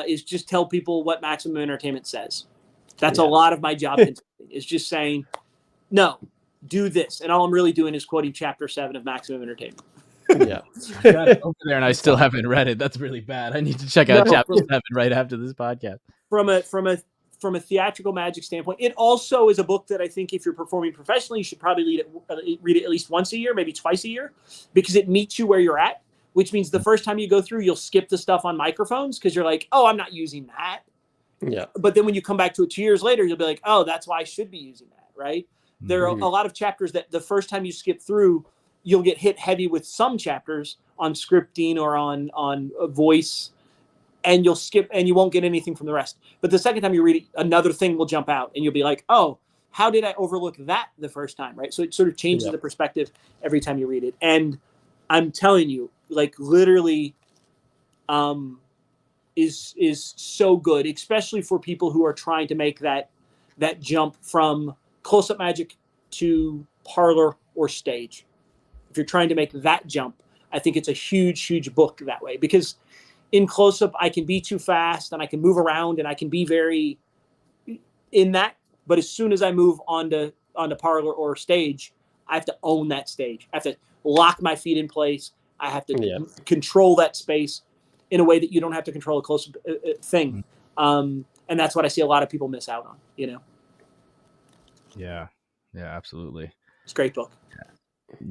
is just tell people what Maximum Entertainment says. That's a lot of my job. Is just saying, no, do this. And all I'm really doing is quoting chapter 7 of Maximum Entertainment. Yeah. I got it over there and I still haven't read it. That's really bad. I need to check out chapter 7 right after this podcast. From a from a theatrical Magic standpoint. It also is a book that I think if you're performing professionally, you should probably read it at least once a year, maybe twice a year, because it meets you where you're at, which means the first time you go through, you'll skip the stuff on microphones because you're like, oh, I'm not using that. Yeah. But then when you come back to it 2 years later, you'll be like, oh, that's why I should be using that, right? There are a lot of chapters that the first time you skip through, you'll get hit heavy with some chapters on scripting or on voice, and you'll skip and you won't get anything from the rest. But the second time you read it, another thing will jump out and you'll be like, oh, how did I overlook that the first time, right? So it sort of changes the perspective every time you read it. And I'm telling you, like literally is so good, especially for people who are trying to make that jump from close-up Magic to parlor or stage. If you're trying to make that jump, I think it's a huge, huge book that way, because in close-up, I can be too fast and I can move around and I can be very in that. But as soon as I move onto parlor or stage, I have to own that stage. I have to lock my feet in place. I have to control that space in a way that you don't have to control a close-up thing. And that's what I see a lot of people miss out on, you know? Yeah, absolutely. It's a great book.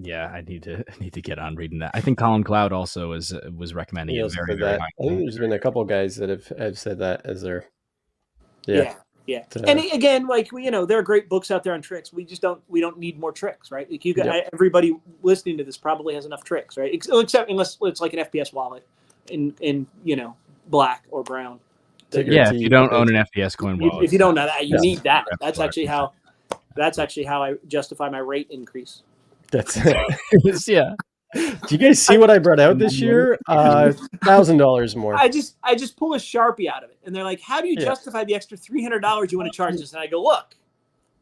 Yeah, I need to get on reading that. I think Colin Cloud also was recommending it very, very high. I think there's been a couple of guys that have said that as their Yeah. And again, like there are great books out there on tricks. We don't need more tricks, right? Like everybody listening to this probably has enough tricks, right? Except unless it's like an FPS wallet in black or brown. If you don't own an FPS coin wallet, if you don't know that, you need that. That's actually how I justify my rate increase. That's yeah. Do you guys see what I brought out this year? $1,000 more. I just pull a Sharpie out of it, and they're like, "How do you justify the extra $300 you want to charge us?" And I go, "Look,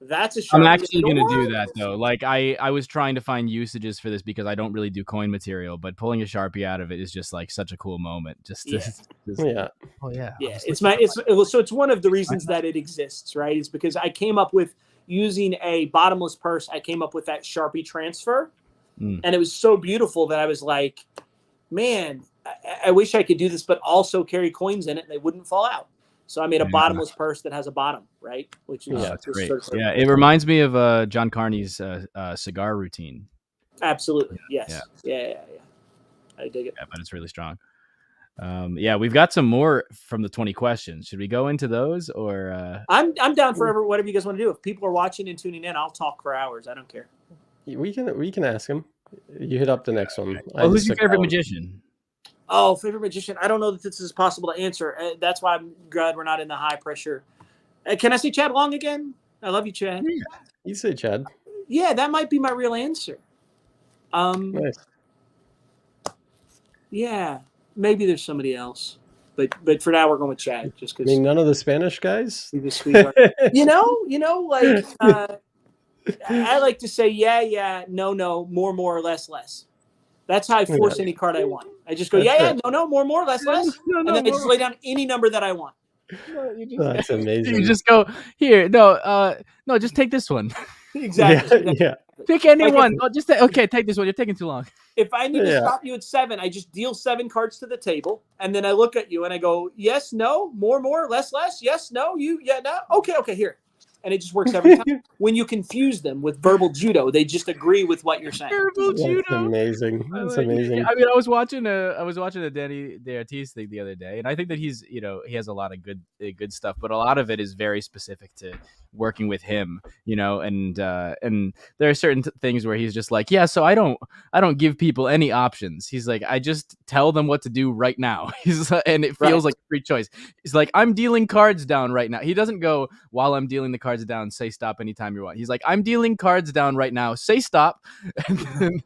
that's a Sharpie." I'm actually going to do that though. Like I was trying to find usages for this because I don't really do coin material, but pulling a Sharpie out of it is just like such a cool moment. Oh yeah. Yeah, it's one of the reasons that it exists, right? It's because I came up with using a bottomless purse. I came up with that Sharpie transfer. And it was so beautiful that I was like, man, I wish I could do this, but also carry coins in it and they wouldn't fall out. So I made a bottomless purse that has a bottom, right? Which is that's great. It reminds me of John Carney's cigar routine. Absolutely. Yes. Yeah. I dig it. Yeah, but it's really strong. We've got some more from the 20 questions. Should we go into those or? I'm down for whatever you guys want to do. If people are watching and tuning in, I'll talk for hours. I don't care. We can ask him. You hit up the next one. Well, who's your favorite magician? Oh, favorite magician. I don't know that this is possible to answer. That's why I'm glad we're not in the high pressure. Can I say Chad Long again? I love you, Chad. Yeah, you say Chad. Yeah, that might be my real answer. Nice. Yeah, maybe there's somebody else, but for now we're going with Chad. Just because. I mean, none of the Spanish guys. He's a sweetheart. Like. I like to say, no, more, less. That's how I force any card I want. I just go, no, more, less. And then I just lay down any number that I want. That's amazing. You just go, here, no, just take this one. Exactly. Yeah. Pick any one. Take this one. You're taking too long. If I need to stop you at 7, I just deal 7 cards to the table, and then I look at you and I go, yes, no, more, less, yes, no, no, okay, here. And it just works every time. When you confuse them with verbal judo, they just agree with what you're saying. Verbal judo. That's amazing. That's amazing. I mean, I was watching a Danny De Ortiz thing the other day, and I think that he's, he has a lot of good stuff, but a lot of it is very specific to working with him, and there are certain things where he's just like, so I don't give people any options. He's like, I just tell them what to do right now. And it feels like a free choice. He's like, I'm dealing cards down right now. He doesn't go, while I'm dealing the cards down, say stop anytime you want. He's like, I'm dealing cards down right now, say stop. And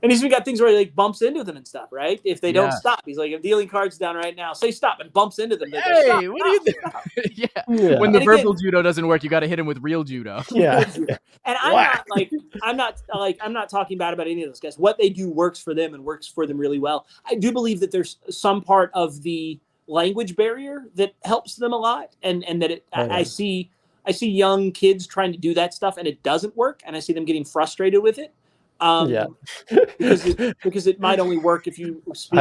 he's even got things where he like bumps into them and stuff, right? If they don't stop, he's like, I'm dealing cards down right now, say stop, and bumps into them. They go, stop, what are you doing? When the verbal judo doesn't work, you got to hit him with real judo. And I'm not talking bad about any of those guys. What they do works for them and works for them really well. I do believe that there's some part of the language barrier that helps them a lot, and that I see young kids trying to do that stuff and it doesn't work, and I see them getting frustrated with it. Because it might only work if you speak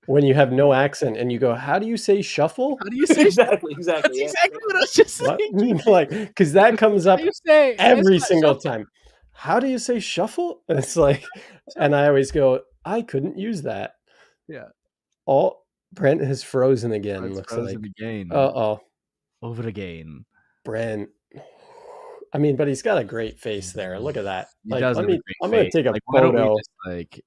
when you have no accent and you go, how do you say shuffle? How do you say exactly. That's Yeah. exactly what I was just What? saying. Like, because that comes up How do you say every it's not single shuffle. time. How do you say shuffle? And it's like, and I always go, I couldn't use that. Yeah. Oh, Brent has frozen again. It's Looks frozen like. again. Uh-oh. Over again. Brent. I mean, but he's got a great face there. Look at that. He Like, does have a great I'm gonna face. take a Like, why don't we photo. just like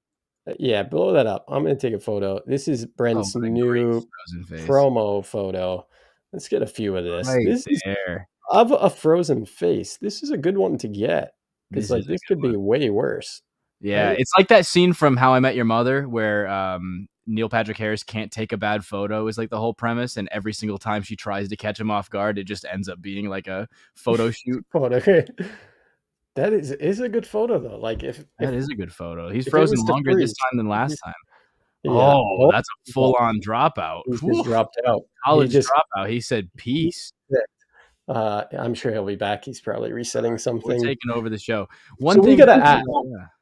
Yeah, blow that up. I'm gonna take a photo. This is Brent's what a great new frozen face. promo photo. Let's get a few of this. Right This is there. of a frozen face. This is a good one to get because This like is a this good could be way worse. Yeah, right? it's like that scene from How I Met Your Mother where Neil Patrick Harris can't take a bad photo is like the whole premise, and every single time she tries to catch him off guard, it just ends up being like a photo shoot. Photo. That is a good photo though. Like if That is a good photo. He's if it frozen was to longer this freeze, time than last he's- time. yeah. Oh, that's a full-on dropout. He Whew. just dropped out. College He just dropout. He said peace. I'm sure he'll be back. He's probably resetting We're something. taking over the show. So we gotta ask.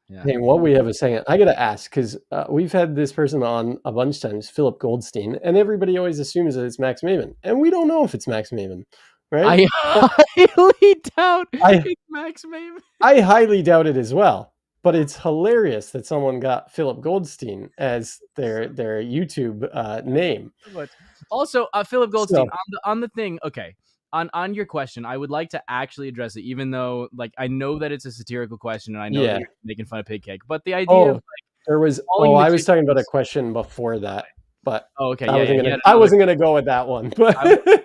Yeah. Hey, what we have a second, I gotta ask because we've had this person on a bunch of times, Philip Goldstein, and everybody always assumes that it's Max Maven, and we don't know if it's Max Maven, right? I highly doubt it's Max Maven. I highly doubt it as well. But it's hilarious that someone got Philip Goldstein as their YouTube name. Also, Philip Goldstein on the thing. Okay, on your question, I would like to actually address it, even though like I know that it's a satirical question, and I know that you're making fun of pig cake. But the idea of like there was I was talking about a question before that, but okay, I wasn't gonna go with that one. But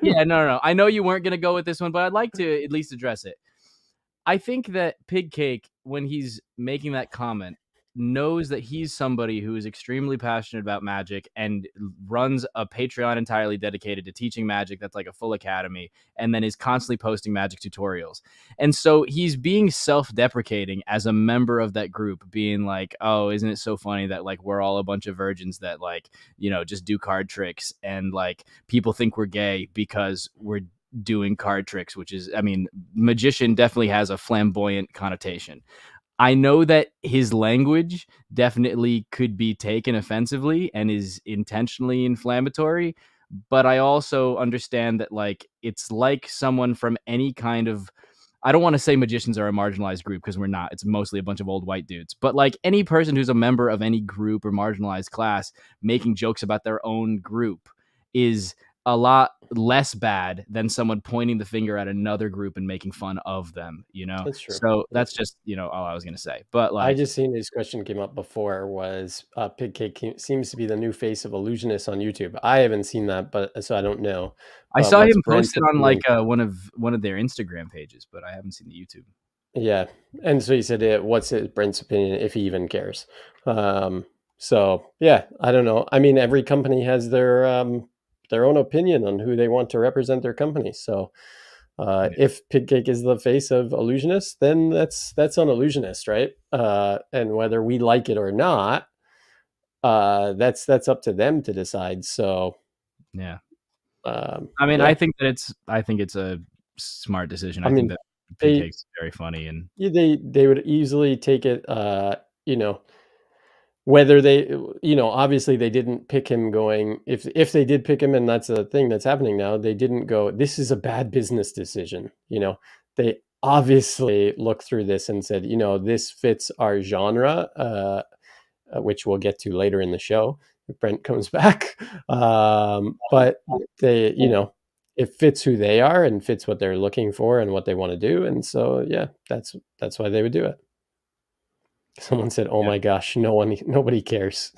no. I know you weren't gonna go with this one, but I'd like to at least address it. I think that Pig Cake, when he's making that comment, knows that he's somebody who is extremely passionate about magic and runs a Patreon entirely dedicated to teaching magic that's like a full academy, and then is constantly posting magic tutorials. And so he's being self-deprecating as a member of that group, being like, oh, isn't it so funny that like we're all a bunch of virgins that like, you know, just do card tricks, and like people think we're gay because we're doing card tricks, which is, I mean, magician definitely has a flamboyant connotation. I know that his language definitely could be taken offensively and is intentionally inflammatory, but I also understand that like it's like someone from any kind of, I don't want to say magicians are a marginalized group because we're not. It's mostly a bunch of old white dudes. But like any person who's a member of any group or marginalized class making jokes about their own group is a lot less bad than someone pointing the finger at another group and making fun of them, you know? That's true. So that's just, you know, all I was going to say. But like, I just seen this question came up before was Pig Cake seems to be the new face of Illusionist on YouTube. I haven't seen that, but so I don't know. I saw him posted on like one of their Instagram pages, but I haven't seen the YouTube. Yeah. And so he said, what's Brent's opinion, if he even cares? So yeah, I don't know. I mean, every company has their own opinion on who they want to represent their company. So if Pig Cake is the face of Illusionist, then that's on Illusionist, right? And whether we like it or not, that's up to them to decide. So yeah, I mean, yeah. I think it's a smart decision. I think that Pig Cake's very funny, and they would easily take it. You know, whether they, you know, obviously they didn't pick him going, if they did pick him, and that's a thing that's happening now, they didn't go, this is a bad business decision. You know, they obviously looked through this and said, you know, this fits our genre, which we'll get to later in the show if Brent comes back. But they, you know, it fits who they are and fits what they're looking for and what they want to do. And so, yeah, that's why they would do it. Someone said, "Oh my gosh, nobody cares."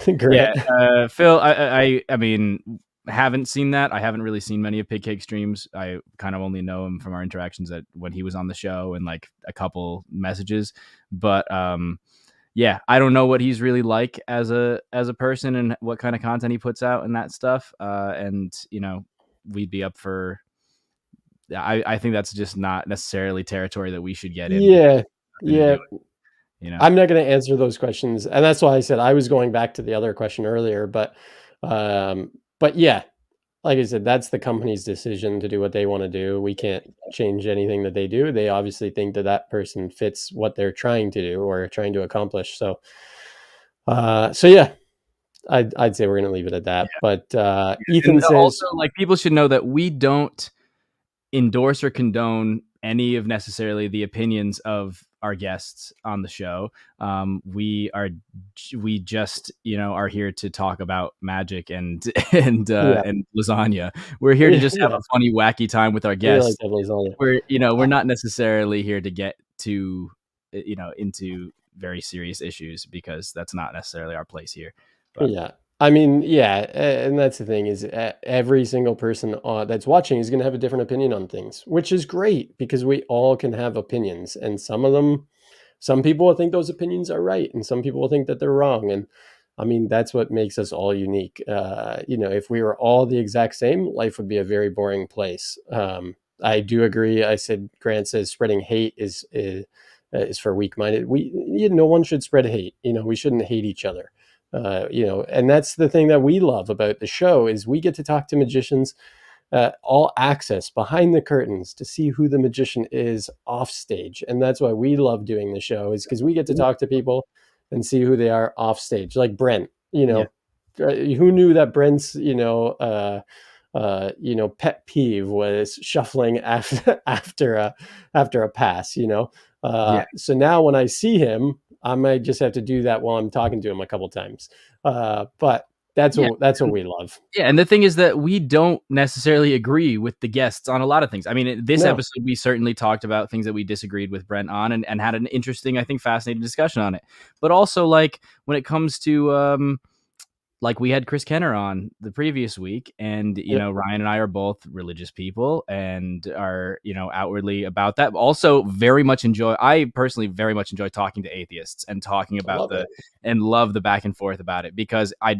Great. Yeah, Phil, I mean, haven't seen that. I haven't really seen many of Pig Cake streams. I kind of only know him from our interactions when he was on the show and like a couple messages. But yeah, I don't know what he's really like as a person and what kind of content he puts out and that stuff. And you know, we'd be up for. I think that's just not necessarily territory that we should get in. Yeah, yeah. You know, I'm not going to answer those questions, and that's why I said I was going back to the other question earlier. But yeah, like I said, that's the company's decision to do what they want to do. We can't change anything that they do. They obviously think that person fits what they're trying to do or trying to accomplish. So, so yeah, I'd say we're gonna leave it at that. Yeah. But Ethan And says also, like, people should know that we don't endorse or condone any of necessarily the opinions of our guests on the show. We just, are here to talk about magic and yeah, and lasagna. We're here to just have yeah, a funny, wacky time with our we like guests. that lasagna. We're not necessarily here to get to, into very serious issues, because that's not necessarily our place here. But Yeah. I mean, yeah, and that's the thing is every single person that's watching is going to have a different opinion on things, which is great because we all can have opinions, and some people will think those opinions are right, and some people will think that they're wrong. And I mean, that's what makes us all unique. If we were all the exact same, life would be a very boring place. I do agree. I said Grant says spreading hate is for weak-minded. No one should spread hate. We shouldn't hate each other. And that's the thing that we love about the show is we get to talk to magicians, all access behind the curtains to see who the magician is off stage. And that's why we love doing the show, is because we get to talk to people and see who they are off stage. Like Brent, who knew that Brent's, pet peeve was shuffling after a pass, so now when I see him, I might just have to do that while I'm talking to him a couple times. But that's what we love. Yeah, and the thing is that we don't necessarily agree with the guests on a lot of things. I mean, in this episode, we certainly talked about things that we disagreed with Brent on, and had an interesting, I think, fascinating discussion on it. But also, like, when it comes to, like, we had Chris Kenner on the previous week, and, Ryan and I are both religious people and are, outwardly about that. Also, I personally very much enjoy talking to atheists and talking about and love the back and forth about it, because I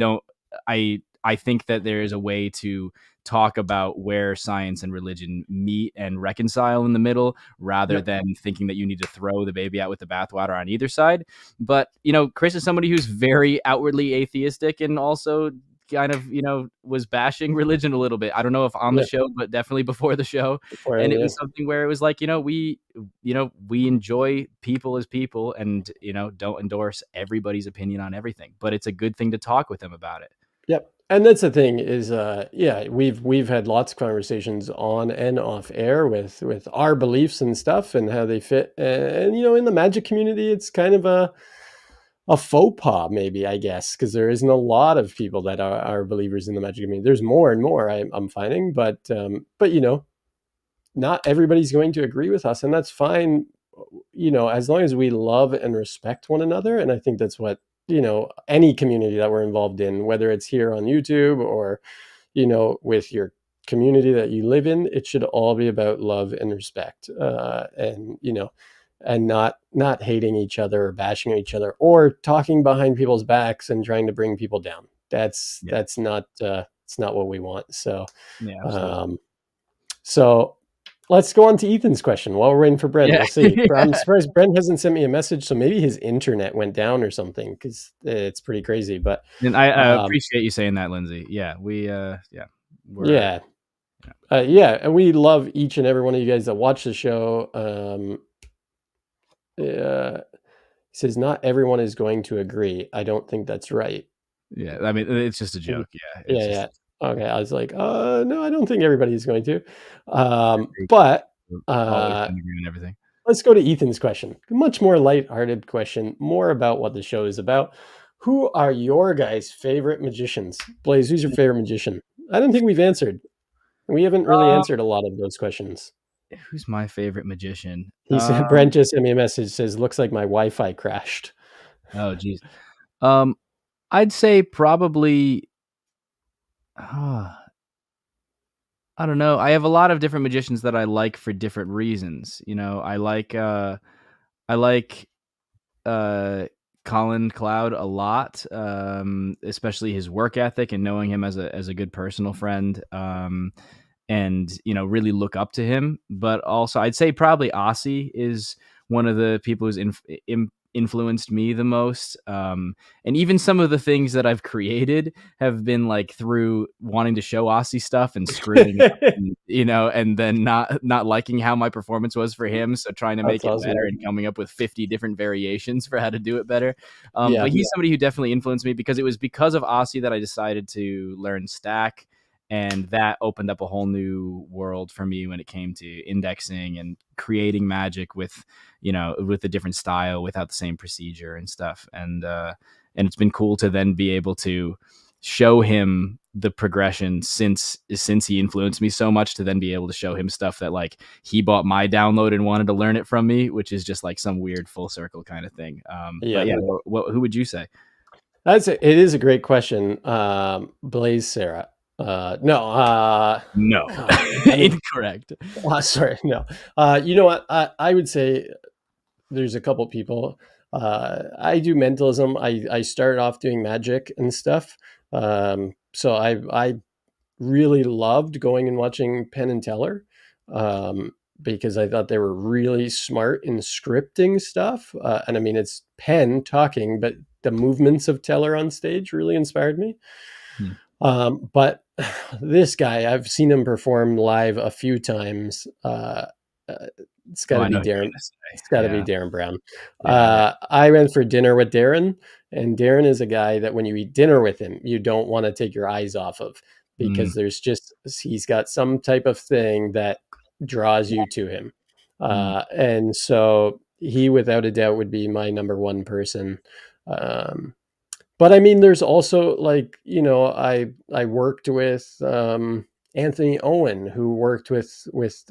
think that there is a way to talk about where science and religion meet and reconcile in the middle, rather than thinking that you need to throw the baby out with the bathwater on either side. But, Chris is somebody who's very outwardly atheistic, and also kind of, was bashing religion a little bit. I don't know if on the show, but definitely before the show. And it was something where it was like, we enjoy people as people, and, don't endorse everybody's opinion on everything, but it's a good thing to talk with them about it. Yep. And that's the thing is, we've had lots of conversations on and off air with our beliefs and stuff and how they fit. And, in the magic community, it's kind of a faux pas, maybe, I guess, because there isn't a lot of people that are believers in the magic community. There's more and more I'm finding, but not everybody's going to agree with us, and that's fine. As long as we love and respect one another. And I think that's what, any community that we're involved in, whether it's here on YouTube or, with your community that you live in, it should all be about love and respect, and not hating each other or bashing each other or talking behind people's backs and trying to bring people down. That's not, it's not what we want. So, so let's go on to Ethan's question while we're waiting for Brent. We'll see. I'm surprised Brent hasn't sent me a message, so maybe his internet went down or something, because it's pretty crazy. But and I appreciate you saying that, Lindsay. Yeah, and we love each and every one of you guys that watch the show. He says not everyone is going to agree. I don't think that's right. Yeah, I mean, it's just a joke. Yeah. Okay, I was like, no, I don't think everybody's going to. But everything. Let's go to Ethan's question. Much more lighthearted question, more about what the show is about. Who are your guys' favorite magicians? Blaze, who's your favorite magician? I don't think we've answered. We haven't really answered a lot of those questions. Who's my favorite magician? He said, Brent just sent me a message, says, looks like my Wi-Fi crashed. Oh, geez. I'd say probably... I don't know. I have a lot of different magicians that I like for different reasons. I like Colin Cloud a lot, especially his work ethic and knowing him as a good personal friend, and really look up to him. But also, I'd say probably Aussie is one of the people who's influenced me the most. And even some of the things that I've created have been like through wanting to show Aussie stuff and screwing up, and, you know, and then not liking how my performance was for him. So trying to make it better and coming up with 50 different variations for how to do it better. But he's somebody who definitely influenced me, because it was because of Aussie that I decided to learn Stack. And that opened up a whole new world for me when it came to indexing and creating magic with, you know, with a different style without the same procedure and stuff. And it's been cool to then be able to show him the progression since he influenced me so much, to then be able to show him stuff that like he bought my download and wanted to learn it from me, which is just like some weird full circle kind of thing. But yeah, who would you say? It is a great question. Blaze Sarah. No. Incorrect. Sorry. No. You know what? I would say there's a couple people. I do mentalism. I started off doing magic and stuff. So I really loved going and watching Penn and Teller, because I thought they were really smart in scripting stuff. And I mean, it's Penn talking, but the movements of Teller on stage really inspired me. But this guy, I've seen him perform live a few times. It's got to be Darren. It's got to be Darren Brown. I went for dinner with Darren, and Darren is a guy that when you eat dinner with him, you don't want to take your eyes off of, because he's got some type of thing that draws you to him. And so he, without a doubt, would be my number one person. But I mean, there's also like, you know, I worked with Anthony Owen, who worked with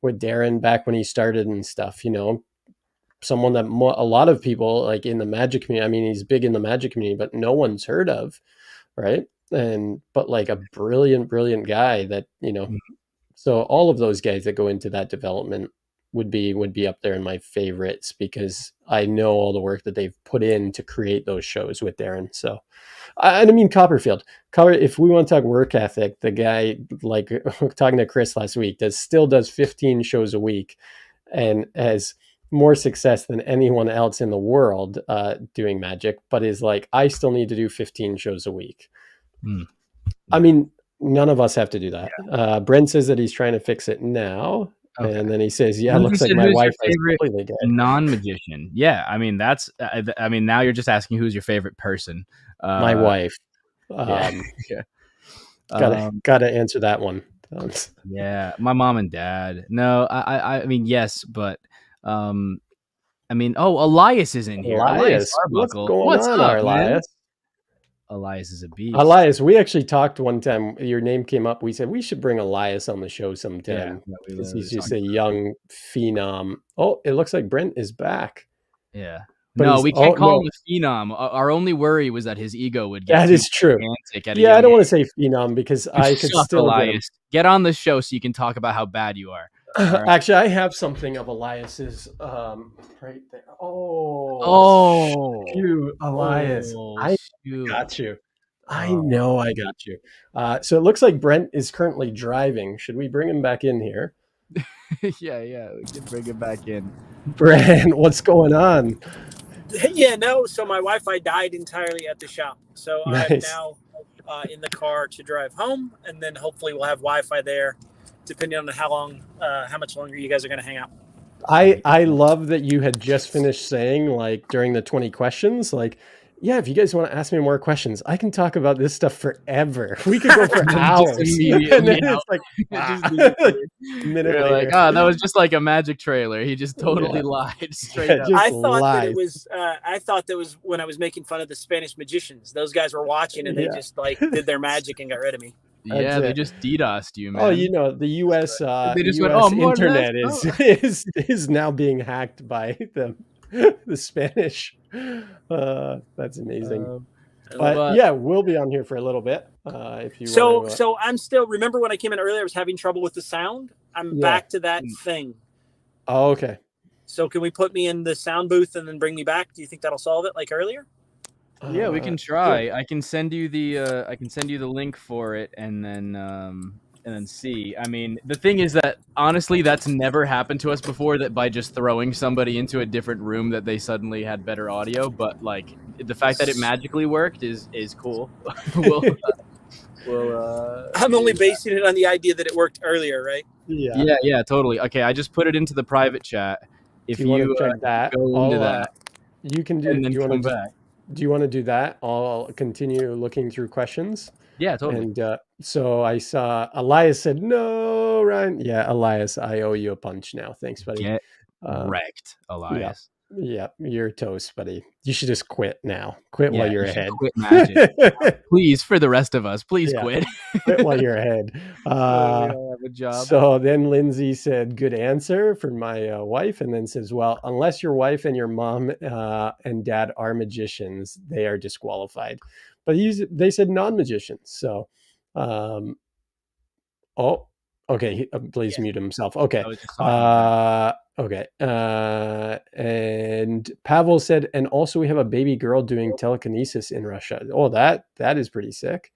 Darren back when he started and stuff, you know, someone that a lot of people like in the magic community, I mean, he's big in the magic community, but no one's heard of, right? But like a brilliant guy that, you know, so all of those guys that go into that development would be up there in my favorites, because I know all the work that they've put in to create those shows with Darren. So, I mean, Copperfield, if we want to talk work ethic, the guy, like talking to Chris last week, still does 15 shows a week and has more success than anyone else in the world doing magic, but is like, I still need to do 15 shows a week. I mean, none of us have to do that. Brent says that he's trying to fix it now. Okay. And then he says, "Yeah, it looks like my wife is completely gay." Non-magician. Yeah, I mean that's. I mean, now you're just asking who's your favorite person. My wife. Gotta answer that one. Yeah, my mom and dad. No, I mean yes, but I mean, Elias is in here. Elias, what's going on, up, Elias? Man? Elias is a beast. Elias, we actually talked one time. Your name came up. We said we should bring Elias on the show sometime, because he's just a young phenom. Oh, it looks like Brent is back. Yeah. But no, we can't call him a phenom. Our only worry was that his ego would get that is true. Yeah, I don't want to say phenom, because I could still Elias. Get on the show so you can talk about how bad you are. Right. Actually, I have something of Elias's right there. Shoot, Elias. I got you. I know I got you. So it looks like Brent is currently driving. Should we bring him back in here? Yeah, we can bring him back in. Brent, what's going on? Yeah, no. So my Wi-Fi died entirely at the shop. So I'm now in the car to drive home, and then hopefully we'll have Wi-Fi there, depending on how much longer you guys are going to hang out. I love that you had just finished saying, like, during the 20 questions, like, yeah, if you guys want to ask me more questions, I can talk about this stuff forever. We could go for hours. And then it's like, minute later. Like, that was just like a magic trailer. He just totally lied straight up. I thought that was when I was making fun of the Spanish magicians. Those guys were watching, and they just like did their magic and got rid of me. Yeah, they just DDoSed you, man. Oh, you know, the U.S. they just US internet is now being hacked by the Spanish. That's amazing. But yeah, we'll be on here for a little bit. If you so I'm still, remember when I came in earlier, I was having trouble with the sound. I'm back to that thing. Oh, okay. So can we put me in the sound booth and then bring me back? Do you think that'll solve it like earlier? Yeah, we can try. I can send you the link for it, and then and then C. I mean, the thing is that honestly, that's never happened to us before. That by just throwing somebody into a different room, that they suddenly had better audio. But like the fact that it magically worked is cool. I'm only basing it on the idea that it worked earlier, right? Yeah, totally. Okay, I just put it into the private chat. If you want to check that, go into that, you can do. and then Do you want come to back? Do you want to do that? I'll continue looking through questions. Yeah, totally. And so I saw Elias said, "No, Ryan." Yeah, Elias, I owe you a punch now. Thanks, buddy. Get wrecked, Elias. Yeah, you're toast, buddy. You should just quit now. Quit while you're ahead. Quit Magic. Please, for the rest of us, please quit. Quit while you're ahead. Have a job. So then Lindsay said, "Good answer for my wife," and then says, "Well, unless your wife and your mom and dad are magicians, they are disqualified." But they said non-magicians. So, okay. Please mute himself. Okay. Okay. And Pavel said, and also we have a baby girl doing telekinesis in Russia. Oh, that is pretty sick.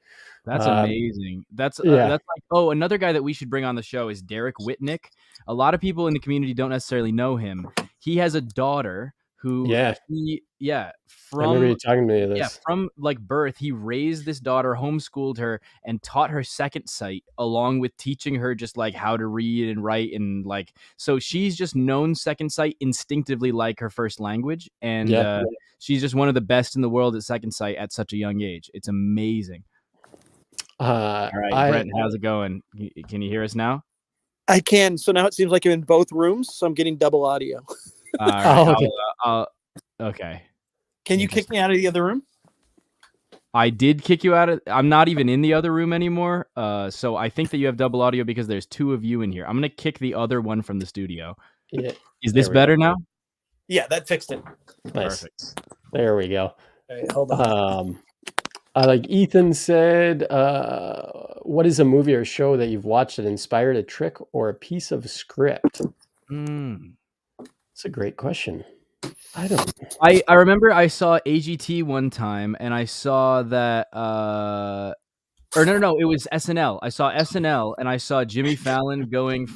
That's amazing. That's like, another guy that we should bring on the show is Derek Whitnick. A lot of people in the community don't necessarily know him. He has a daughter who I remember you talking to me of this. From like birth, he raised this daughter, homeschooled her, and taught her second sight, along with teaching her just like how to read and write, and like so she's just known second sight instinctively like her first language, and she's just one of the best in the world at second sight at such a young age. It's amazing. All right, Brent, how's it going? Can you hear us now? I can. So now it seems like I'm in both rooms, so I'm getting double audio. All right, okay. Can you kick me out of the other room? I did kick you out of. I'm not even in the other room anymore. So I think that you have double audio because there's two of you in here. I'm gonna kick the other one from the studio. Yeah. Is this better now? Yeah, that fixed it. Nice. Perfect. There we go. All right, hold on. Like Ethan said, what is a movie or show that you've watched that inspired a trick or a piece of script? That's a great question. I remember I saw AGT one time, and I saw that or no, it was SNL. I saw SNL, and I saw Jimmy Fallon going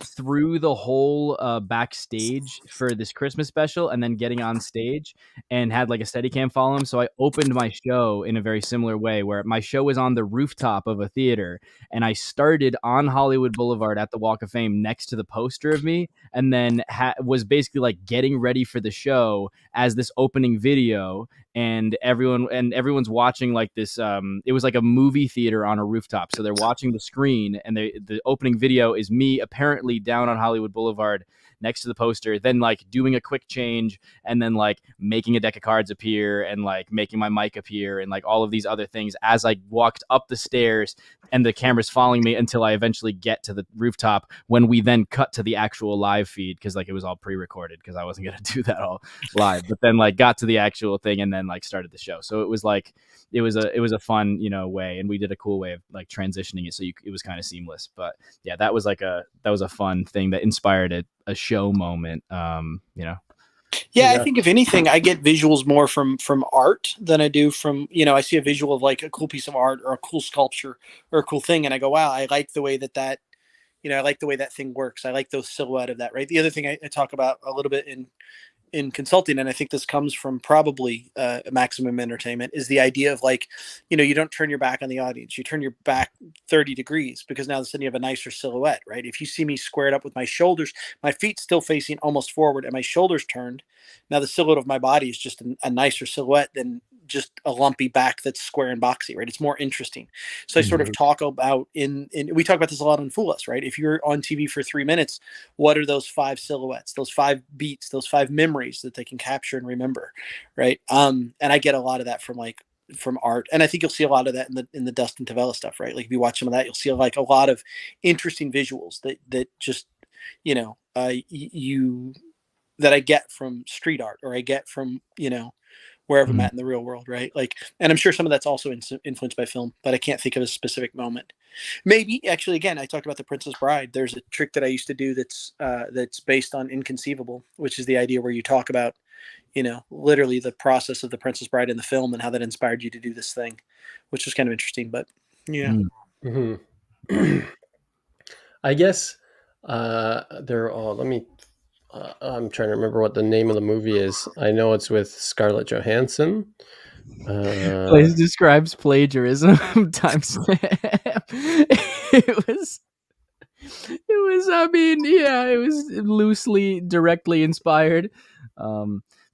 through the whole backstage for this Christmas special, and then getting on stage, and had like a Steadicam follow him. So I opened my show in a very similar way, where my show was on the rooftop of a theater, and I started on Hollywood Boulevard at the Walk of Fame next to the poster of me, and then was basically like getting ready for the show as this opening video. And everyone's watching like this. It was like a movie theater on a rooftop, so they're watching the screen, and the opening video is me apparently down on Hollywood Boulevard next to the poster, then like doing a quick change, and then like making a deck of cards appear, and like making my mic appear, and like all of these other things as I walked up the stairs, and the camera's following me until I eventually get to the rooftop, when we then cut to the actual live feed, because like it was all pre-recorded because I wasn't gonna do that all live, but then like got to the actual thing and then like started the show. So it was like it was a fun way, and we did a cool way of like transitioning it, so it was kind of seamless. But yeah, that was a fun thing that inspired a show moment. Yeah, I think if anything, I get visuals more from art than I do from, I see a visual of like a cool piece of art or a cool sculpture or a cool thing, and I go, wow, I like the way that I like the way that thing works. I like the silhouette of that, right? The other thing I talk about a little bit in consulting, and I think this comes from probably Maximum Entertainment, is the idea of like, you don't turn your back on the audience. You turn your back 30 degrees, because now all of a sudden you have a nicer silhouette, right? If you see me squared up with my shoulders, my feet still facing almost forward and my shoulders turned, now the silhouette of my body is just a nicer silhouette than just a lumpy back that's square and boxy, right? It's more interesting. So I sort of talk about we talk about this a lot on Fool Us, right? If you're on TV for 3 minutes, what are those 5 silhouettes, those 5 beats, those 5 memories that they can capture and remember, right? And I get a lot of that from art, and I think you'll see a lot of that in the Dustin Tavella stuff, right? Like if you watch some of that, you'll see like a lot of interesting visuals that just that I get from street art, or I get from wherever I'm at in the real world, right? Like, and I'm sure some of that's also influenced by film, but I can't think of a specific moment. Maybe actually, again, I talked about The Princess Bride. There's a trick that I used to do that's based on Inconceivable, which is the idea where you talk about, literally the process of The Princess Bride in the film and how that inspired you to do this thing, which was kind of interesting. But Yeah. Mm-hmm. I guess they're all. Let me. I'm trying to remember what the name of the movie is. I know it's with Scarlett Johansson. Place describes plagiarism. Timestamp. It was. I mean, yeah, it was loosely, directly inspired.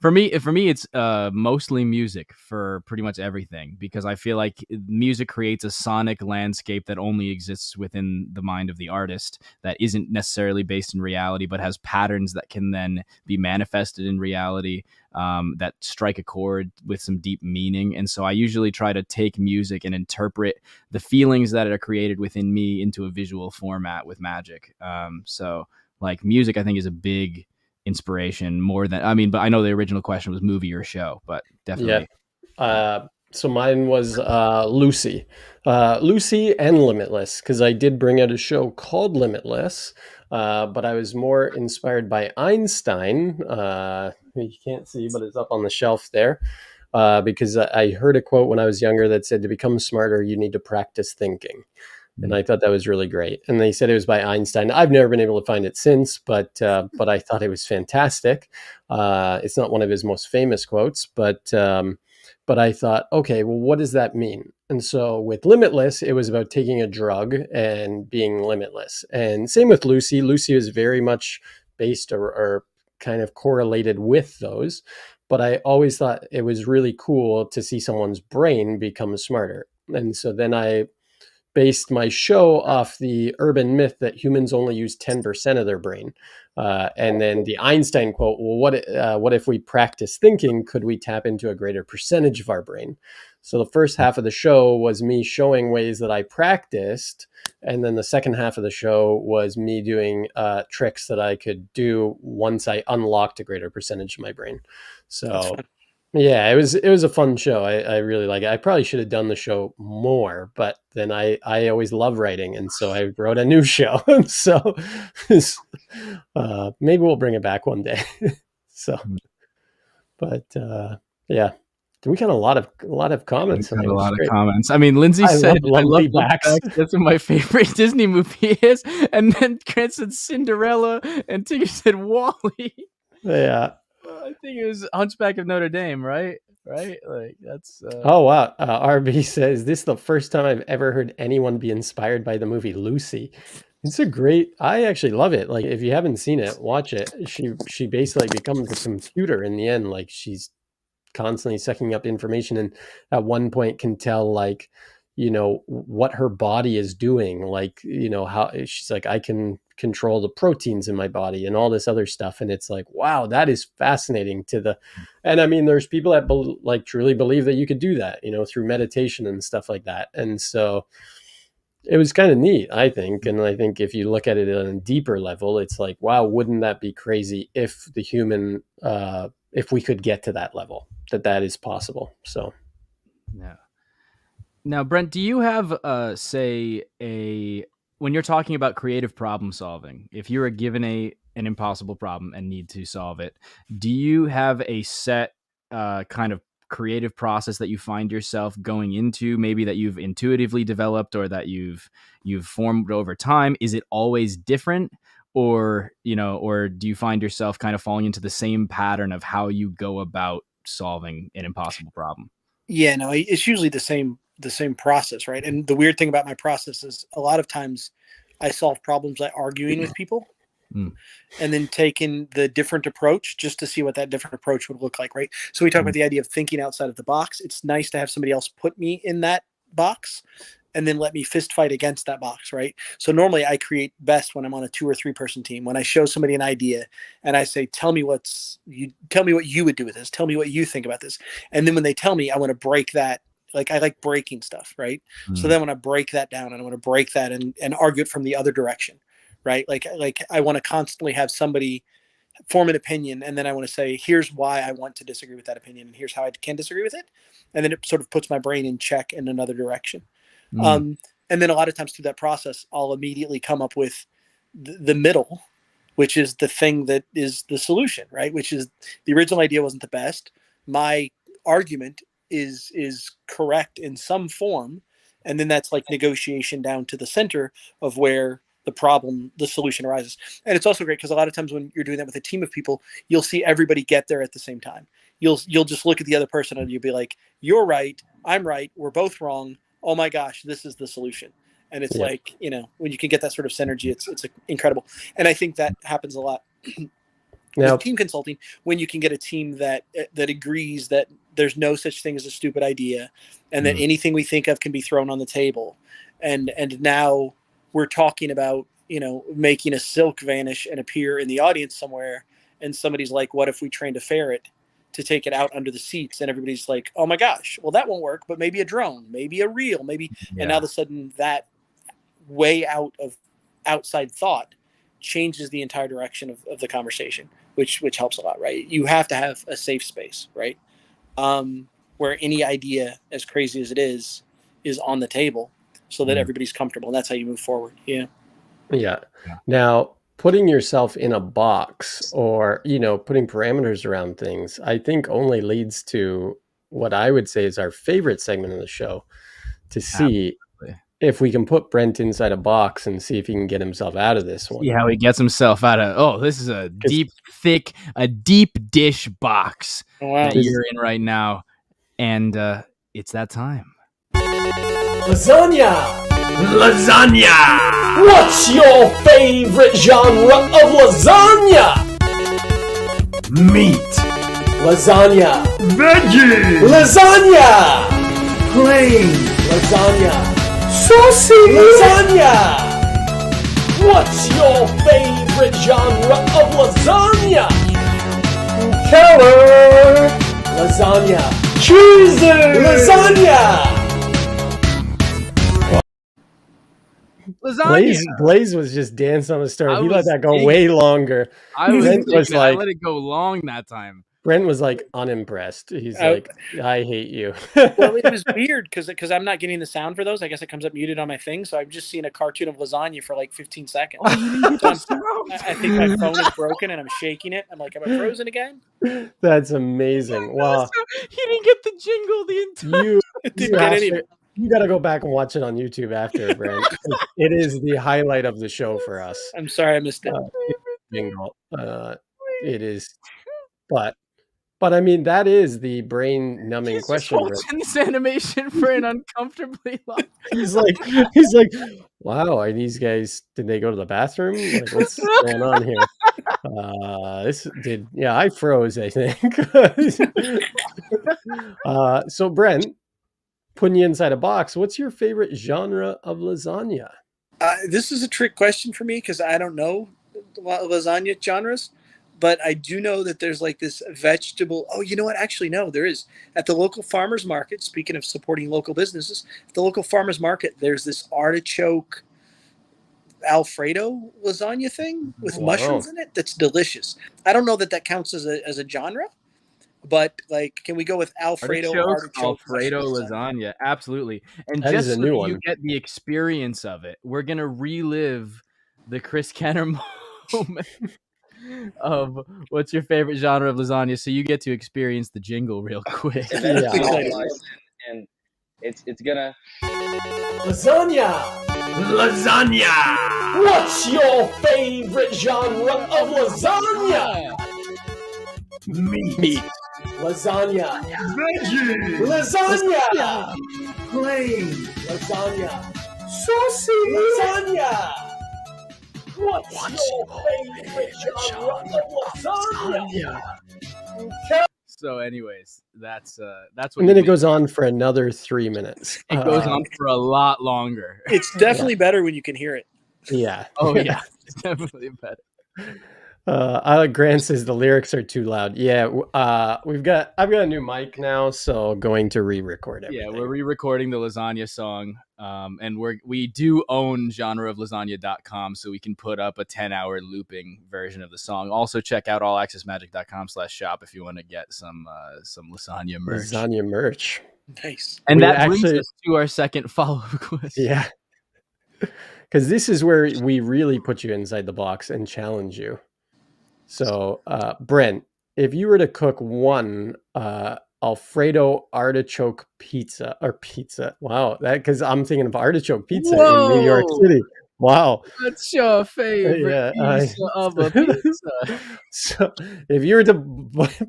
For me, it's mostly music for pretty much everything, because I feel like music creates a sonic landscape that only exists within the mind of the artist, that isn't necessarily based in reality, but has patterns that can then be manifested in reality, that strike a chord with some deep meaning. And so I usually try to take music and interpret the feelings that are created within me into a visual format with magic. So like music, I think, is a big inspiration, more than, I mean, but I know the original question was movie or show, but definitely. Yeah. So mine was Lucy. Lucy and Limitless, because I did bring out a show called Limitless, but I was more inspired by Einstein. You can't see, but it's up on the shelf there. Because I heard a quote when I was younger that said, to become smarter, you need to practice thinking. And I thought that was really great. And they said it was by Einstein. I've never been able to find it since, but I thought it was fantastic. It's not one of his most famous quotes, but I thought, okay, well, what does that mean? And so with Limitless, it was about taking a drug and being limitless. And same with Lucy. Lucy was very much based or kind of correlated with those. But I always thought it was really cool to see someone's brain become smarter. And so then I based my show off the urban myth that humans only use 10% of their brain. And then the Einstein quote, well, what if we practice thinking? Could we tap into a greater percentage of our brain? So the first half of the show was me showing ways that I practiced. And then the second half of the show was me doing tricks that I could do once I unlocked a greater percentage of my brain. So yeah, it was a fun show. I really like it. I probably should have done the show more, but then I always love writing, and so I wrote a new show. So maybe we'll bring it back one day. So, but yeah, we got a lot of comments. Got a lot of comments. I mean, Lindsay said, "I love Lumpbacks. That's what my favorite Disney movie is." And then Grant said Cinderella, and Tigger said Wally. Yeah. I think it was Hunchback of Notre Dame, right? Right? Like that's. Oh wow! RB says this is the first time I've ever heard anyone be inspired by the movie Lucy. It's a great. I actually love it. Like if you haven't seen it, watch it. She basically becomes a computer in the end. Like she's constantly sucking up information, and at one point can tell like, what her body is doing. Like how she's like, I can control the proteins in my body and all this other stuff. And it's like, wow, that is fascinating and I mean, there's people that truly believe that you could do that, through meditation and stuff like that. And so it was kind of neat, I think. And I think if you look at it on a deeper level, it's like, wow, wouldn't that be crazy if the human, if we could get to that level, that is possible. So, yeah. Now, Brent, do you have, when you're talking about creative problem solving, if you are given an impossible problem and need to solve it, do you have a set kind of creative process that you find yourself going into, maybe that you've intuitively developed or that you've formed over time? Is it always different, or do you find yourself kind of falling into the same pattern of how you go about solving an impossible problem? Yeah, no, it's usually the same process, right? And the weird thing about my process is a lot of times I solve problems by arguing with people and then taking the different approach just to see what that different approach would look like, right? So we talk about the idea of thinking outside of the box. It's nice to have somebody else put me in that box and then let me fist fight against that box, right? So normally I create best when I'm on a 2 or 3 person team, when I show somebody an idea and I say, tell me what you would do with this. Tell me what you think about this. And then when they tell me, I want to break that. Like I like breaking stuff, right? So then when I break that down and I want to break that and argue it from the other direction, right? Like I want to constantly have somebody form an opinion, and then I want to say, here's why I want to disagree with that opinion, and here's how I can disagree with it. And then it sort of puts my brain in check in another direction. And then a lot of times through that process, I'll immediately come up with the middle, which is the thing that is the solution, right? Which is the original idea wasn't the best. My argument is correct in some form, And then that's like negotiation down to the center of where the solution arises. And it's also great because a lot of times when you're doing that with a team of people, you'll see everybody get there at the same time. You'll just look at the other person and you'll be like, you're right, I'm right, we're both wrong. Oh my gosh, this is the solution. And it's like, when you can get that sort of synergy, it's incredible. And I think that happens a lot with team consulting, when you can get a team that agrees that there's no such thing as a stupid idea, and that anything we think of can be thrown on the table. And now we're talking about, making a silk vanish and appear in the audience somewhere. And somebody's like, what if we trained a ferret to take it out under the seats? And everybody's like, oh my gosh, well, that won't work, but maybe a drone, maybe a reel, maybe. Yeah. And now all of a sudden that way out of outside thought changes the entire direction of the conversation, which helps a lot, right? You have to have a safe space, right? Where any idea, as crazy as it is on the table, so that everybody's comfortable. And that's how you move forward. Yeah. Now, putting yourself in a box or, putting parameters around things, I think only leads to what I would say is our favorite segment of the show, to see if we can put Brent inside a box and see if he can get himself out of this one. See how he gets himself out of, this is a deep dish box that you're in right now. And it's that time. Lasagna! What's your favorite genre of lasagna? Meat. Lasagna. Veggie. Lasagna. Plain. Lasagna. Saucy. Lasagna. What's your favorite genre of lasagna? Color. Lasagna. Cheesy. Lasagna. Blaze was just dancing on the start. He let that go way longer. I let it go long that time. Brent was like unimpressed. He's like, I hate you. Well, it was weird because I'm not getting the sound for those. I guess it comes up muted on my thing. So I'm just seeing a cartoon of lasagna for like 15 seconds. I think my phone is broken and I'm shaking it. I'm like, am I frozen again? That's amazing. Wow. He didn't get the jingle the entire You got to go back and watch it on YouTube after, Brent. It is the highlight of the show for us. I'm sorry I missed it. It is, but I mean, that is the brain numbing question. He's watching this animation for an uncomfortably long. He's like, wow, are these guys? Did they go to the bathroom? Like, what's going on here? I froze, I think. So Brent, putting you inside a box, what's your favorite genre of lasagna? This is a trick question for me because I don't know lasagna genres, but I do know that there's like this vegetable. Oh, you know what? Actually, no, there is. At the local farmer's market, speaking of supporting local businesses, at the local farmer's market, there's this artichoke Alfredo lasagna thing with mushrooms in it that's delicious. I don't know that counts as a genre. But like, can we go with Alfredo lasagna? Absolutely. And that just so you get the experience of it, we're gonna relive the Chris Kenner moment of what's your favorite genre of lasagna, so you get to experience the jingle real quick. And it's gonna lasagna. What's your favorite genre of lasagna? Meat. Lasagna. Veggie. Lasagna. Plain. Lasagna. Saucy. Lasagna. What's your favorite genre of lasagna? So anyways, that's what. And then it goes on for another 3 minutes. It goes on for a lot longer. It's definitely better when you can hear it. Yeah. Oh yeah, it's definitely better. Grant says the lyrics are too loud. Yeah, I've got a new mic now, so going to re-record everything. Yeah, we're re-recording the lasagna song, and we do own genreoflasagna.com, so we can put up a 10-hour looping version of the song. Also, check out allaccessmagic.com/shop if you want to get some lasagna merch. Lasagna merch, nice. And that brings us to our second follow-up question. Yeah, because this is where we really put you inside the box and challenge you. So, Brent, if you were to cook one Alfredo artichoke pizza or pizza. Wow, that because I'm thinking of artichoke pizza in New York Whoa! City. Wow. What's your favorite Yeah. piece of a pizza? So if you were to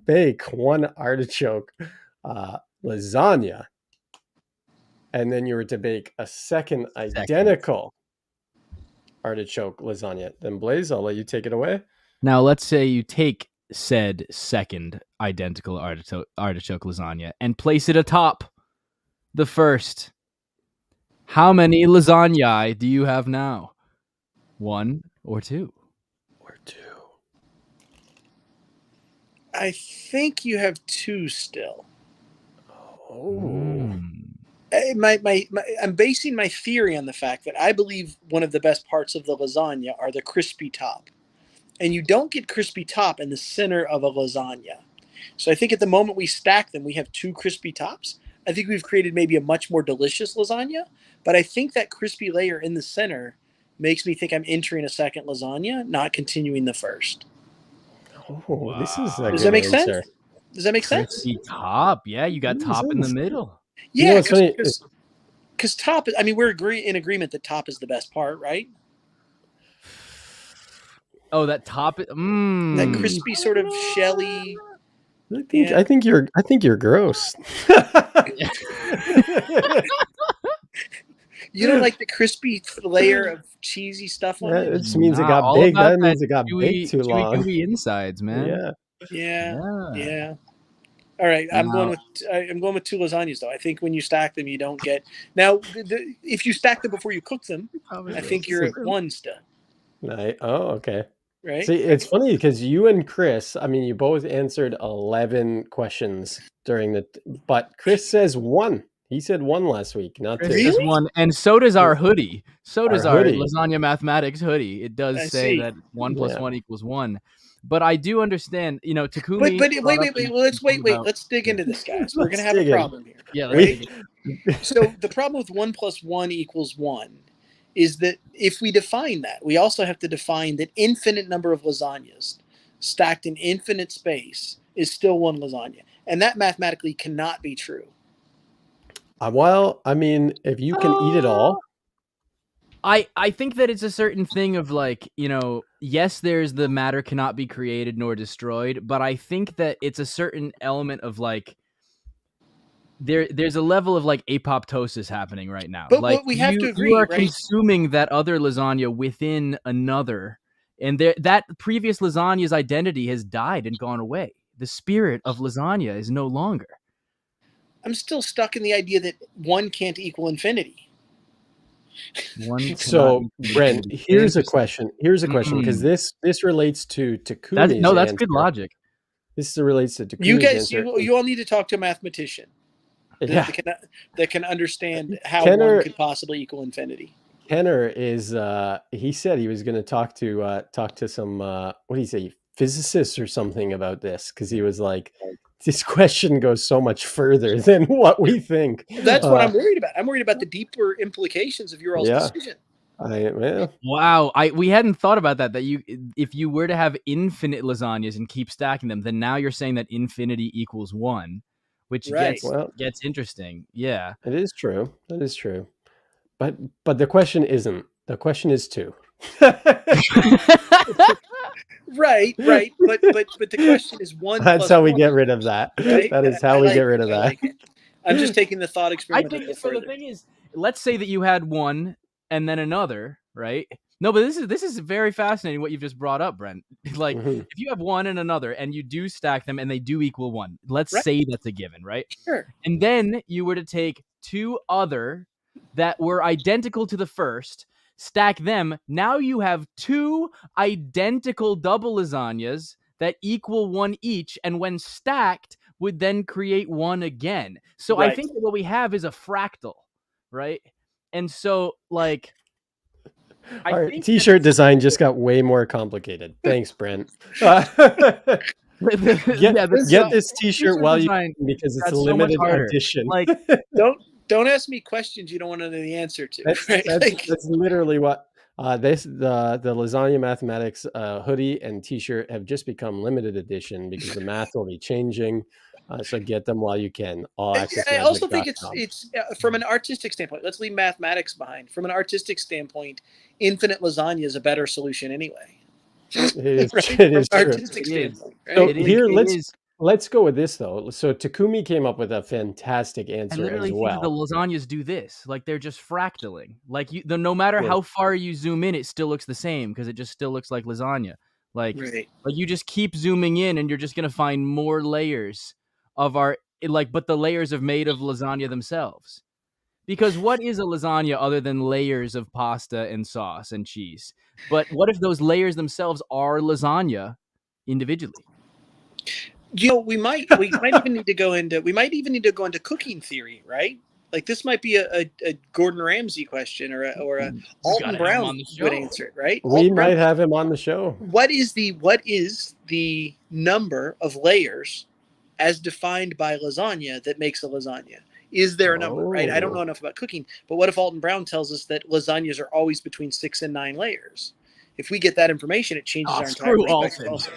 bake one artichoke lasagna, and then you were to bake a second identical artichoke lasagna, then Blaze, I'll let you take it away. Now, let's say you take said second identical artichoke lasagna and place it atop the first. How many lasagnae do you have now? 1 or 2? Or 2. I think you have 2 still. Oh. I'm basing my theory on the fact that I believe one of the best parts of the lasagna are the crispy top. And you don't get crispy top in the center of a lasagna. So I think at the moment we stack them, we have 2 crispy tops. I think we've created maybe a much more delicious lasagna. But I think that crispy layer in the center makes me think I'm entering a second lasagna, not continuing the first. Oh, wow. This is a Does good that make answer. sense? Does that make sense? Crispy top. Yeah, you got top in the middle. Yeah, funny? because top, I mean, we're in agreement that top is the best part, right? Oh, that top. That crispy sort of shelly. I think you're gross. You don't like the crispy layer of cheesy stuff on it? It just means it got big. That means it got baked too long. Chewy insides, man. Yeah. All right, I'm going with 2 lasagnas though. I think when you stack them, you don't get now. If you stack them before you cook them, I think you're at 1 still. Okay. Right. See, it's funny because you and Chris, I mean, you both answered 11 questions but Chris says 1. He said 1 last week, not 2. Chris says 1, and so does our hoodie. So does our hoodie. Lasagna Mathematics hoodie. It does say that 1 + 1 = 1. But I do understand, Takumi. But wait. Well, let's dig into this, guys. We're gonna have a problem here. Yeah, right? So the problem with 1 + 1 = 1 is that if we define that, we also have to define that infinite number of lasagnas stacked in infinite space is still 1 lasagna, and that mathematically cannot be true. Well, I mean, if you can eat it all. I think that it's a certain thing of like, yes, there's the matter cannot be created nor destroyed, but I think that it's a certain element of like there's a level of like apoptosis happening right now. But like we have to agree, you are right? consuming that other lasagna within another, and that previous lasagna's identity has died and gone away. The spirit of lasagna is no longer. I'm still stuck in the idea that 1 can't equal infinity. So, Brent, here's a question. Because this relates to Takumi's that's answer. good logic. This relates to Takumi's You guys, answer. you all need to talk to a mathematician that can understand how Kenner, 1 could possibly equal infinity. Kenner is he said he was going to talk to some what do you say, physicists or something about this, because he was like, this question goes so much further than what we think. That's what I'm worried about. I'm worried about the deeper implications of your all's decision. Wow, we hadn't thought about that. That if you were to have infinite lasagnas and keep stacking them, then now you're saying that infinity = 1, which gets interesting. Yeah, it is true. That is true. But the question isn't. The question is 2. Right. But the question is 1. That's how we get rid of that. Right? That is how we get rid of that. I'm just taking the thought experiment. I think so. The thing is, let's say that you had 1 and then another, right? No, but this is very fascinating what you've just brought up, Brent. Like, if you have 1 and another, and you do stack them, and they do equal 1, let's say that's a given, right? Sure. And then you were to take 2 other that were identical to the first, stack them. Now you have 2 identical double lasagnas that equal 1 each, and when stacked, would then create 1 again. So I think that what we have is a fractal, right? And so, like, our t-shirt design just got way more complicated. Thanks, Brent. Get this t-shirt while you can, because it's a limited edition. Don't ask me questions you don't want to know the answer to. That's literally what The lasagna mathematics hoodie and T-shirt have just become limited edition because the math will be changing. So get them while you can. I also think it's allaccessmagic.com. from an artistic standpoint. Let's leave mathematics behind. From an artistic standpoint, infinite lasagna is a better solution anyway. It is, right? it is from an true. artistic standpoint. Right? So It is- here, it is. let's go with this though. So Takumi came up with a fantastic I answer literally as think that the well. lasagnas do this. Like they're just fractaling. Like no matter Yeah. how far you zoom in, it still looks the same because it just still looks like lasagna. Like you just keep zooming in, and you're just gonna find more layers of but the layers are made of lasagna themselves. Because what is a lasagna other than layers of pasta and sauce and cheese? But what if those layers themselves are lasagna individually? You know, we might even need to go into cooking theory, right? Like this might be a Gordon Ramsay question or a Alton Brown would answer it, right? We might have him on the show. What is the number of layers as defined by lasagna that makes a lasagna? Is there a number, right? I don't know enough about cooking, but what if Alton Brown tells us that lasagnas are always between 6 and 9 layers? If we get that information, it changes our entire perspective also.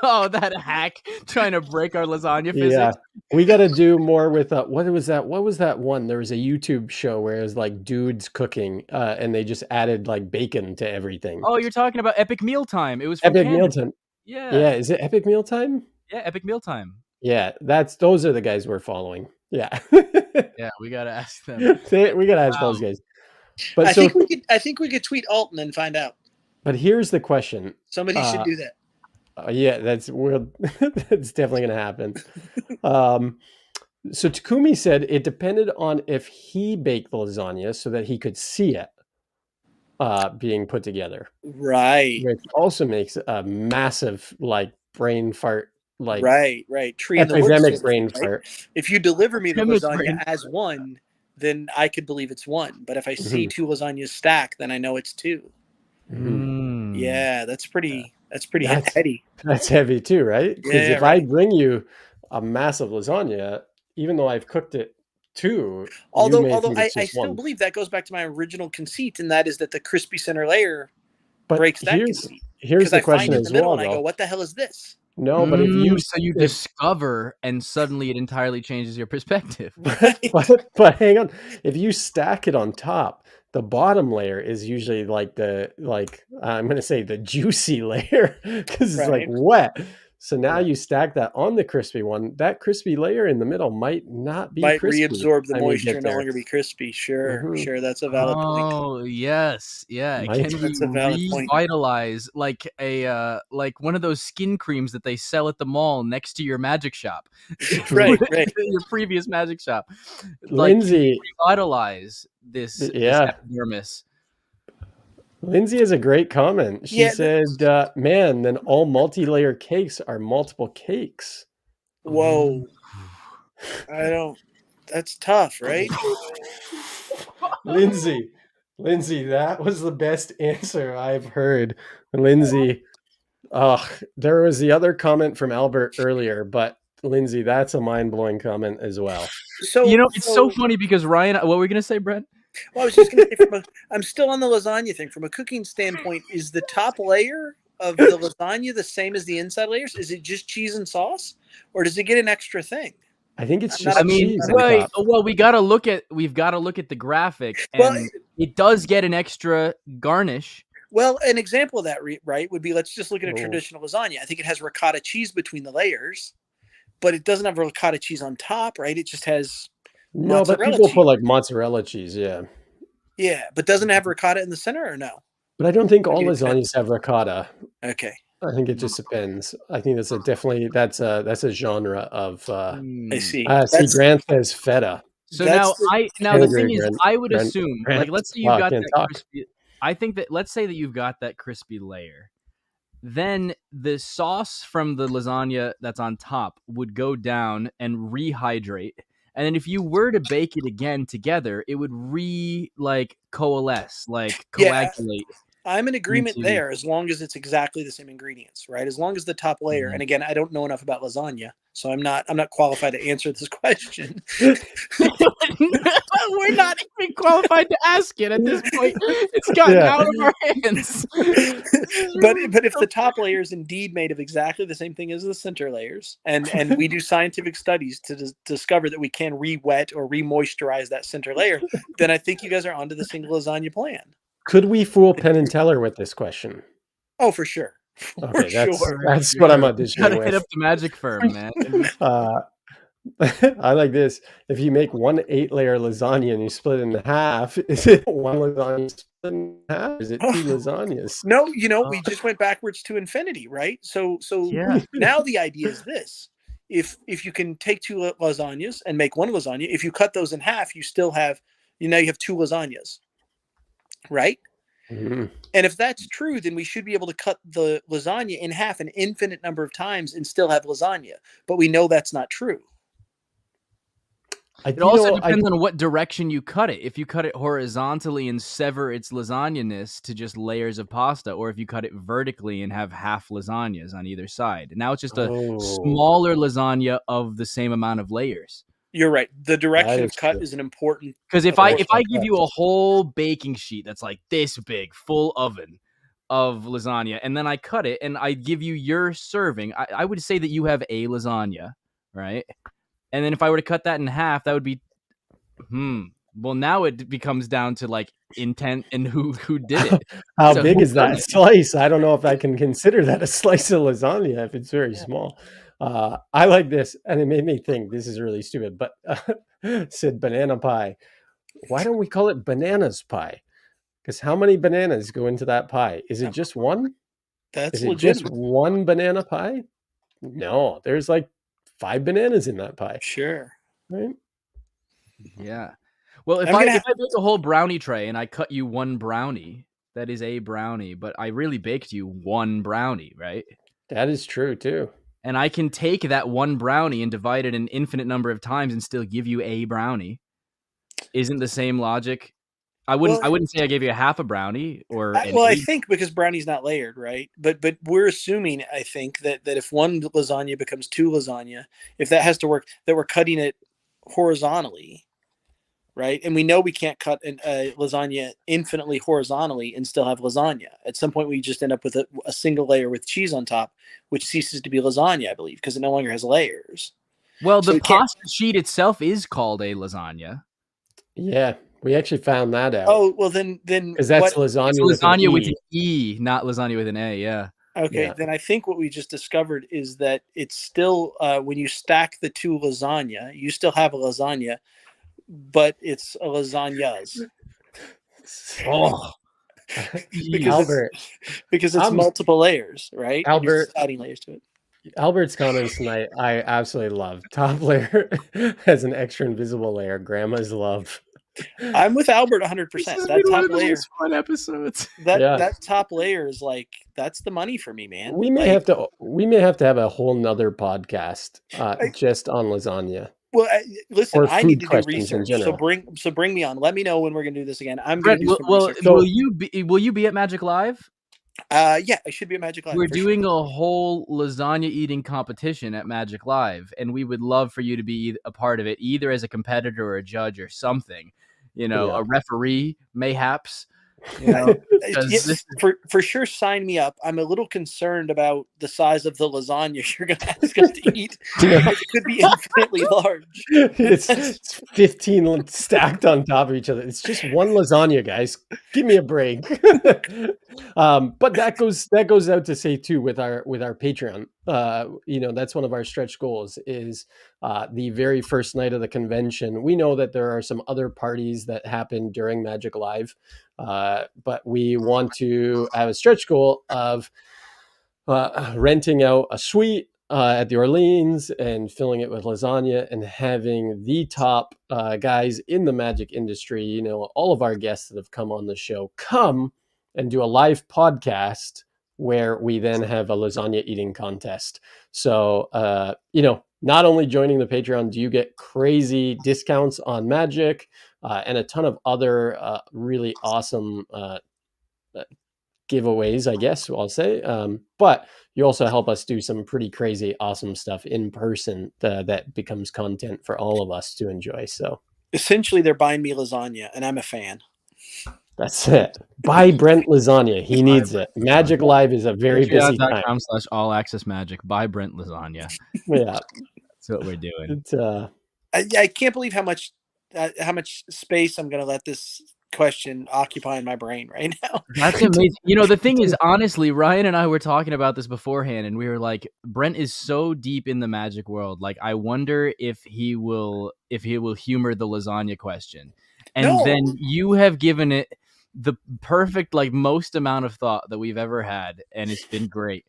Oh, that hack trying to break our lasagna physics. Yeah, we got to do more with what was that one? There was a YouTube show where it was like dudes cooking and they just added like bacon to everything. Oh, you're talking about Epic Mealtime. It was Epic Mealtime. Yeah, is it Epic Mealtime? Yeah, Epic Mealtime. Yeah, those are the guys we're following. Yeah. Yeah, we got to ask them. We got to ask those guys. But I think we could tweet Alton and find out. But here's the question. Somebody should do that. Yeah, that's definitely going to happen. So Takumi said it depended on if he baked the lasagna so that he could see it being put together. Right. Which also makes a massive brain fart. Right. Tree epidemic brain fart. If you deliver me the lasagna as one, then I could believe it's one. But if I see 2 lasagnas stacked, then I know it's 2. Mm-hmm. Yeah, that's pretty heavy. That's heavy too, right? Because if I bring you a massive lasagna, even though I've cooked it too, although I still believe that goes back to my original conceit, and that is that the crispy center layer breaks that conceit. Here's the question as well. And I go, what the hell is this? No, but if you discover, and suddenly it entirely changes your perspective. But hang on, if you stack it on top, the bottom layer is usually I'm going to say the juicy layer because it's wet. So now you stack that on the crispy one. That crispy layer in the middle might not be crispy. Reabsorb the moisture, no longer be crispy. Sure, that's a valid point. Oh yes, yeah. It can revitalize like one of those skin creams that they sell at the mall next to your magic shop. right. Your previous magic shop. Lindsay, revitalize this epidermis. Lindsay has a great comment. She said, man, then all multi-layer cakes are multiple cakes. Whoa. That's tough, right? Lindsay, that was the best answer I've heard. Lindsay, there was the other comment from Albert earlier, but Lindsay, that's a mind-blowing comment as well. So it's so funny because Ryan, what were we going to say, Brent? Well, I was just going to say, I'm still on the lasagna thing. From a cooking standpoint, is the top layer of the lasagna the same as the inside layers? Is it just cheese and sauce, or does it get an extra thing? I think it's just cheese. Well, we've got to look at the graphic, and it does get an extra garnish. Well, an example of that, right, would be, let's just look at a traditional lasagna. I think it has ricotta cheese between the layers, but it doesn't have ricotta cheese on top, right? It just has but people put mozzarella cheese, yeah. Yeah, but doesn't it have ricotta in the center or no? But I don't think all lasagnas have ricotta. Okay. I think it just depends. I think that's a genre of. I see. Grant says feta. So the thing is, I would assume, let's say you've got that crispy. I think that let's say that you've got that crispy layer, then the sauce from the lasagna that's on top would go down and rehydrate. And then if you were to bake it again together, it would coalesce, coagulate. I'm in agreement there as long as it's exactly the same ingredients, right? As long as the top layer, and again, I don't know enough about lasagna, so I'm not qualified to answer this question. We're not even qualified to ask it at this point. It's gotten out of our hands. but if the top layer is indeed made of exactly the same thing as the center layers, and we do scientific studies to discover that we can re-wet or re-moisturize that center layer, then I think you guys are onto the single lasagna plan. Could we fool Penn and Teller with this question? Oh, for sure. Okay, that's what I'm auditioning Gotta with. hit up the magic firm, man. I like this. If you make 1 8-layer lasagna and you split it in half, is it one lasagna split in half? Is it 2 lasagnas? No, we just went backwards to infinity, right? So Yeah. Now the idea is this: if you can take 2 lasagnas and make 1 lasagna, if you cut those in half, you still have you have 2 lasagnas, right? Mm-hmm. And if that's true, then we should be able to cut the lasagna in half an infinite number of times and still have lasagna. But we know that's not true. It also depends on what direction you cut it. If you cut it horizontally and sever its lasagna-ness to just layers of pasta, or if you cut it vertically and have half lasagnas on either side. Now it's just a smaller lasagna of the same amount of layers. You're right. The direction of cut is an important. Because if I give you a whole baking sheet that's like this big, full oven of lasagna, and then I cut it and I give you your serving, I would say that you have a lasagna, right? And then if I were to cut that in half, that would be, well, now it becomes down to like intent and who did it. How big is that slice? I don't know if I can consider that a slice of lasagna if it's very small. I like this, and it made me think, this is really stupid, but said banana pie. Why don't we call it bananas pie? Because how many bananas go into that pie? Is it just one? That's is it just one banana pie? No, there's like 5 bananas in that pie. Sure. Right? Yeah. Well, if I make a whole brownie tray and I cut you 1 brownie, that is a brownie, but I really baked you 1 brownie, right? That is true too. And I can take that 1 brownie and divide it an infinite number of times and still give you a brownie. Isn't the same logic? I wouldn't say I gave you a half a brownie or I think because brownie's not layered, right? But we're assuming, I think, that if 1 lasagna becomes 2 lasagna, if that has to work, that we're cutting it horizontally, right? And we know we can't cut a lasagna infinitely horizontally and still have lasagna. At some point, we just end up with a single layer with cheese on top, which ceases to be lasagna, I believe, because it no longer has layers. Well, the pasta sheet itself is called a lasagna. Yeah, we actually found that out. Oh, well, then because that's lasagna, with an E, not lasagna with an A. Yeah. Okay, Yeah. Then I think what we just discovered is that it's still when you stack the 2 lasagna, you still have a lasagna, but it's a lasagnas. Oh, because it's multiple layers, right? Albert, adding layers to it. Albert's comments tonight, I absolutely love. Top layer has an extra invisible layer. Grandma's love. I'm with Albert 100%. That top layer, fun episodes. That top layer is like, that's the money for me, man. We may have to have a whole nother podcast just on lasagna. Well, listen, I need to do research. So bring me on. Let me know when we're going to do this again. I'm Brent, going to do some research. Will you be at Magic Live? Yeah, I should be at Magic Live. We're doing a whole lasagna eating competition at Magic Live, and we would love for you to be a part of it, either as a competitor or a judge or something. A referee, mayhaps. For sure, sign me up. I'm a little concerned about the size of the lasagna you're going to ask us to eat. Because it could be infinitely large. It's 15 stacked on top of each other. It's just one lasagna, guys. Give me a break. But that goes out to say too with our Patreon. That's one of our stretch goals is the very first night of the convention. We know that there are some other parties that happen during Magic Live. But we want to have a stretch goal of renting out a suite at the Orleans and filling it with lasagna and having the top guys in the magic industry, all of our guests that have come on the show, come and do a live podcast where we then have a lasagna eating contest. So, not only joining the Patreon, do you get crazy discounts on Magic and a ton of other really awesome giveaways, I guess I'll say. But you also help us do some pretty crazy, awesome stuff in person that becomes content for all of us to enjoy. So essentially, they're buying me lasagna, and I'm a fan. that's it. Buy Brent lasagna. He needs it. Magic Live is a very busy time. Patreon.com/allaccessmagic. Buy Brent lasagna. Yeah, that's what we're doing. I can't believe how much space I'm going to let this question occupy in my brain right now. That's amazing. You know, the thing is, honestly, Ryan and I were talking about this beforehand, and we were like, Brent is so deep in the magic world. Like, I wonder if he will humor the lasagna question. And then you have given it the perfect, like, most amount of thought that we've ever had, and it's been great.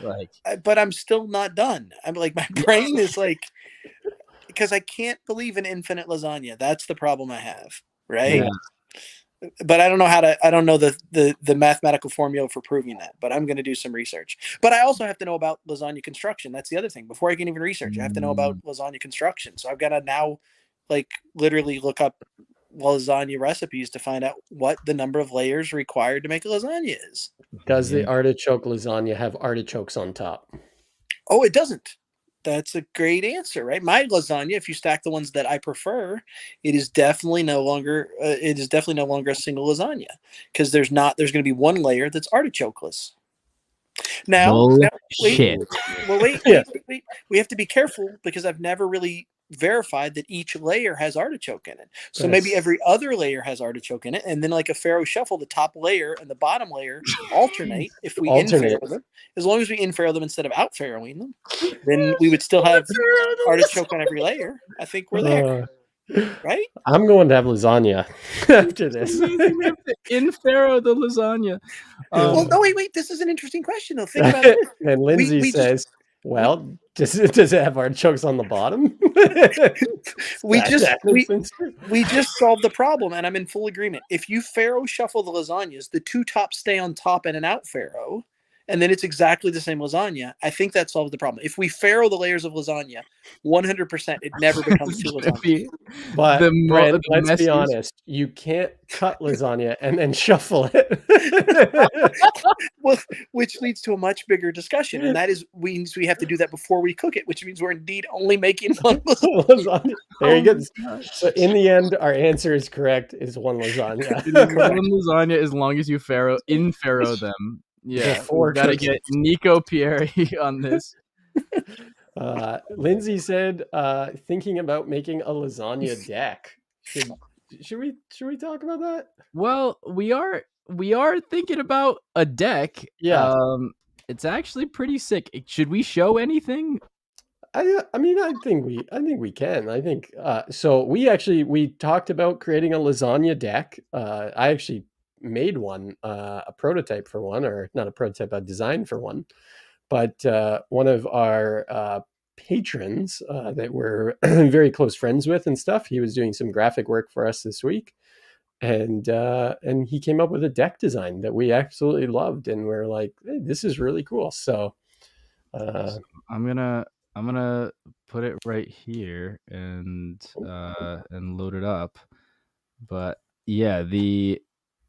Like, but I'm still not done. I'm like, my brain is like, because I can't believe in infinite lasagna. That's the problem I have, right? Yeah. But I don't know I don't know the mathematical formula for proving that, but I'm going to do some research. But I also have to know about lasagna construction. That's the other thing. Before I can even research, I have to know about lasagna construction. So I've got to now, like, literally look up lasagna recipes to find out what the number of layers required to make a lasagna is. Does the artichoke lasagna have artichokes on top? Oh, it doesn't. That's a great answer, right? My lasagna, if you stack the ones that I prefer, it is definitely no longer a single lasagna, because there's going to be one layer that's artichokeless. Now wait. We have to be careful, because I've never really verified that each layer has artichoke in it. So maybe every other layer has artichoke in it, and then, like a Pharaoh shuffle, the top layer and the bottom layer alternate. If we in-Pharaoh them, as long as we in-Pharaoh them instead of out-Pharaohing them, then we would still have artichoke on every layer. I think we're there. Right? I'm going to have lasagna after this. In-Pharaoh the lasagna. Well, no, wait. This is an interesting question, though. Think about it. And Lindsay says, does it have artichokes on the bottom? we just solved the problem, and I'm in full agreement. If you Pharaoh shuffle the lasagnas, the two tops stay on top and an out Pharaoh, and then it's exactly the same lasagna. I think that solves the problem. If we Pharaoh the layers of lasagna, 100%, it never becomes two lasagnas. But Brent, let's be honest, you can't cut lasagna and then shuffle it. Well, which leads to a much bigger discussion, and that means we have to do that before we cook it, which means we're indeed only making one lasagna. There you go. So in the end, our answer is correct, is one lasagna. One lasagna, as long as you in-Pharaoh them. Yeah, we got to get Nico Pieri on this. Lindsay said, thinking about making a lasagna deck. Should we talk about that? Well, we are thinking about a deck. Yeah. It's actually pretty sick. Should we show anything? I think we can. I think so. We talked about creating a lasagna deck. I actually made one, a prototype for one, or not a prototype, a design for one. But one of our patrons that we're very close friends with and stuff, he was doing some graphic work for us this week, and he came up with a deck design that we absolutely loved, and we're like, hey, this is really cool. So I'm gonna put it right here and load it up. But yeah,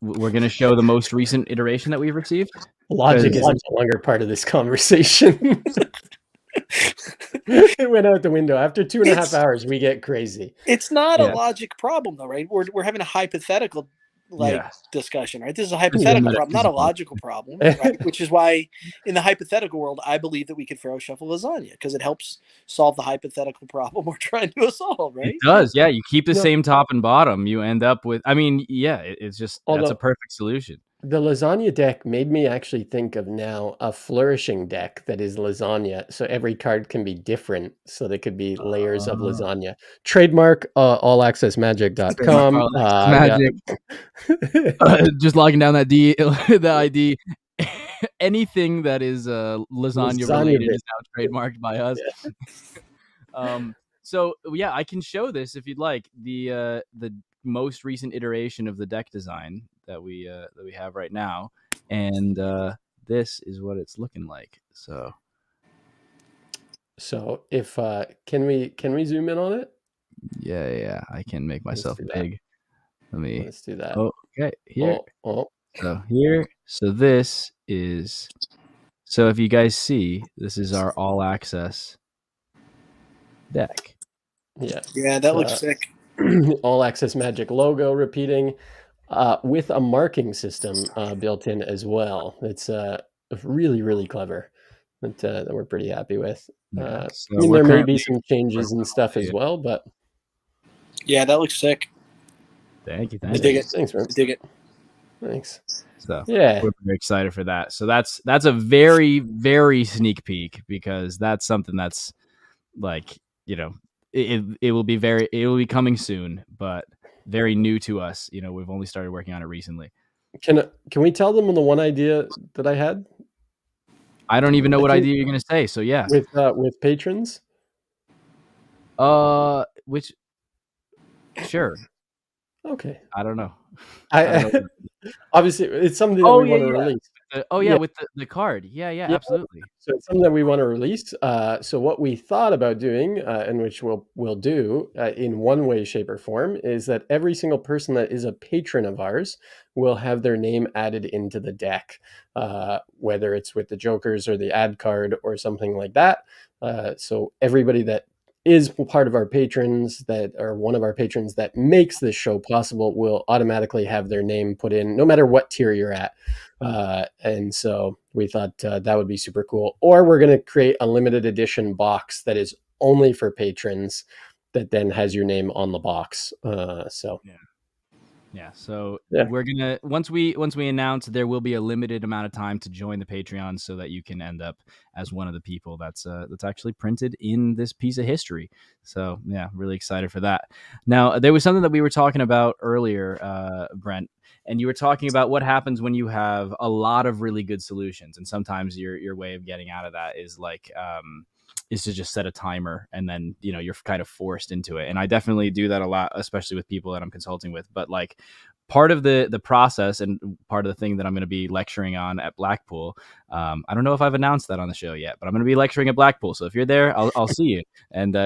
we're going to show the most recent iteration that we've received. Logic is a longer part of this conversation. It went out the window. After 2.5 hours, we get crazy. It's not a logic problem, though, right? We're having a hypothetical discussion, right? This is a hypothetical problem, not a logical problem, right? Which is why in the hypothetical world, I believe that we could Pharaoh shuffle lasagna, because it helps solve the hypothetical problem we're trying to solve, right? It does, yeah. You keep the same top and bottom, you end up with, it's just, that's a perfect solution. The lasagna deck made me actually think of now a flourishing deck that is lasagna. So every card can be different. So there could be layers of lasagna. Trademark allaccessmagic.com. Magic. Just logging down the ID. Anything that is lasagna related is now trademarked by us. Yeah. So yeah, I can show this if you'd like. The most recent iteration of the deck design that we have right now, and this is what it's looking like. So if can we zoom in on it? Yeah, I can make myself big. Let's do that. Okay, here. So here, so this is, so if you guys see, this is our all access deck. Yeah, that looks sick. All access magic logo repeating with a marking system built in as well. It's really, really clever that we're pretty happy with. Yeah, I so mean, we're there may be currently some changes and stuff as well, but Yeah, that looks sick. Thank you. I dig it. Thanks, I Brent. dig it. Thanks. So Yeah, we're very excited for that. So that's a very, very sneak peek, because that's something that's like, you know, it will be coming soon, but very new to us. You know, we've only started working on it recently. can we tell them the one idea that I had? I don't even know I what think idea you're gonna say. So yeah, with patrons. which sure. Okay. I don't know. I obviously it's something that Oh we yeah, want to yeah. release. Yeah, with the card. Yeah, Yeah. absolutely. So it's something that we want to release. So what we thought about doing, and which we'll do in one way, shape, or form, is that every single person that is a patron of ours will have their name added into the deck, whether it's with the jokers or the ad card or something like that. So everybody that is part of our patrons, that are one of our patrons that makes this show possible, will automatically have their name put in, no matter what tier you're at. And so we thought that would be super cool. Or we're going to create a limited edition box that is only for patrons, that then has your name on the box. So Yeah. So yeah, we're gonna, once we announce, there will be a limited amount of time to join the Patreon, so that you can end up as one of the people that's actually printed in this piece of history. So yeah, really excited for that. Now, there was something that we were talking about earlier, Brent, and you were talking about what happens when you have a lot of really good solutions, and sometimes your way of getting out of that is like is to just set a timer, and then, you know, you're kind of forced into it. And I definitely do that a lot, especially with people that I'm consulting with. But like, part of the process, and part of the thing that I'm going to be lecturing on at Blackpool, I don't know if I've announced that on the show yet, but I'm going to be lecturing at Blackpool. So if you're there, I'll see you, and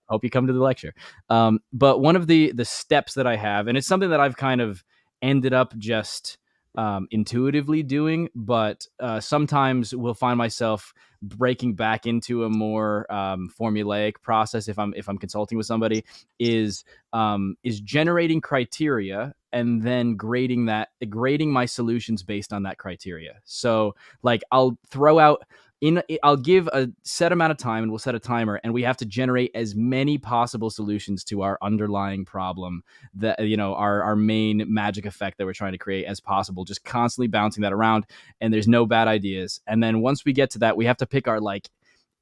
hope you come to the lecture. But one of the steps that I have, and it's something that I've kind of ended up just intuitively doing, but sometimes will find myself breaking back into a more formulaic process if I'm consulting with somebody, is generating criteria and then grading my solutions based on that criteria. So like, I'll throw out I'll give a set amount of time, and we'll set a timer, and we have to generate as many possible solutions to our underlying problem, that, you know, our main magic effect that we're trying to create, as possible, just constantly bouncing that around, and there's no bad ideas. And then once we get to that, we have to pick our like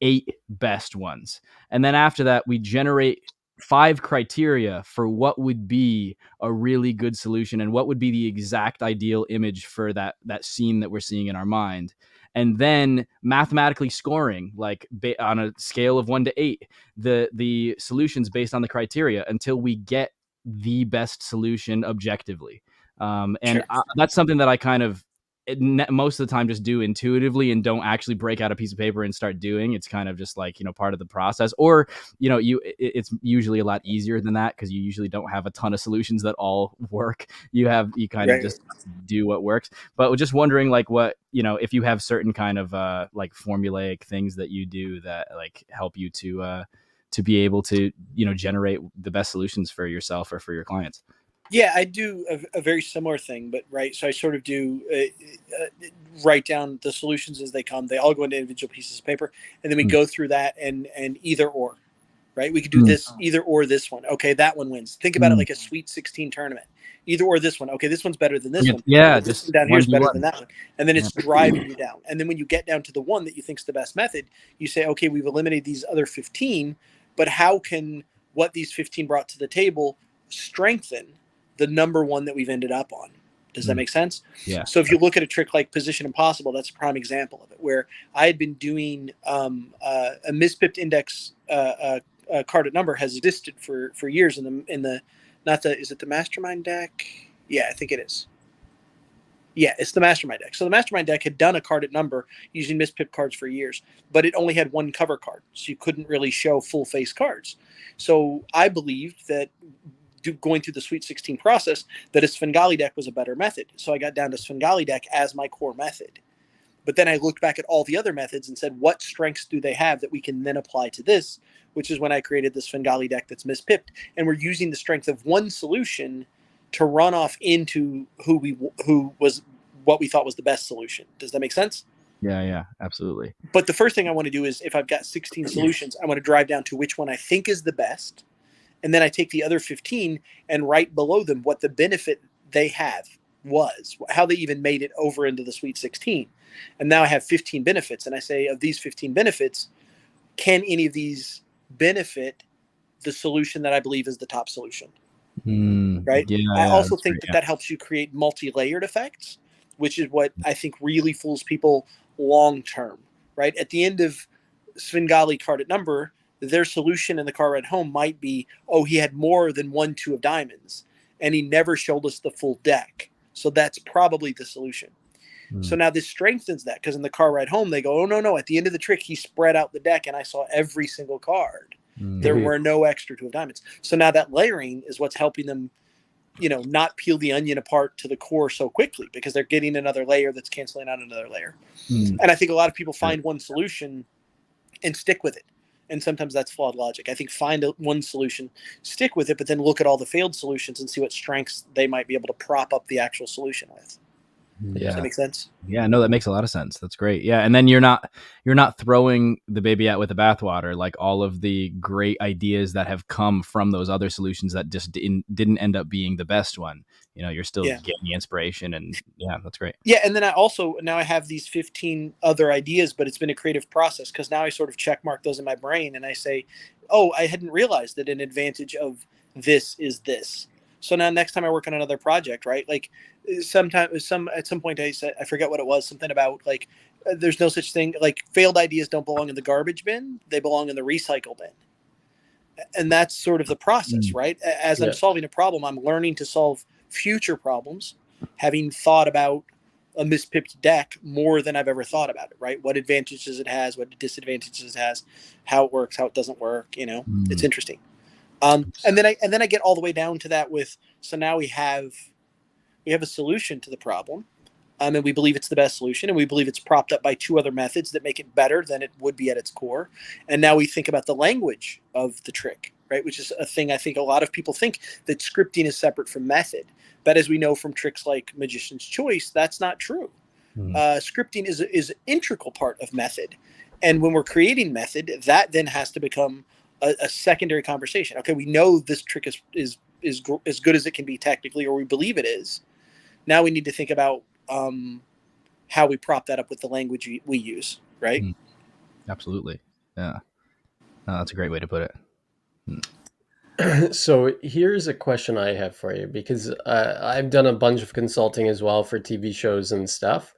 8 best ones. And then after that, we generate 5 criteria for what would be a really good solution, and what would be the exact ideal image for that scene that we're seeing in our mind. And then mathematically scoring, like on a scale of 1 to 8, the solutions based on the criteria, until we get the best solution objectively. And Sure. that's something that I kind of most of the time just do intuitively, and don't actually break out a piece of paper and start doing. It's kind of just like, you know, part of the process. Or, you know, it's usually a lot easier than that, because you usually don't have a ton of solutions that all work. You kind of just do what works. But just wondering, like, what, you know, if you have certain kind of like formulaic things that you do that like help you to be able to, you know, generate the best solutions for yourself or for your clients. Yeah, I do a very similar thing, but right. So I sort of do write down the solutions as they come. They all go into individual pieces of paper, and then we go through that and either or, right? We could do this either or this one. Okay, that one wins. Think about it like a Sweet 16 tournament. Either or this one. Okay, this one's better than this one. Yeah, this just one down here is better 1v1. than that one. And then it's driving you down. And then when you get down to the one that you think's the best method, you say, okay, we've eliminated these other 15, but how can what these 15 brought to the table strengthen the number one that we've ended up on? Does that make sense? Yeah. So if you look at a trick like Position Impossible, that's a prime example of it, where I had been doing a mispipped index carded number has existed for years in the not the, is it the Mastermind deck? Yeah, I think it is. Yeah, it's the Mastermind deck. So the Mastermind deck had done a carded number using mispipped cards for years, but it only had one cover card, so you couldn't really show full face cards. So I believed that going through the Sweet 16 process that a Svengali deck was a better method. So I got down to Svengali deck as my core method. But then I looked back at all the other methods and said, what strengths do they have that we can then apply to this? Which is when I created the Svengali deck that's mispipped. And we're using the strength of one solution to run off into who was what we thought was the best solution. Does that make sense? Yeah, absolutely. But the first thing I want to do is, if I've got 16 solutions, I want to drive down to which one I think is the best. And then I take the other 15 and write below them what the benefit they have was, how they even made it over into the Sweet 16. And now I have 15 benefits. And I say, of these 15 benefits, can any of these benefit the solution that I believe is the top solution? Right? Yeah, I also think that helps you create multi-layered effects, which is what I think really fools people long term, right? At the end of Svengali carded number, their solution in the car ride home might be, oh, he had more than 1, 2 of diamonds, and he never showed us the full deck. So that's probably the solution. So now this strengthens that, because in the car ride home, they go, oh, no. At the end of the trick, he spread out the deck, and I saw every single card. There were no extra 2 of diamonds. So now that layering is what's helping them, not peel the onion apart to the core so quickly, because they're getting another layer that's canceling out another layer. And I think a lot of people find one solution and stick with it. And sometimes that's flawed logic. I think find one solution, stick with it, but then look at all the failed solutions and see what strengths they might be able to prop up the actual solution with. Yeah. Does that make sense? Yeah, no, that makes a lot of sense. That's great. Yeah, and then you're not throwing the baby out with the bathwater, like all of the great ideas that have come from those other solutions that just didn't end up being the best one. You're still getting the inspiration, and yeah, that's great. Yeah, and then now I have these 15 other ideas, but it's been a creative process, because now I sort of check mark those in my brain, and I say, oh, I hadn't realized that an advantage of this is this. So now next time I work on another project, right? Like at some point I said, I forget what it was, something about like, there's no such thing, like failed ideas don't belong in the garbage bin. They belong in the recycle bin. And that's sort of the process, right? As I'm solving a problem, I'm learning to solve future problems, having thought about a mispipped deck more than I've ever thought about it, right? What advantages it has, what disadvantages it has, how it works, how it doesn't work, It's interesting. And then I get all the way down to that so now we have a solution to the problem, and we believe it's the best solution, and we believe it's propped up by 2 other methods that make it better than it would be at its core. And now we think about the language of the trick, right? Which is a thing I think a lot of people think, that scripting is separate from method. But as we know from tricks like Magician's Choice, that's not true. Scripting is an integral part of method. And when we're creating method, that then has to become a secondary conversation. Okay, we know this trick is as good as it can be technically, or we believe it is. Now we need to think about how we prop that up with the language we use, right? Absolutely. Yeah. That's a great way to put it. So here's a question I have for you, because I've done a bunch of consulting as well for TV shows and stuff.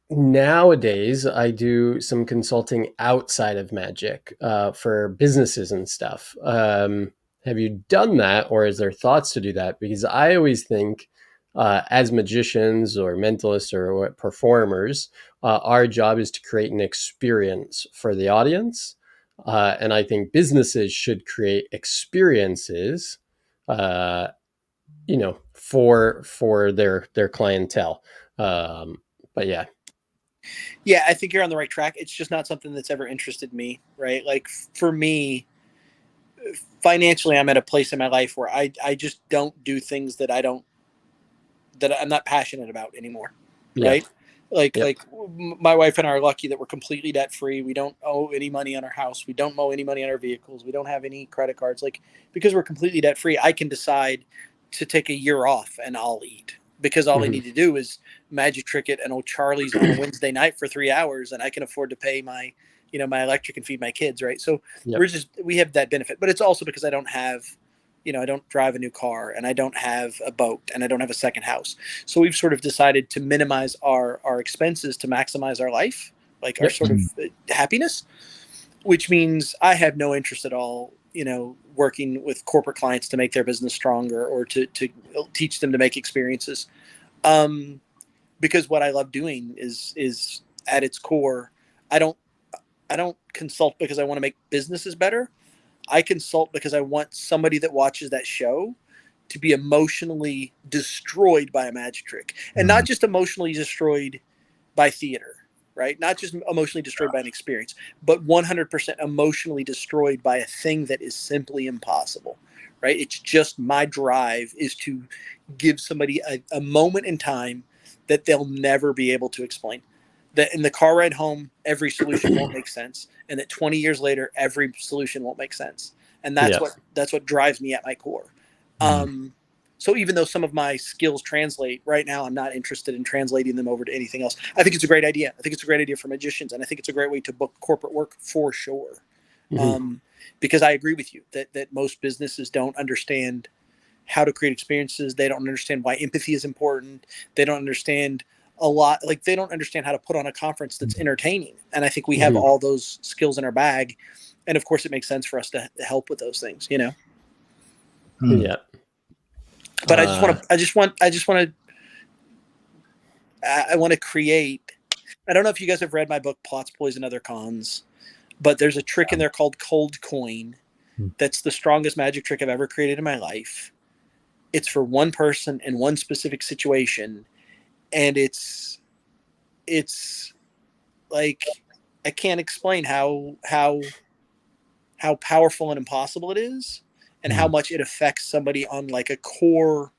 Nowadays, I do some consulting outside of Magic for businesses and stuff. Have you done that, or is there thoughts to do that? Because I always think as magicians or mentalists or performers, our job is to create an experience for the audience. And I think businesses should create experiences, for their clientele. But yeah. Yeah, I think you're on the right track. It's just not something that's ever interested me, right? Like for me, financially, I'm at a place in my life where I just don't do things that I'm not passionate about anymore, right? Like my wife and I are lucky that we're completely debt free. We don't owe any money on our house. We don't owe any money on our vehicles. We don't have any credit cards. Like, because we're completely debt free, I can decide to take a year off and I'll eat. Because all I need to do is magic trick it and old Charlie's on a Wednesday night for 3 hours, and I can afford to pay my electric and feed my kids, right? So we have that benefit. But it's also because I don't have, I don't drive a new car, and I don't have a boat, and I don't have a second house. So we've sort of decided to minimize our expenses to maximize our life, like our sort of happiness, which means I have no interest at all, working with corporate clients to make their business stronger, or to teach them to make experiences. Because what I love doing is at its core, I don't consult because I want to make businesses better. I consult because I want somebody that watches that show to be emotionally destroyed by a magic trick, and not just emotionally destroyed by theater, right? Not just emotionally destroyed by an experience, but 100% emotionally destroyed by a thing that is simply impossible, right? It's just my drive is to give somebody a moment in time that they'll never be able to explain. That in the car ride home, every solution won't make sense, and that 20 years later, every solution won't make sense. And that's what drives me at my core. So even though some of my skills translate right now, I'm not interested in translating them over to anything else. I think it's a great idea. I think it's a great idea for magicians, and I think it's a great way to book corporate work for sure. Because I agree with you that most businesses don't understand how to create experiences. They don't understand why empathy is important. They don't understand a lot. Like they don't understand how to put on a conference that's entertaining. And I think we have all those skills in our bag. And of course it makes sense for us to help with those things, you know? Yeah. But I want to create, I don't know if you guys have read my book, Plots, Ploys, and Other Cons, but there's a trick in there called Cold Coin. That's the strongest magic trick I've ever created in my life. It's for one person in one specific situation. And it's like, I can't explain how powerful and impossible it is, and how much it affects somebody on like a core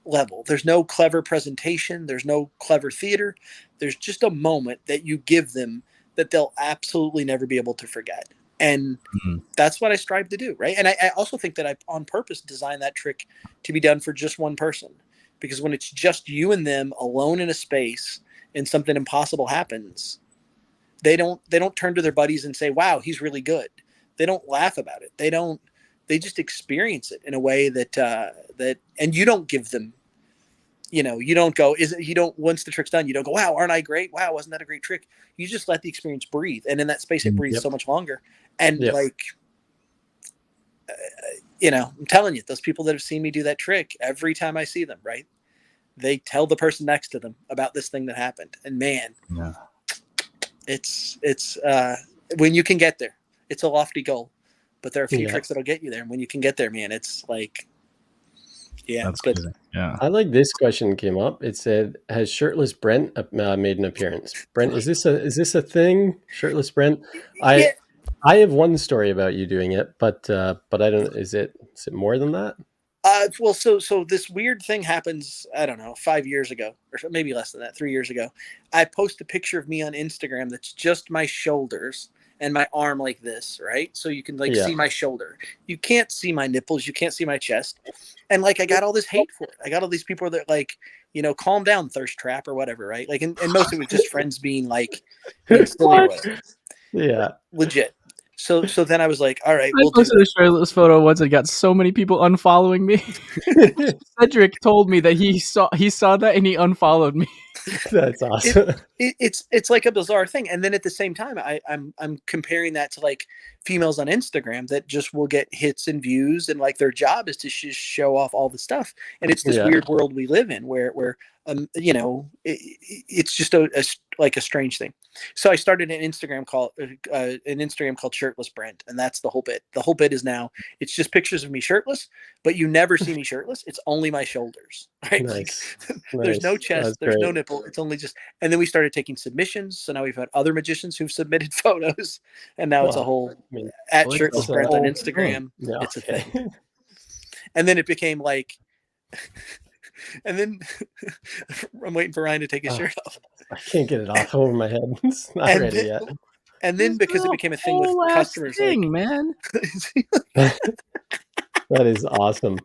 level. There's no clever presentation. There's no clever theater. There's just a moment that you give them that they'll absolutely never be able to forget. And that's what I strive to do. Right. And I also think that I on purpose designed that trick to be done for just one person, because when it's just you and them alone in a space and something impossible happens, they don't turn to their buddies and say, wow, he's really good. They don't laugh about it. They just experience it in a way that and you don't give them, you don't go, once the trick's done, you don't go, wow, aren't I great? Wow, wasn't that a great trick? You just let the experience breathe. And in that space, it breathes so much longer. And I'm telling you, those people that have seen me do that trick, every time I see them, right, they tell the person next to them about this thing that happened. And man, it's when you can get there, it's a lofty goal, but there are a few tricks that'll get you there. And when you can get there, man, it's like, that's good. Yeah. I like this question came up. It said, has shirtless Brent made an appearance? Brent, is this a thing? Shirtless Brent? I have one story about you doing it, but I don't, is it more than that? Well, so this weird thing happens, I don't know, 5 years ago, or maybe less than that, 3 years ago. I post a picture of me on Instagram that's just my shoulders and my arm like this, right? So you can see my shoulder. You can't see my nipples. You can't see my chest. And I got all this hate for it. I got all these people that calm down, thirst trap or whatever, right? And most of it was just friends being silly or whatever. Yeah. Legit. So then I was like, all right. I posted a shirtless photo once and got so many people unfollowing me. Cedric told me that he saw that and he unfollowed me. That's awesome. It's like a bizarre thing. And then at the same time, I'm comparing that to females on Instagram that just will get hits and views, and their job is to just show off all the stuff. And it's this weird world we live in where it's just a strange thing. So I started an Instagram called Shirtless Brent, and that's the whole bit. The whole bit is now it's just pictures of me shirtless, but you never see me shirtless. It's only my shoulders, right? Nice. There's no chest, there's no nipple. It's only just. And then we started taking submissions. So now we've had other magicians who've submitted photos, and now it's a whole at Shirtless Brent on Instagram. Yeah, it's a thing. And then it became and then I'm waiting for Ryan to take his shirt off. I can't get it off over my head. It's not ready yet. And then because it became a thing with customers, man. That is awesome.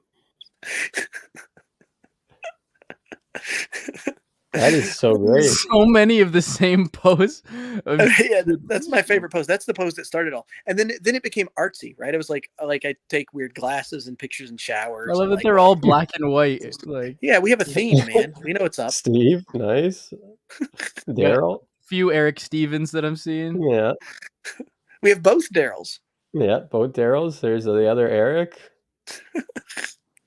That is so great. So many of the same posts. Yeah, that's my favorite post. That's the post that started all. And then it became artsy, right? It was I take weird glasses and pictures in showers. I love that they're all black and white. Yeah, we have a theme, man. We know what's up. Steve, nice. Daryl. Few Eric Stevens that I'm seeing. Yeah. We have both Daryls. Yeah, both Daryls. There's the other Eric.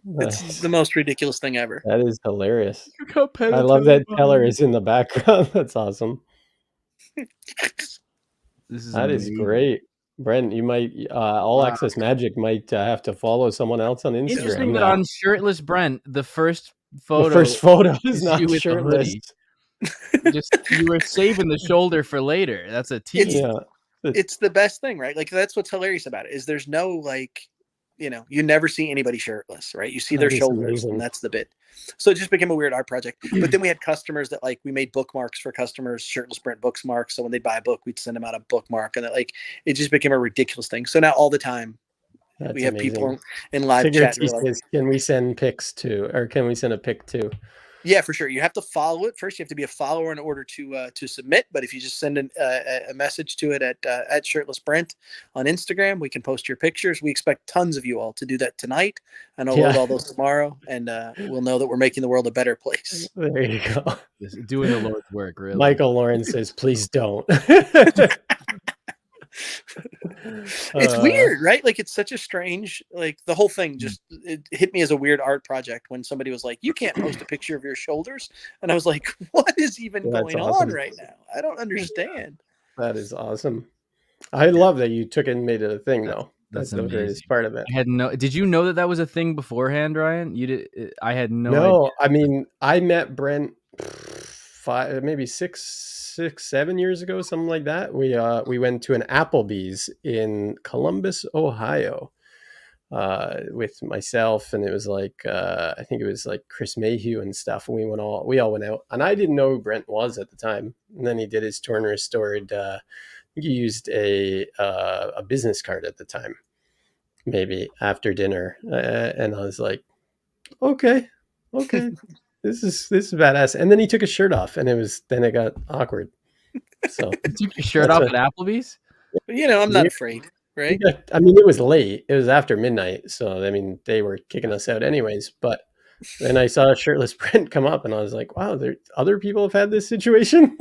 Nice. It's the most ridiculous thing ever. That is hilarious. I love that Teller is in the background. That's awesome. That is great. Brent, you might All Access Magic might have to follow someone else on Instagram. Interesting that now. on shirtless Brent, the first The photo first photo is you not with the shirtless. hoodie. Just you were saving the shoulder for later. That's a tease. Yeah. It's the best thing, right? Like that's what's hilarious about it is there's no like, you know, you never see anybody shirtless, right? You see their That is shoulders, amazing. and that's the bit. So it just became a weird art project. But then we had customers that like we made bookmarks for customers, shirtless Brent bookmarks. So when they buy a book, we'd send them out a bookmark, and it just became a ridiculous thing. So now all the time That's we have amazing. people in live Sigurd chat who are like, says, can we send pics to, or can we send a pic to? yeah, for sure. You have to follow it first. You have to be a follower in order to submit. But if you just send a message to it at Shirtless Brent on Instagram, we can post your pictures. We expect tons of you all to do that tonight, and I'll load all those tomorrow, and we'll know that we're making the world a better place. There you go. Doing the Lord's work, really. Michael Lawrence says, please don't. It's weird, right? Like it's such a strange, like the whole thing just it hit me as a weird art project when somebody was like, you can't post a picture of your shoulders. And I was like, what is even going on right now? I don't understand. That is awesome. I love that you took it and made it a thing though. That's the greatest part of it. Did you know that was a thing beforehand, Ryan? You did. I had no idea. I mean, I met Brent maybe 7 years ago, something like that. We went to an Applebee's in Columbus, Ohio, with myself, and it was like I think it was like Chris Mayhew and stuff. And we all went out, and I didn't know who Brent was at the time. And then he did his tour and restored. I think he used a business card at the time, maybe after dinner, and I was like, okay. This is badass. And then he took his shirt off, and it got awkward. So you took your shirt off at Applebee's? You know, I'm not afraid, right? I mean, it was late. It was after midnight, so I mean, they were kicking us out anyways. But then I saw a shirtless Brent come up, and I was like, "Wow, other people have had this situation."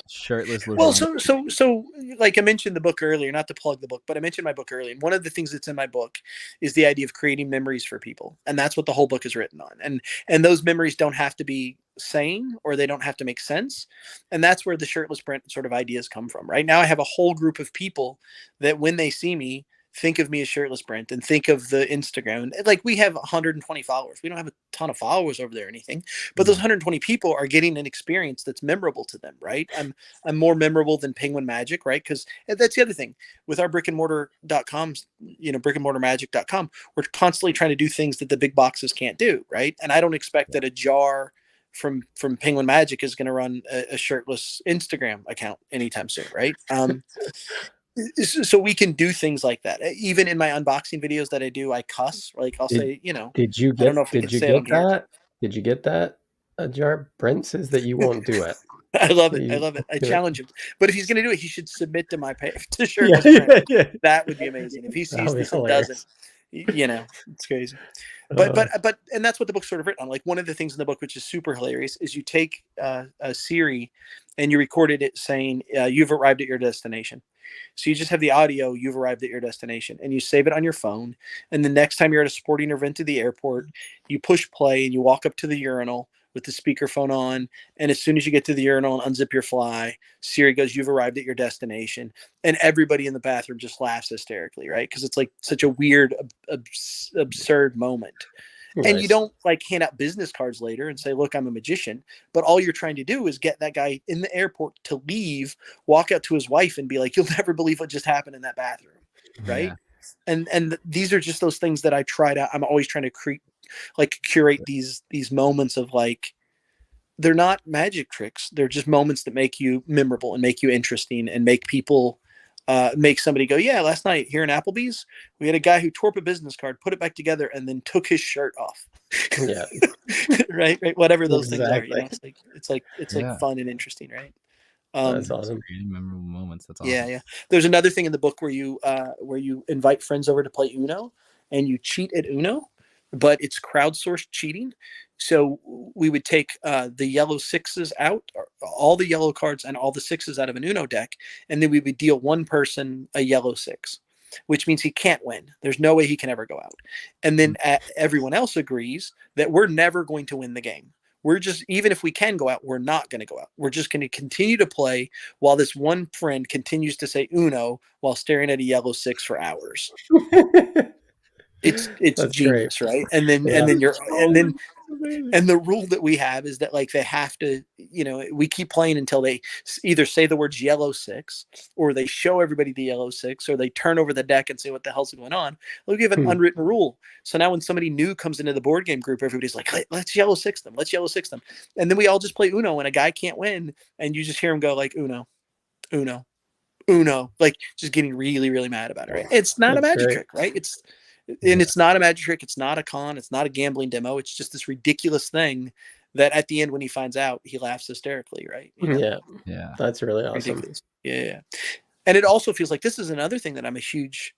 Shirtless. Well, so like I mentioned the book earlier, not to plug the book, but I mentioned my book earlier. And one of the things that's in my book is the idea of creating memories for people. And that's what the whole book is written on. And those memories don't have to be sane, or they don't have to make sense. And that's where the shirtless Brent sort of ideas come from. Right now I have a whole group of people that when they see me, think of me as Shirtless Brent and think of the Instagram. Like we have 120 followers. We don't have a ton of followers over there or anything, but those 120 people are getting an experience that's memorable to them, right? I'm more memorable than Penguin Magic, right? Because that's the other thing with our brickandmortar.com, brickandmortarmagic.com, we're constantly trying to do things that the big boxes can't do, right? And I don't expect that a jar from Penguin Magic is going to run a shirtless Instagram account anytime soon, right? So we can do things like that. Even in my unboxing videos that I do, I cuss. Like I'll say, did you get that? A jar? Brent says that you won't do it. I love it. I challenge him. But if he's going to do it, he should submit to my page to Shirtless Brent. That would be amazing. If he sees this and doesn't, it's crazy. But and that's what the book's sort of written on. Like one of the things in the book, which is super hilarious, is you take a Siri and you recorded it saying, you've arrived at your destination. So you just have the audio, you've arrived at your destination, and you save it on your phone. And the next time you're at a sporting event at the airport, you push play and you walk up to the urinal with the speakerphone on. And as soon as you get to the urinal and unzip your fly, Siri goes, you've arrived at your destination. And everybody in the bathroom just laughs hysterically, right? Because it's like such a weird, absurd moment. Nice. And you don't like hand out business cards later and say, look, I'm a magician. But all you're trying to do is get that guy in the airport to leave, walk out to his wife and be like, you'll never believe what just happened in that bathroom. Right. Yeah. And these are just those things that I'm always trying to curate these moments of like, they're not magic tricks. They're just moments that make you memorable and make you interesting and make people make somebody go, yeah, last night here in Applebee's, we had a guy who tore up a business card, put it back together, and then took his shirt off. Yeah. right. Whatever those things are, it's like fun and interesting, right? That's awesome. Memorable moments. That's awesome. Yeah. There's another thing in the book where you invite friends over to play Uno, and you cheat at Uno, but it's crowdsourced cheating. So we would take the yellow sixes out, all the yellow cards and all the sixes out of an Uno deck, and then we would deal one person a yellow six, which means he can't win. There's no way he can ever go out. And then everyone else agrees that we're never going to win the game. we're just, even if we can go out, we're not going to go out. We're just going to continue to play while this one friend continues to say Uno while staring at a yellow 6 for hours. It's That's genius, great. right? And then and the rule that we have is that, like, they have to, we keep playing until they either say the words yellow 6, or they show everybody the yellow 6, or they turn over the deck and say what the hell's going on. We'll give an unwritten rule. So now when somebody new comes into the board game group, everybody's like, let's yellow 6 them. Let's yellow 6 them. And then we all just play Uno, and a guy can't win. And you just hear him go like, Uno, Uno, Uno, like just getting really, really mad about it. Right? It's not a magic trick, right? It's not a magic trick. It's not a con. It's not a gambling demo. It's just this ridiculous thing that at the end, when he finds out, he laughs hysterically, right? Yeah. That's really awesome. Ridiculous. Yeah. And it also feels like this is another thing that I'm a huge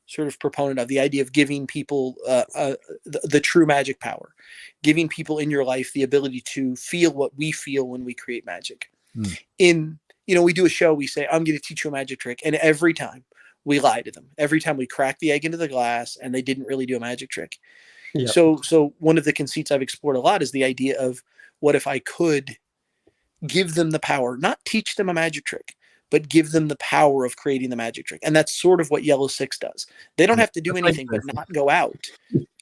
sort of proponent of, the idea of giving people the true magic power, giving people in your life the ability to feel what we feel when we create magic. We do a show, we say, I'm going to teach you a magic trick. And every time we lie to them, every time we crack the egg into the glass and they didn't really do a magic trick. Yep. So one of the conceits I've explored a lot is the idea of, what if I could give them the power, not teach them a magic trick, but give them the power of creating the magic trick. And that's sort of what yellow 6 does. They don't have to do anything but not go out,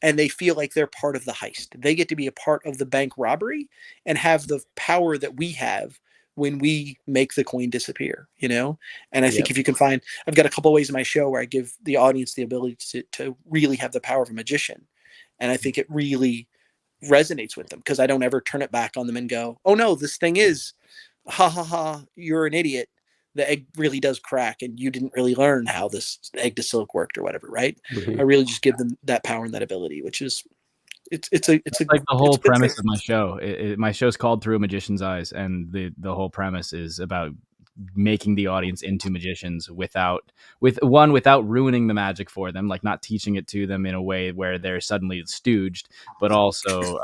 and they feel like they're part of the heist. They get to be a part of the bank robbery and have the power that we have when we make the coin disappear, And I think if you can find, I've got a couple of ways in my show where I give the audience the ability to really have the power of a magician. And I think it really resonates with them, because I don't ever turn it back on them and go, oh no, this thing is, ha ha ha, you're an idiot. The egg really does crack and you didn't really learn how this egg to silk worked or whatever. Right. I really just give them that power and that ability, which is, it's like the whole premise of my show. My show's called Through a Magician's Eyes, and the whole premise is about making the audience into magicians without ruining the magic for them, like not teaching it to them in a way where they're suddenly stooged, but also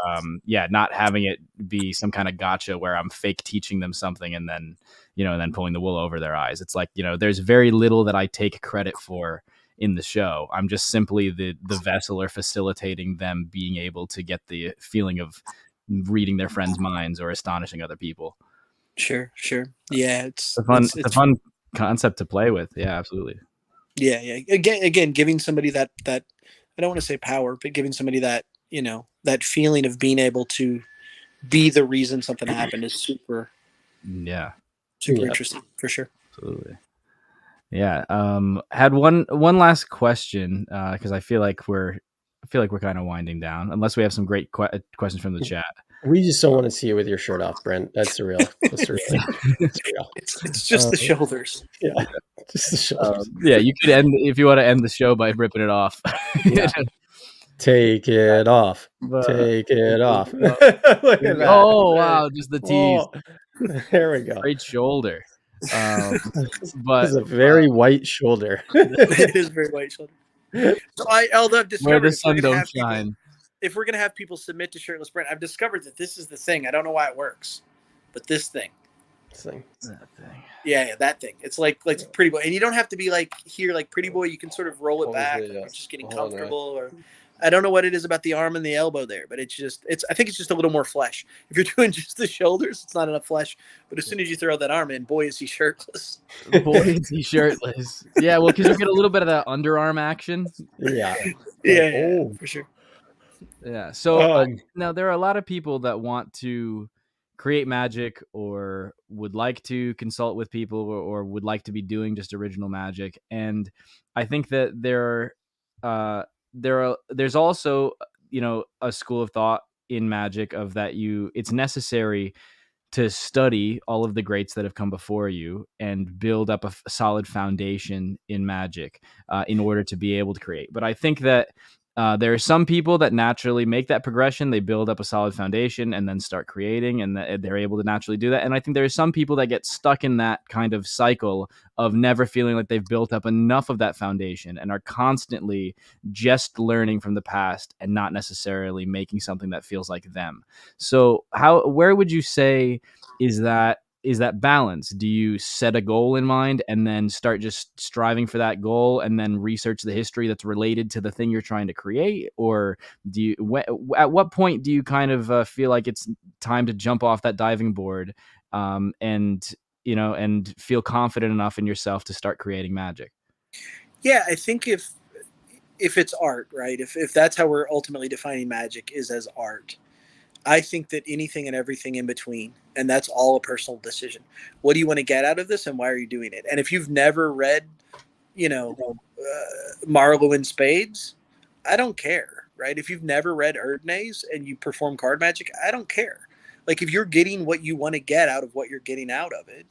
not having it be some kind of gotcha where I'm fake teaching them something and then pulling the wool over their eyes. It's like, there's very little that I take credit for in the show. I'm just simply the vessel or facilitating them being able to get the feeling of reading their friends' minds or astonishing other people. Sure. Yeah, it's a fun concept to play with. Yeah, absolutely. Yeah. Again, giving somebody that I don't want to say power, but giving somebody that, that feeling of being able to be the reason something happened is super interesting, for sure. Absolutely. Yeah. Had one last question, because I feel like we're kind of winding down, unless we have some great questions from the chat. We just don't want to see you with your shirt off, Brent. That's the real. It's just the shoulders. Yeah, just the shoulders. You could end, if you want to end the show by ripping it off. Take it off. Take it off. Look at that. Oh wow, just the tease. There we go. Great shoulder. But it's a very white shoulder. It is a very white shoulder. So I've discovered where the sun don't shine. If we're gonna have people submit to Shirtless Brent, I've discovered that this is the thing. I don't know why it works, but this thing. That thing. Yeah, that thing. It's like Pretty Boy, and you don't have to be like here, like Pretty Boy. You can sort of roll it back, like you're just getting comfortable, or I don't know what it is about the arm and the elbow there, but I think it's just a little more flesh. If you're doing just the shoulders, it's not enough flesh. But as soon as you throw that arm in, boy, is he shirtless. Boy, is he shirtless. Yeah, well, because you get a little bit of that underarm action. Yeah, for sure. Yeah. So now there are a lot of people that want to create magic or would like to consult with people or would like to be doing just original magic. And I think that there's also, a school of thought in magic of that it's necessary to study all of the greats that have come before you and build up a solid foundation in magic in order to be able to create. But I think that there are some people that naturally make that progression. They build up a solid foundation and then start creating, and they're able to naturally do that. And I think there are some people that get stuck in that kind of cycle of never feeling like they've built up enough of that foundation and are constantly just learning from the past and not necessarily making something that feels like them. So where would you say is that is that balance? Do you set a goal in mind and then start just striving for that goal and then research the history that's related to the thing you're trying to create? Or do you, at what point do you kind of feel like it's time to jump off that diving board and feel confident enough in yourself to start creating magic? Yeah, I think if it's art, right? If that's how we're ultimately defining magic, is as art, I think that anything and everything in between, and that's all a personal decision. What do you want to get out of this, and why are you doing it? And if you've never read, Marlowe in Spades, I don't care, right? If you've never read Erdnase and you perform card magic, I don't care. Like, if you're getting what you want to get out of what you're getting out of it,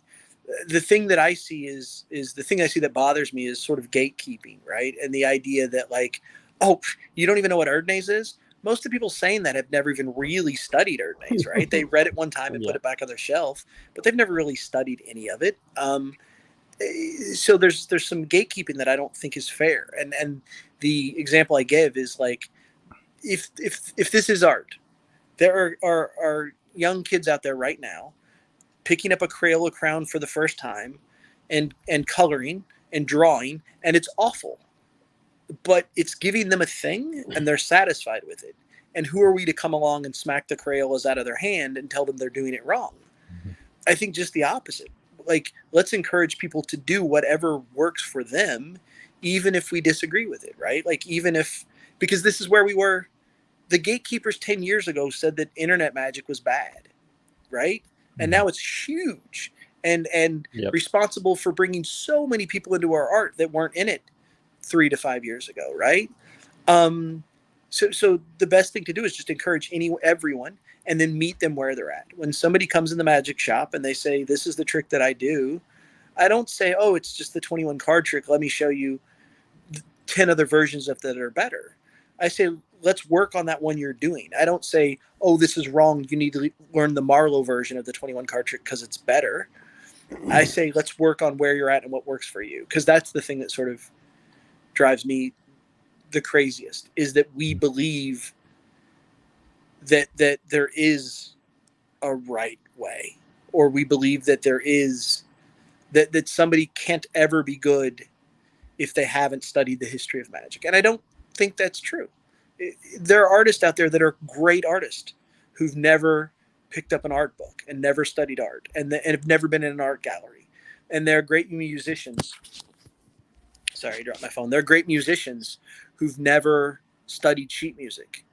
the thing that I see is the thing I see that bothers me is sort of gatekeeping, right? And the idea that, like, oh, you don't even know what Erdnase is. Most of the people saying that have never even really studied Erdnase, right? They read it one time and put it back on their shelf, but they've never really studied any of it. So there's some gatekeeping that I don't think is fair. And the example I give is, like, if this is art, there are young kids out there right now picking up a Crayola crown for the first time and coloring and drawing, and it's awful, but it's giving them a thing and they're satisfied with it. And who are we to come along and smack the Crayolas out of their hand and tell them they're doing it wrong? I think just the opposite. Like, let's encourage people to do whatever works for them, even if we disagree with it, right? Like, because this is where we were. The gatekeepers 10 years ago said that internet magic was bad, right? And now it's huge and responsible for bringing so many people into our art that weren't in it 3 to 5 years ago, right? So the best thing to do is just encourage everyone, and then meet them where they're at. When somebody comes in the magic shop and they say, this is the trick that I do, I don't say, oh, it's just the 21 card trick, let me show you 10 other versions of that are better. I say, let's work on that one you're doing. I don't say, oh, this is wrong, you need to learn the Marlowe version of the 21 card trick because it's better. I say, let's work on where you're at and what works for you, because that's the thing that sort of drives me the craziest, is that we believe that there is a right way, or we believe that there is that somebody can't ever be good if they haven't studied the history of magic. And I don't think that's true. There are artists out there that are great artists who've never picked up an art book and never studied art and have never been in an art gallery. And they're great musicians. Sorry, I dropped my phone. They're great musicians who've never studied sheet music,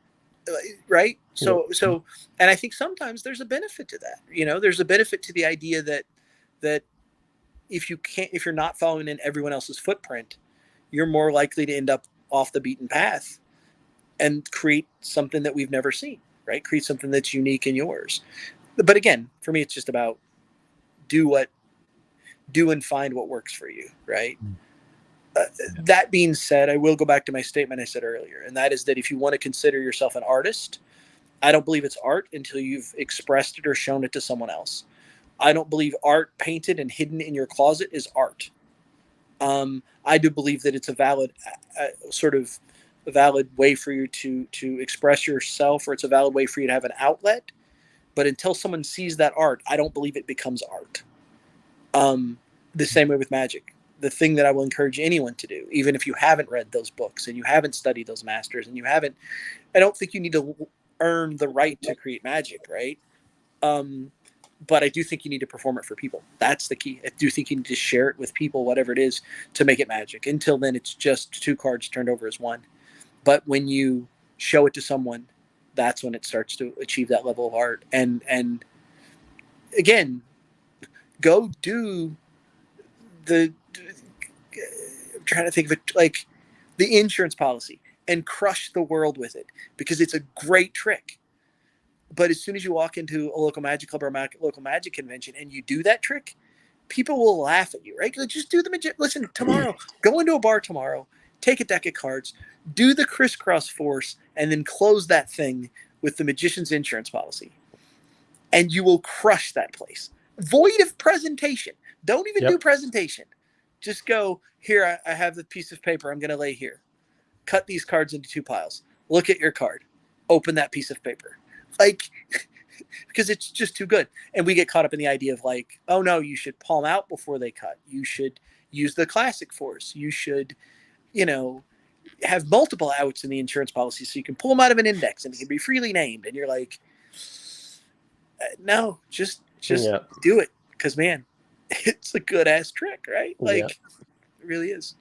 right? So, and I think sometimes there's a benefit to that. There's a benefit to the idea that if you're not following in everyone else's footprint, you're more likely to end up off the beaten path and create something that we've never seen, right? Create something that's unique in yours. But again, for me, it's just about do and find what works for you, right? That being said, I will go back to my statement I said earlier, and that is that if you want to consider yourself an artist, I don't believe it's art until you've expressed it or shown it to someone else. I don't believe art painted and hidden in your closet is art. I do believe that it's a valid way for you to express yourself, or it's a valid way for you to have an outlet. But until someone sees that art, I don't believe it becomes art. The same way with magic. The thing that I will encourage anyone to do, even if you haven't read those books and you haven't studied those masters and I don't think you need to earn the right to create magic, right? But I do think you need to perform it for people. That's the key. I do think you need to share it with people, whatever it is, to make it magic. Until then, it's just 2 cards turned over as 1. But when you show it to someone, that's when it starts to achieve that level of art. And again, go do I'm trying to think of it, like the insurance policy, and crush the world with it, because it's a great trick. But as soon as you walk into a local magic club or a local magic convention and you do that trick, people will laugh at you, right? Like, just do the magic. Listen, tomorrow, go into a bar tomorrow, take a deck of cards, do the crisscross force, and then close that thing with the magician's insurance policy. And you will crush that place. Void of presentation. Don't even do presentation. Just go, here, I have the piece of paper I'm going to lay here. Cut these cards into 2 piles. Look at your card. Open that piece of paper. Like, because it's just too good. And we get caught up in the idea of like, oh no, you should palm out before they cut. You should use the classic force. You should, have multiple outs in the insurance policy so you can pull them out of an index and it can be freely named. And you're like, no, just do it. Because man, it's a good ass trick, right? Like it really is.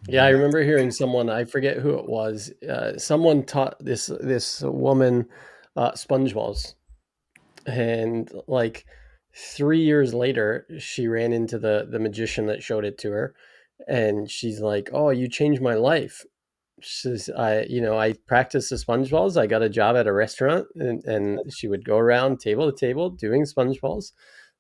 Yeah, I remember hearing someone, I forget who it was, someone taught this woman sponge balls. And like 3 years later, she ran into the magician that showed it to her. And she's like, oh, you changed my life. She says, I practiced the sponge balls. I got a job at a restaurant, and she would go around table to table doing sponge balls.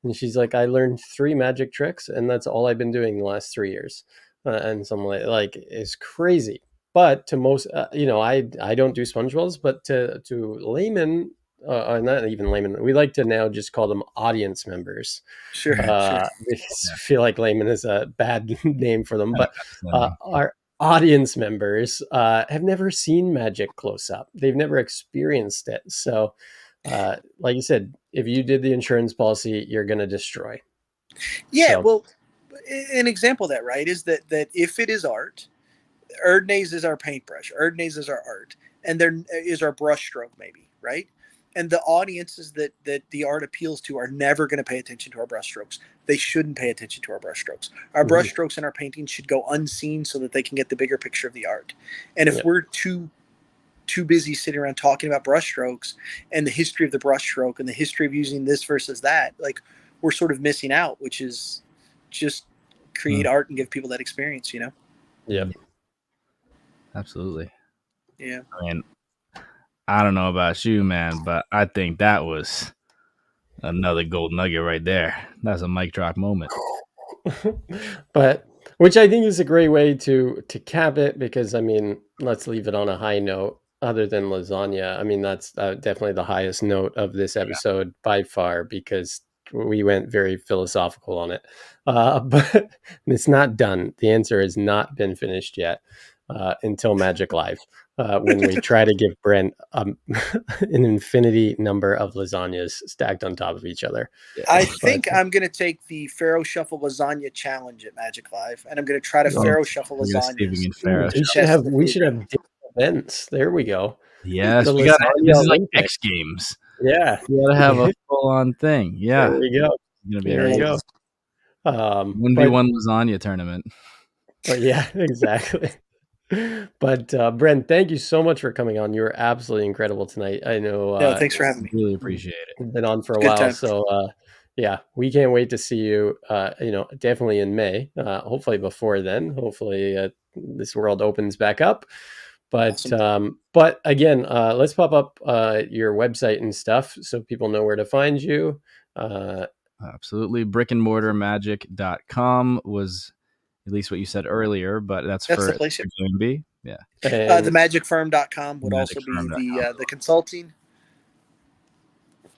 And she's like, I learned 3 magic tricks, and that's all I've been doing the last 3 years. And some like is crazy. But to most, I don't do sponge balls, but to laymen, not even laymen, we like to now just call them audience members. Sure. Because I feel like layman is a bad name for them, but our audience members have never seen magic close up. They've never experienced it. So, like you said, if you did the insurance policy, you're going to destroy. Yeah, well, an example of that, right, is that if it is art, Erdnase is our paintbrush, Erdnase is our art, and there is our brush stroke, maybe, right? And the audiences that the art appeals to are never going to pay attention to our brush strokes. They shouldn't pay attention to our brush strokes. Our brush strokes in our paintings should go unseen so that they can get the bigger picture of the art. And if we're too busy sitting around talking about brush strokes and the history of the brush stroke and the history of using this versus that, like we're sort of missing out, which is just create art and give people that experience, Yeah. Absolutely. Yeah. I mean, I don't know about you, man, but I think that was another gold nugget right there. That's a mic drop moment. But which I think is a great way to cap it, because I mean, let's leave it on a high note. Other than lasagna, I mean, that's definitely the highest note of this episode by far, because we went very philosophical on it. But it's not done. The answer has not been finished yet until Magic Live, when we try to give Brent an infinity number of lasagnas stacked on top of each other. I think I'm going to take the Pharaoh Shuffle lasagna challenge at Magic Live, and I'm going to try to Pharaoh Shuffle lasagnas. We should have events. There we go. Yes, this is like X Games. Yeah, you gotta have a full-on thing. Yeah, there we go. There you go. 1v1 lasagna tournament. But yeah, exactly. But Brent, thank you so much for coming on. You were absolutely incredible tonight. I know. Thanks for having me. Really appreciate it. You've been on for a while, so yeah, we can't wait to see you. Definitely in May. Hopefully before then. Hopefully this world opens back up. But awesome. But again, let's pop up your website and stuff so people know where to find you. Absolutely. brickandmortarmagic.com was at least what you said earlier, but that's for the place. JMB. Yeah. Themagicfirm.com would also be the consulting.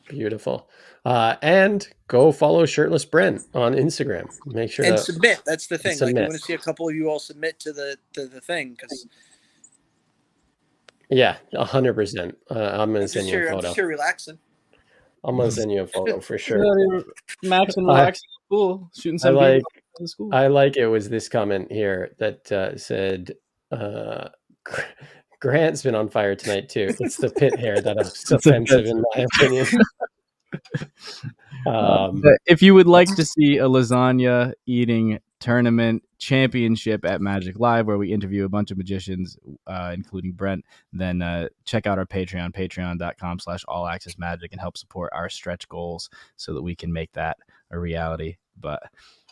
Beautiful. And go follow Shirtless Brent on Instagram. Make sure to submit. That's the thing. Like, I want to see a couple of you all submit to the thing, because. Yeah, 100%. I'm gonna send you a photo. I'm just here relaxing. I'm gonna send you a photo for sure. Max and relaxing, cool. Shooting some. I like it was this comment here that said, "Grant's been on fire tonight too. It's the pit hair that is offensive in my opinion." If you would like to see a lasagna eating tournament championship at Magic Live, where we interview a bunch of magicians, including Brent, then check out our Patreon, patreon.com/allaccessmagic, and help support our stretch goals so that we can make that a reality. But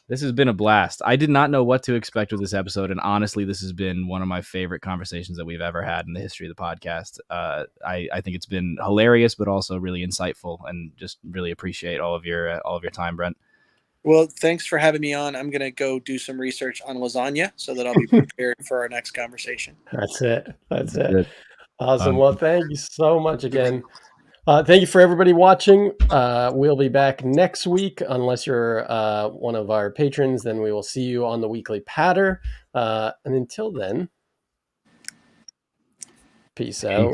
this has been a blast. I did not know what to expect with this episode, and honestly, this has been one of my favorite conversations that we've ever had in the history of the podcast. I think it's been hilarious, but also really insightful, and just really appreciate all of your time, Brent. Well, thanks for having me on. I'm going to go do some research on lasagna so that I'll be prepared for our next conversation. That's it. Awesome. Well, thank you so much again. Thank you for everybody watching. We'll be back next week. Unless you're one of our patrons, then we will see you on the weekly patter. And until then, peace out.